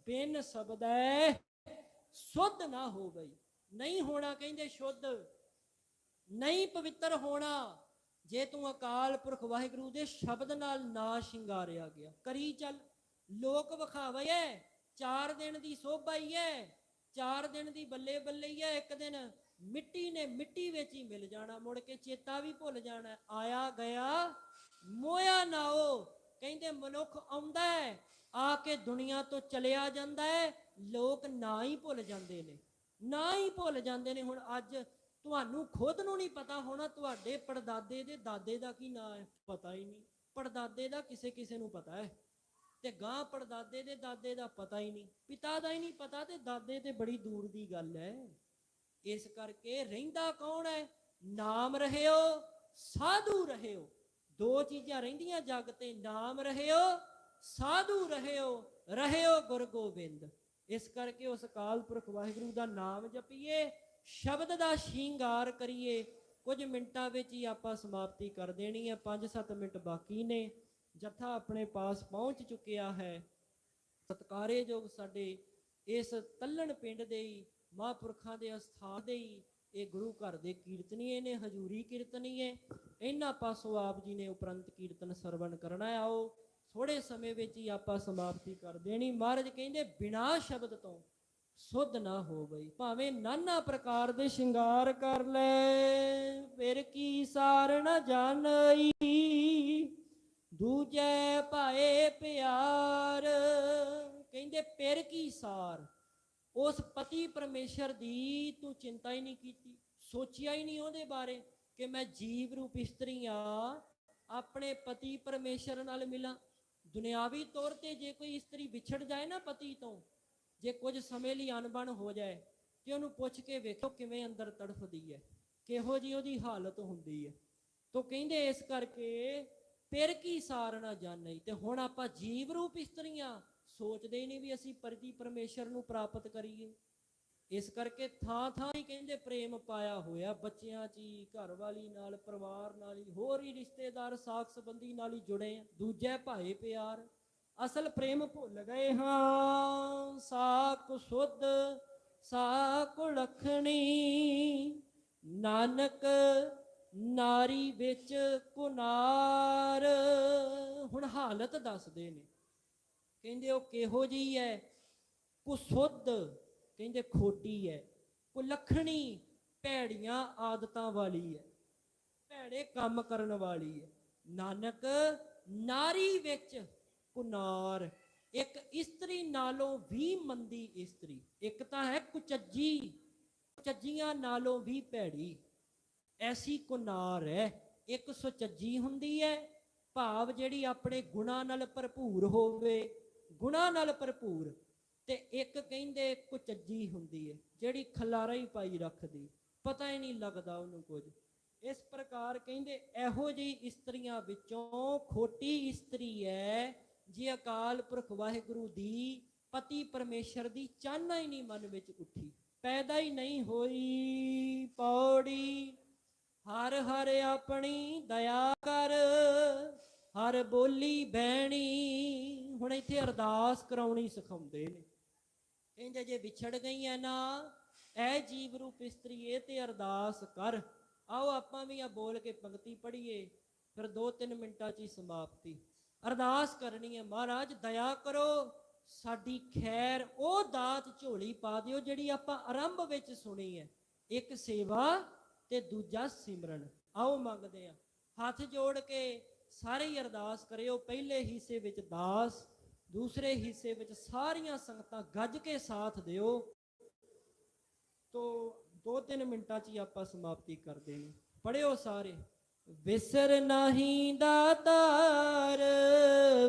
[SPEAKER 1] ਬਿਨ ਸ਼ਬਦੈ ਸੁਧ ਨਾ ਹੋਵਈ, ਨਹੀਂ ਹੋਣਾ ਕਹਿੰਦੇ ਸ਼ੁੱਧ, ਨਹੀਂ ਪਵਿੱਤਰ ਹੋਣਾ ਜੇ ਤੂੰ ਅਕਾਲ ਪੁਰਖ ਵਾਹਿਗੁਰੂ ਦੇ ਸ਼ਬਦ ਨਾਲ ਨਾ ਸ਼ਿੰਗਾਰਿਆ ਗਿਆ। ਕਰੀ ਚੱਲ, ਲੋਕ ਵਿਖਾਵਾ ਹੈ, 4 ਦਿਨ ਦੀ ਸੋਭਾ ਹੀ ਹੈ, 4 ਦਿਨ ਦੀ ਬੱਲੇ ਬੱਲੇ ਹੀ ਹੈ, ਇੱਕ ਦਿਨ ਮਿੱਟੀ ਨੇ ਮਿੱਟੀ ਵਿੱਚ ਹੀ ਮਿਲ ਜਾਣਾ, ਮੁੜ ਕੇ ਚੇਤਾ ਵੀ ਭੁੱਲ ਜਾਣਾ। ਆਇਆ ਗਿਆ ਮੋਇਆ ਨਾਓ, ਕਹਿੰਦੇ ਮਨੁੱਖ ਆਉਂਦਾ ਹੈ, ਆ ਕੇ ਦੁਨੀਆ ਤੋਂ ਚਲਿਆ ਜਾਂਦਾ ਹੈ, ਲੋਕ ਨਾ ਹੀ ਭੁੱਲ ਜਾਂਦੇ ਨੇ, ਨਾ ਹੀ ਭੁੱਲ ਜਾਂਦੇ ਨੇ। ਹੁਣ ਅੱਜ ਤੁਹਾਨੂੰ ਖੁਦ ਨੂੰ ਨਹੀਂ ਪਤਾ ਹੋਣਾ ਤੁਹਾਡੇ ਪੜਦਾਦੇ ਦੇ ਦਾਦੇ ਦਾ ਕੀ ਨਾਂ ਹੈ, ਪਤਾ ਹੀ ਨਹੀਂ। ਪੜਦਾਦੇ ਦਾ ਕਿਸੇ ਕਿਸੇ ਨੂੰ ਪਤਾ ਹੈ, ਤੇ ਗਾਂ ਪੜਦਾਦੇ ਦੇ ਦਾਦੇ ਦਾ ਪਤਾ ਹੀ ਨਹੀਂ, ਪਿਤਾ ਦਾ ਹੀ ਨਹੀਂ ਪਤਾ, ਤੇ ਦਾਦੇ ਤੇ ਬੜੀ ਦੂਰ ਦੀ ਗੱਲ ਹੈ। ਇਸ ਕਰਕੇ ਰਹਿੰਦਾ ਕੌਣ ਹੈ? ਨਾਮ ਰਹਿਓ, ਸਾਧੂ ਰਹਿਓ। 2 ਚੀਜ਼ਾਂ ਰਹਿੰਦੀਆਂ ਜਗ ਤੇ, ਨਾਮ ਰਹਿਓ, ਸਾਧੂ ਰਹਿਓ, ਰਹਿਓ ਗੁਰ ਗੋਬਿੰਦ। ਇਸ ਕਰਕੇ ਉਸ ਅਕਾਲ ਪੁਰਖ ਵਾਹਿਗੁਰੂ ਦਾ ਨਾਮ ਜਪੀਏ, ਸ਼ਬਦ ਦਾ ਸ਼ਿੰਗਾਰ ਕਰੀਏ। ਕੁਝ ਮਿੰਟਾਂ ਵਿੱਚ ਹੀ ਆਪਾਂ ਸਮਾਪਤੀ ਕਰ ਦੇਣੀ ਹੈ, 5-7 ਮਿੰਟ ਬਾਕੀ ਨੇ। ਜਥਾ ਆਪਣੇ ਪਾਸ ਪਹੁੰਚ ਚੁੱਕਿਆ ਹੈ। ਸਤਿਕਾਰਯੋਗ ਸਾਡੇ ਇਸ ਤੱਲਣ ਪਿੰਡ ਦੇ ਹੀ ਮਹਾਂਪੁਰਖਾਂ ਦੇ ਅਸਥਾਨ ਦੇ ਹੀ ਇਹ ਗੁਰੂ ਘਰ ਦੇ ਕੀਰਤਨੀਏ ਨੇ, ਹਜ਼ੂਰੀ ਕੀਰਤਨੀਏ। ਇਹਨਾਂ ਪਾਸੋਂ ਆਪ ਜੀ ਨੇ ਉਪਰੰਤ ਕੀਰਤਨ ਸਰਵਣ ਕਰਨਾ। ਆਓ ਥੋੜੇ ਸਮੇਂ ਵਿੱਚ ਹੀ ਆਪਾਂ ਸਮਾਪਤੀ ਕਰ ਦੇਣੀ। ਮਹਾਰਾਜ ਕਹਿੰਦੇ ਬਿਨਾਂ ਸ਼ਬਦ ਤੋਂ ਸੁਧ ਨਾ ਹੋ ਬਈ, ਭਾਵੇਂ ਨਾਨਾ ਪ੍ਰਕਾਰ ਦੇ ਸ਼ਿੰਗਾਰ ਕਰ ਲੈ, ਫਿਰ ਕੀ ਸਾਰ ਨਾ ਜਾਣਈ, ਦੂਜੇ ਭਾਏ ਪਿਆਰ। ਕਹਿੰਦੇ ਫਿਰ ਕੀ ਸਾਰ, ਉਸ ਪਤੀ ਪਰਮੇਸ਼ਰ ਦੀ ਤੂੰ ਚਿੰਤਾ ਹੀ ਨਹੀਂ ਕੀਤੀ, ਸੋਚਿਆ ਹੀ ਨਹੀਂ ਉਹਦੇ ਬਾਰੇ ਕਿ ਮੈਂ ਜੀਵ ਰੂਪ ਇਸਤਰੀ ਆ, ਆਪਣੇ ਪਤੀ ਪਰਮੇਸ਼ਰ ਨਾਲ ਮਿਲਾਂ। ਦੁਨਿਆਵੀ ਤੌਰ ਤੇ ਜੇ ਕੋਈ ਇਸਤਰੀ ਵਿਛੜ ਜਾਏ ਨਾ ਪਤੀ ਤੋਂ, ਜੇ ਕੁਝ ਸਮੇਂ ਲਈ ਅਣਬਣ ਹੋ ਜਾਏ ਤੇ ਉਹਨੂੰ ਪੁੱਛ ਕੇ ਵੇਖੋ ਕਿਵੇਂ ਅੰਦਰ ਤੜਫਦੀ ਹੈ, ਕਿਹੋ ਜੀ ਉਹਦੀ ਹਾਲਤ ਹੁੰਦੀ ਹੈ। ਤੋ ਕਹਿੰਦੇ ਇਸ ਕਰਕੇ ਫਿਰ ਕੀ ਸਾਰ ਨਾ ਜਾਣਈ। ਤੇ ਹੁਣ ਆਪਾਂ ਜੀਵ ਰੂਪ ਇਸਤਰੀਆਂ ਸੋਚਦੇ ਹੀ ਨਹੀਂ ਵੀ ਅਸੀਂ ਪਰਤੀ ਪਰਮੇਸ਼ਰ ਨੂੰ ਪ੍ਰਾਪਤ ਕਰੀਏ। ਇਸ ਕਰਕੇ ਥਾਂ ਥਾਂ ਹੀ ਕਹਿੰਦੇ ਪ੍ਰੇਮ ਪਾਇਆ ਹੋਇਆ, ਬੱਚਿਆਂ 'ਚ ਹੀ, ਘਰ ਵਾਲੀ ਨਾਲ, ਪਰਿਵਾਰ ਨਾਲ ਹੀ, ਹੋਰ ਹੀ ਰਿਸ਼ਤੇਦਾਰ ਸਾਕ ਸੰਬੰਧੀ ਨਾਲ ਹੀ ਜੁੜੇ ਆ। ਦੂਜੇ ਭਾਏ ਪਿਆਰ, ਅਸਲ ਪ੍ਰੇਮ ਭੁੱਲ ਗਏ ਹਾਂ। ਸਾਕ ਸੁਧ ਸਾਕ ਲਖਣੀ, ਨਾਨਕ ਨਾਰੀ ਵਿੱਚ ਕੁਨਾਰ। ਹੁਣ ਹਾਲਤ ਦੱਸਦੇ ਨੇ, ਕਹਿੰਦੇ ਉਹ ਕਿਹੋ ਜਿਹੀ ਹੈ। ਕੁਸੁੱਧ ਕਹਿੰਦੇ ਖੋਟੀ ਹੈ, ਕੁਲੱਖਣੀ ਭੈੜੀਆਂ ਆਦਤਾਂ ਵਾਲੀ ਹੈ, ਭੈੜੇ ਕੰਮ ਕਰਨ ਵਾਲੀ ਹੈ। ਨਾਨਕ ਨਾਰੀ ਵਿੱਚ ਕੁਨਾਰ, ਇੱਕ ਇਸਤਰੀ ਨਾਲੋਂ ਵੀ ਮੰਦੀ ਇਸਤਰੀ। ਇੱਕ ਤਾਂ ਹੈ ਕੁਚੱਜੀ, ਕੁਚੱਜੀਆਂ ਨਾਲੋਂ ਵੀ ਭੈੜੀ, ਐਸੀ ਕੁਨਾਰ ਹੈ। ਇੱਕ ਸੁਚੱਜੀ ਹੁੰਦੀ ਹੈ, ਭਾਵ ਜਿਹੜੀ ਆਪਣੇ ਗੁਣਾਂ ਨਾਲ ਭਰਪੂਰ ਹੋਵੇ, ਗੁਣਾਂ ਨਾਲ ਭਰਪੂਰ। ਤੇ ਇੱਕ ਕਹਿੰਦੇ ਕੁਚੱਜੀ ਹੁੰਦੀ ਹੈ, ਜਿਹੜੀ ਖਲਾਰਾ ਹੀ ਪਾਈ ਰੱਖਦੀ, ਪਤਾ ਹੀ ਨਹੀਂ ਲੱਗਦਾ ਉਹਨੂੰ ਕੁਝ। ਇਸ ਪ੍ਰਕਾਰ ਕਹਿੰਦੇ ਇਹੋ ਜਿਹੀ ਇਸਤਰੀਆਂ ਵਿੱਚੋਂ ਖੋਟੀ ਇਸਤਰੀ ਹੈ ਜੇ ਅਕਾਲ ਪੁਰਖ ਵਾਹਿਗੁਰੂ ਦੀ, ਪਤੀ ਪਰਮੇਸ਼ਰ ਦੀ ਚਾਹਨਾ ਹੀ ਨਹੀਂ ਮਨ ਵਿੱਚ ਉੱਠੀ, ਪੈਦਾ ਹੀ ਨਹੀਂ ਹੋਈ। ਪੌੜੀ ਹਰ ਹਰ ਆਪਣੀ ਦਇਆ ਕਰ, ਹਰ ਬੋਲੀ ਬਹਿਣੀ। ਹੁਣ ਇੱਥੇ ਅਰਦਾਸ ਕਰਾਉਣੀ ਸਿਖਾਉਂਦੇ ਨੇ, ਕਹਿੰਦੇ ਜੇ ਵਿਛੜ ਗਈ ਹੈ ਨਾ ਇਹ ਜੀਵ ਰੂਪ ਇਸਤਰੀ, ਇਹ ਤੇ ਅਰਦਾਸ ਕਰ। ਆਓ ਆਪਾਂ ਵੀ ਆ ਬੋਲ ਕੇ ਪੰਕਤੀ ਪੜ੍ਹੀਏ, ਫਿਰ 2-3 ਮਿੰਟਾਂ 'ਚ ਹੀ ਸਮਾਪਤੀ। ਅਰਦਾਸ ਕਰਨੀ ਹੈ, ਮਹਾਰਾਜ ਦਇਆ ਕਰੋ, ਸਾਡੀ ਖੈਰ ਉਹ ਦਾਤ ਝੋਲੀ ਪਾ ਦਿਓ ਜਿਹੜੀ ਆਪਾਂ ਆਰੰਭ ਵਿੱਚ ਸੁਣੀ ਹੈ, ਇੱਕ ਸੇਵਾ ਤੇ ਦੂਜਾ ਸਿਮਰਨ। ਆਓ ਮੰਗਦੇ ਆ, ਹੱਥ ਜੋੜ ਕੇ ਸਾਰੇ ਹੀ ਅਰਦਾਸ ਕਰਿਓ। ਪਹਿਲੇ ਹਿੱਸੇ ਵਿੱਚ ਦਾਸ, ਦੂਸਰੇ ਹਿੱਸੇ ਵਿੱਚ ਸਾਰੀਆਂ ਸੰਗਤਾਂ ਗੱਜ ਕੇ ਸਾਥ ਦਿਓ। ਤੋ 2-3 ਮਿੰਟਾਂ 'ਚ ਹੀ ਆਪਾਂ ਸਮਾਪਤੀ ਕਰਦੇ ਨੇ। ਪੜ੍ਹਿਓ ਸਾਰੇ। ਵਿਸਰ ਨਹੀਂ ਦਾਤਾਰ,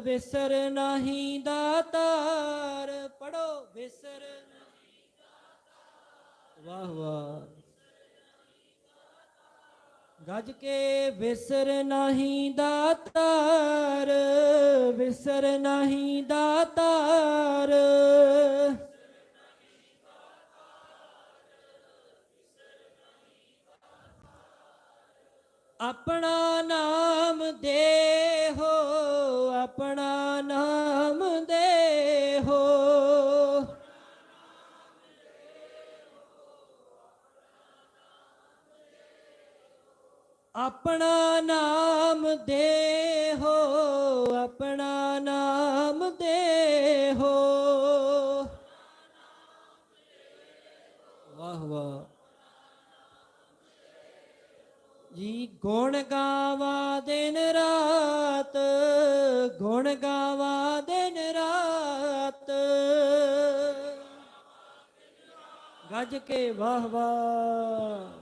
[SPEAKER 1] ਵਿਸਰ ਨਹੀਂ ਦਾਤਾਰ। ਪੜ੍ਹੋ ਵਿਸਰ ਨਹੀਂ ਦਾਤਾਰ। ਵਾਹ ਵਾਹ, ਗੱਜ ਕੇ। ਵਿਸਰ ਨਹੀਂ ਦਾਤਾਰ, ਵਿਸਰ ਨਹੀਂ ਦਾਤਾਰ। ਆਪਣਾ ਨਾਮ ਦੇਹੋ, ਆਪਣਾ ਨਾਮ ਦੇਹੋ। ਆਪਣਾ ਨਾਮ ਦੇਹੋ, ਆਪਣਾ ਨਾਮ ਦੇਹੋ। ਵਾਹ ਵਾਹ ਜੀ। ਗੁਣ ਗਾਵਾਂ ਦਿਨ ਰਾਤ, ਗੁਣ ਗਾਵਾਂ ਦਿਨ ਰਾਤ। ਗੱਜ ਕੇ ਵਾਹ ਵਾਹ।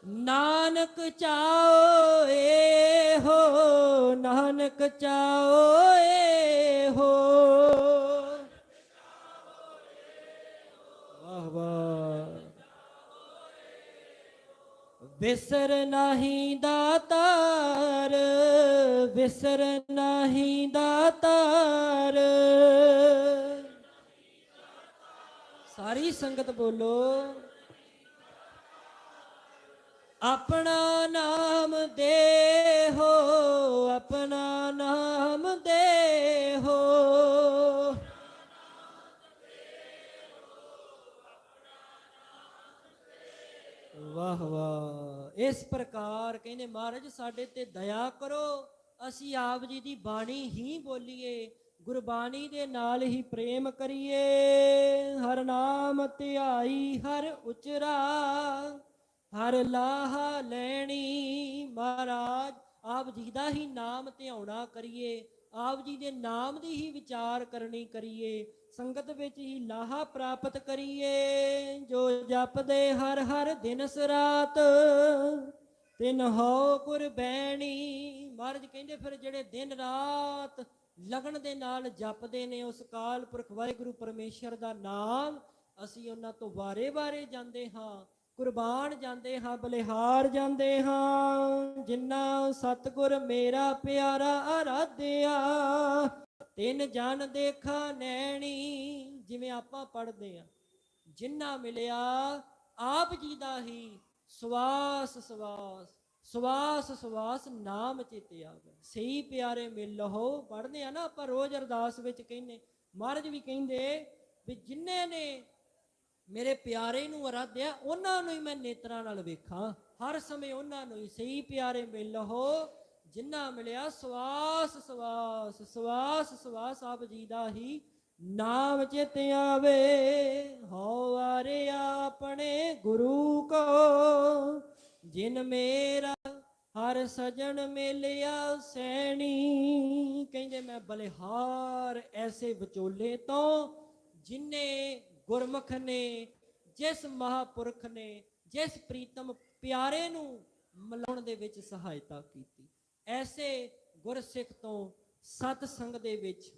[SPEAKER 1] ਨਾਨਕ ਚਾਓ ਏਹੋ, ਨਾਨਕ ਚਾਓ ਏਹੋ। ਵਾਹ ਵਾਹ। ਵਿਸਰ ਨਹੀਂ ਦਾਤਾਰ, ਵਿਸਰ ਨਹੀਂ ਦਾਤਾਰ। ਸਾਰੀ ਸੰਗਤ ਬੋਲੋ। ਆਪਣਾ ਨਾਮ ਦੇਹੋ, ਆਪਣਾ ਨਾਮ ਦੇਹੋ। ਵਾਹ ਵਾਹ। ਇਸ ਪ੍ਰਕਾਰ ਕਹਿੰਦੇ ਮਹਾਰਾਜ ਸਾਡੇ ਤੇ ਦਇਆ ਕਰੋ, ਅਸੀਂ ਆਪ ਜੀ ਦੀ ਬਾਣੀ ਹੀ ਬੋਲੀਏ, ਗੁਰਬਾਣੀ ਦੇ ਨਾਲ ਹੀ ਪ੍ਰੇਮ ਕਰੀਏ। ਹਰ ਨਾਮ ਧਿਆਈ ਹਰ ਉਚਰਾ, ਹਰ ਲਾਹਾ ਲੈਣੀ। ਮਹਾਰਾਜ ਆਪ ਜੀ ਦਾ ਹੀ ਨਾਮ ਧਿਆਉਣਾ ਕਰੀਏ, ਆਪ ਜੀ ਦੇ ਨਾਮ ਦੀ ਹੀ ਵਿਚਾਰ ਕਰਨੀ ਕਰੀਏ, ਸੰਗਤ ਵਿੱਚ ਹੀ ਲਾਹਾ ਪ੍ਰਾਪਤ ਕਰੀਏ। ਜੋ ਜਪਦੇ ਹਰ ਹਰ ਦਿਨਸ ਰਾਤ, ਤਿਨ ਹੋ ਗੁਰ ਬੈਣੀ। ਮਹਾਰਾਜ ਕਹਿੰਦੇ ਫਿਰ ਜਿਹੜੇ ਦਿਨ ਰਾਤ ਲਗਨ ਦੇ ਨਾਲ ਜਪਦੇ ਨੇ ਉਸ ਅਕਾਲ ਪੁਰਖ ਵਾਹਿਗੁਰੂ ਪਰਮੇਸ਼ਰ ਦਾ ਨਾਮ, ਅਸੀਂ ਉਹਨਾਂ ਤੋਂ ਵਾਰੇ-ਵਾਰੇ ਜਾਂਦੇ ਹਾਂ, ਕੁਰਬਾਨ ਜਾਂਦੇ ਹਾਂ, ਬਲਿਹਾਰ ਜਾਂਦੇ ਹਾਂ। ਜਿਨ੍ਹਾਂ ਸਤਿਗੁਰ ਮੇਰਾ ਪਿਆਰਾ ਆਰਾਧਿਆ, ਤਿੰਨ ਜਨ ਦੇਖਾ ਨੈਣੀ। ਜਿਵੇਂ ਆਪਾਂ ਪੜ੍ਹਦੇ ਆ, ਜਿਨ੍ਹਾਂ ਮਿਲਿਆ ਆਪ ਜੀ ਦਾ ਹੀ ਸਵਾਸ ਸਵਾਸ, ਸਵਾਸ ਸਵਾਸ ਨਾਮ ਚੇਤੇ ਆਵੇ, ਸਹੀ ਪਿਆਰੇ ਮਿਲ ਲਹੋ। ਪੜ੍ਹਦੇ ਆ ਨਾ ਆਪਾਂ ਰੋਜ਼ ਅਰਦਾਸ ਵਿੱਚ, ਕਹਿੰਦੇ ਮਹਾਰਾਜ ਵੀ ਕਹਿੰਦੇ ਵੀ ਜਿਨ੍ਹਾਂ ਨੇ ਮੇਰੇ ਪਿਆਰੇ ਨੂੰ ਆਰਾਧਿਆ ਉਹਨਾਂ ਨੂੰ ਹੀ ਮੈਂ ਨੇਤਰਾਂ ਨਾਲ ਵੇਖਾਂ, ਹਰ ਸਮੇਂ ਉਹਨਾਂ ਨੂੰ ਹੀ। ਸਹੀ ਪਿਆਰੇ ਮਿਲ ਲਹੋ, ਜਿਨ੍ਹਾਂ ਮਿਲਿਆ ਸਵਾਸ ਸਵਾਸ, ਸਵਾਸ ਸਵਾਸ ਆਪ ਜੀ ਦਾ ਹੀ ਨਾਮ ਚੇਤੇ ਆਵੇ। ਹਉ ਵਾਰੇ ਆਪਣੇ ਗੁਰੂ ਕੋ, ਜਿਨ ਮੇਰਾ ਹਰ ਸਜਣ ਮੇਲਿਆ ਸੈਣੀ। ਕਹਿੰਦੇ ਮੈਂ ਬਲਿਹਾਰ ਐਸੇ ਵਿਚੋਲੇ ਤੋਂ, ਜਿਨੇ ਗੁਰਮੁਖ ਨੇ, ਜਿਸ ਮਹਾਪੁਰਖ ਨੇ, ਜਿਸ ਪ੍ਰੀਤਮ ਪਿਆਰੇ ਨੂੰ ਮਿਲਾਉਣ ਦੇ ਵਿੱਚ ਸਹਾਇਤਾ ਕੀਤੀ, ਐਸੇ ਗੁਰਸਿੱਖ ਤੋਂ ਸਤ ਸੰਗ ਦੇ ਵਿੱਚ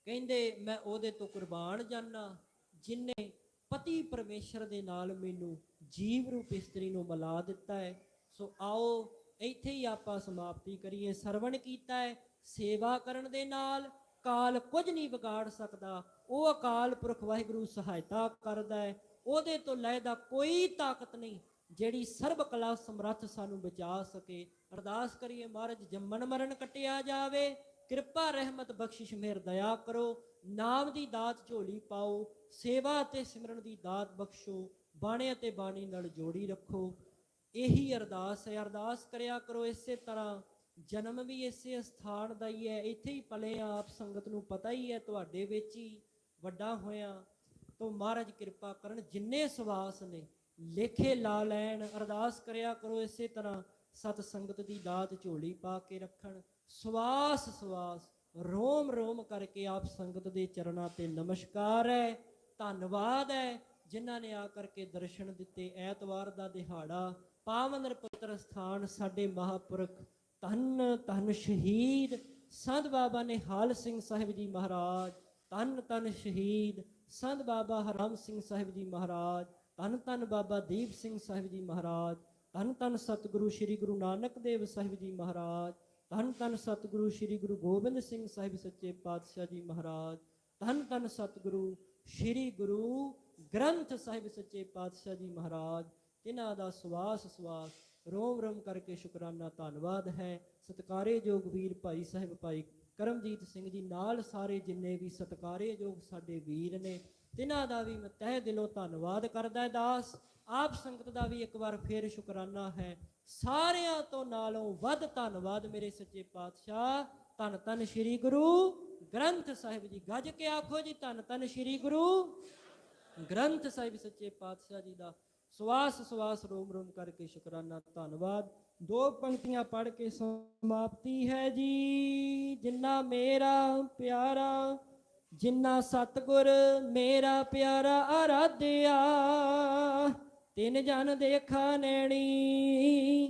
[SPEAKER 1] ਕਹਿੰਦੇ ਮੈਂ ਉਹਦੇ ਤੋਂ ਕੁਰਬਾਨ ਜਾਨਾ, ਜਿਨੇ ਪਤੀ ਪਰਮੇਸ਼ਰ ਦੇ ਨਾਲ ਮੈਨੂੰ ਜੀਵ ਰੂਪ ਇਸਤਰੀ ਨੂੰ ਮਿਲਾ ਦਿੱਤਾ ਹੈ। ਸੋ ਆਓ ਇੱਥੇ ਹੀ ਆਪਾਂ ਸਮਾਪਤੀ ਕਰੀਏ। ਸਰਵਣ ਕੀਤਾ ਹੈ, ਸੇਵਾ ਕਰਨ ਦੇ ਨਾਲ ਕਾਲ ਕੁਝ ਨਹੀਂ ਵਿਗਾੜ ਸਕਦਾ। ਉਹ ਅਕਾਲ ਪੁਰਖ ਵਾਹਿਗੁਰੂ ਸਹਾਇਤਾ ਕਰਦਾ ਹੈ, ਉਹਦੇ ਤੋਂ ਲੈਦਾ ਕੋਈ ਤਾਕਤ ਨਹੀਂ ਜਿਹੜੀ ਸਰਬ ਕਲਾ ਸਮਰੱਥ ਸਾਨੂੰ ਬਚਾ ਸਕੇ। ਅਰਦਾਸ ਕਰੀਏ, ਮਹਾਰਾਜ ਜੰਮਣ ਮਰਨ ਕੱਟਿਆ ਜਾਵੇ, ਕਿਰਪਾ ਰਹਿਮਤ ਬਖਸ਼ਿਸ਼ ਮਿਹਰ ਦਇਆ ਕਰੋ, ਨਾਮ ਦੀ ਦਾਤ ਝੋਲੀ ਪਾਓ, ਸੇਵਾ ਅਤੇ ਸਿਮਰਨ ਦੀ ਦਾਤ ਬਖਸ਼ੋ, ਬਾਣੇ ਅਤੇ ਬਾਣੀ ਨਾਲ ਜੋੜੀ ਰੱਖੋ। ਇਹੀ ਅਰਦਾਸ ਹੈ। ਅਰਦਾਸ ਕਰਿਆ ਕਰੋ। ਇਸੇ ਤਰ੍ਹਾਂ ਜਨਮ ਵੀ ਇਸੇ ਸਥਾਨ ਦਾ ਹੀ ਹੈ, ਇੱਥੇ ਹੀ ਪਲੇ ਆ। ਆਪ ਸੰਗਤ ਨੂੰ ਪਤਾ ਹੀ ਹੈ, ਤੁਹਾਡੇ ਵਿੱਚ ਹੀ ਵੱਡਾ ਹੋਇਆ। ਤੋਂ ਮਹਾਰਾਜ ਕਿਰਪਾ ਕਰਨ, ਜਿੰਨੇ ਸਵਾਸ ਨੇ ਲੇਖੇ ਲਾ ਲੈਣ। ਅਰਦਾਸ ਕਰਿਆ ਕਰੋ ਇਸੇ ਤਰ੍ਹਾਂ, ਸਤ ਸੰਗਤ ਦੀ ਦਾਤ ਝੋਲੀ ਪਾ ਕੇ ਰੱਖਣ। ਸਵਾਸ ਸਵਾਸ ਰੋਮ ਰੋਮ ਕਰਕੇ ਆਪ ਸੰਗਤ ਦੇ ਚਰਨਾਂ ਤੇ ਨਮਸਕਾਰ ਹੈ, ਧੰਨਵਾਦ ਹੈ ਜਿਨ੍ਹਾਂ ਨੇ ਆ ਕਰਕੇ ਦਰਸ਼ਨ ਦਿੱਤੇ। ਐਤਵਾਰ ਦਾ ਦਿਹਾੜਾ, ਪਾਵਨ ਪਵਿੱਤਰ ਸਥਾਨ, ਸਾਡੇ ਮਹਾਪੁਰਖ ਧੰਨ ਧੰਨ ਸ਼ਹੀਦ ਸੰਤ ਬਾਬਾ ਨਿਹਾਲ ਸਿੰਘ ਸਾਹਿਬ ਜੀ ਮਹਾਰਾਜ, ਧੰਨ ਧੰਨ ਸ਼ਹੀਦ ਸੰਤ ਬਾਬਾ ਹਰਮ ਸਿੰਘ ਸਾਹਿਬ ਜੀ ਮਹਾਰਾਜ, ਧੰਨ ਧੰਨ ਬਾਬਾ ਦੀਪ ਸਿੰਘ ਸਾਹਿਬ ਜੀ ਮਹਾਰਾਜ, ਧੰਨ ਧੰਨ ਸਤਿਗੁਰੂ ਸ੍ਰੀ ਗੁਰੂ ਨਾਨਕ ਦੇਵ ਸਾਹਿਬ ਜੀ ਮਹਾਰਾਜ, ਧੰਨ ਧੰਨ ਸਤਿਗੁਰੂ ਸ੍ਰੀ ਗੁਰੂ ਗੋਬਿੰਦ ਸਿੰਘ ਸਾਹਿਬ ਸੱਚੇ ਪਾਤਸ਼ਾਹ ਜੀ ਮਹਾਰਾਜ, ਧੰਨ ਧੰਨ ਸਤਿਗੁਰੂ ਸ੍ਰੀ ਗੁਰੂ ਗ੍ਰੰਥ ਸਾਹਿਬ ਸੱਚੇ ਪਾਤਸ਼ਾਹ ਜੀ ਮਹਾਰਾਜ। ਤਿਨਾਂ ਦਾ ਸਵਾਸ ਸਵਾਸ ਰੋਮ ਰੋਮ ਕਰਕੇ ਸ਼ੁਕਰਾਨਾ ਧੰਨਵਾਦ ਹੈ। ਸਤਿਕਾਰਯੋਗ ਵੀਰ ਭਾਈ ਸਾਹਿਬ ਭਾਈ ਕਰਮਜੀਤ ਸਿੰਘ ਜੀ ਨਾਲ ਸਾਰੇ ਜਿੰਨੇ ਵੀ ਸਤਿਕਾਰਯੋਗ ਸਾਡੇ ਵੀਰ ਨੇ, ਤਿਨਾਂ ਦਾ ਵੀ ਮੈਂ ਤਹਿ ਦਿਲੋਂ ਧੰਨਵਾਦ ਕਰਦਾ। ਦਾਸ ਆਪ ਸੰਗਤ ਦਾ ਵੀ ਇੱਕ ਵਾਰ ਫੇਰ ਸ਼ੁਕਰਾਨਾ ਹੈ। ਸਾਰਿਆਂ ਤੋਂ ਨਾਲੋਂ ਵੱਧ ਧੰਨਵਾਦ ਮੇਰੇ ਸੱਚੇ ਪਾਤਸ਼ਾਹ ਧੰਨ ਧੰਨ ਸ੍ਰੀ ਗੁਰੂ ਗ੍ਰੰਥ ਸਾਹਿਬ ਜੀ। ਗੱਜ ਕੇ ਆਖੋ ਜੀ, ਧੰਨ ਧੰਨ ਸ੍ਰੀ ਗੁਰੂ ਗ੍ਰੰਥ ਸਾਹਿਬ ਸੱਚੇ ਪਾਤਸ਼ਾਹ ਜੀ ਦਾ ਸਵਾਸ ਸਵਾਸ ਰੋਮ ਰੋਮ ਕਰਕੇ ਸ਼ੁਕਰਾਨਾ ਧੰਨਵਾਦ। ਦੋ ਪੰਕਤੀਆਂ ਪੜ੍ਹ ਕੇ ਸਮਾਪਤੀ ਹੈ ਜੀ। ਜਿੰਨਾ ਮੇਰਾ ਪਿਆਰਾ, ਜਿੰਨਾ ਸਤਿਗੁਰ ਮੇਰਾ ਪਿਆਰਾ ਆਰਾਧਿਆ, ਤਿੰਨ ਜਨ ਦੇਖਾ ਨੈਣੀ,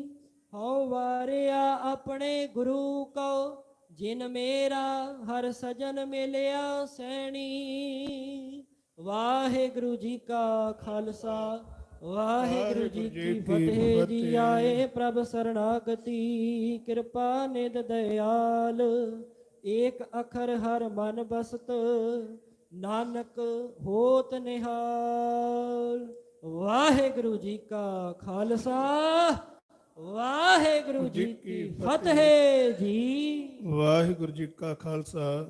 [SPEAKER 1] ਹਉ ਵਾਰਿਆ ਆਪਣੇ ਗੁਰੂ ਕੋ, ਜਿਨ ਮੇਰਾ ਹਰ ਸਜਣ ਮਿਲਿਆ ਸੈਣੀ। ਵਾਹਿਗੁਰੂ ਜੀ ਕਾ ਖਾਲਸਾ, ਵਾਹਿਗੁਰੂ ਜੀ ਕੀ ਫਤਿਹ ਜੀ। ਆਏ ਪ੍ਰਭ ਸਰਣਾਗਤੀ, ਕਿਰਪਾ ਨਿਧ ਦਇਆਲ, ਏਕ ਅਖਰ ਹਰ ਮਨ ਬਸਤ, ਨਾਨਕ ਹੋਤ ਨਿਹਾਲ। ਵਾਹਿਗੁਰੂ ਜੀ ਕਾ ਖਾਲਸਾ, ਵਾਹਿਗੁਰੂ ਜੀ ਕੀ ਫਤਿਹ ਜੀ।
[SPEAKER 2] ਵਾਹਿਗੁਰੂ ਜੀ ਕਾ ਖਾਲਸਾ,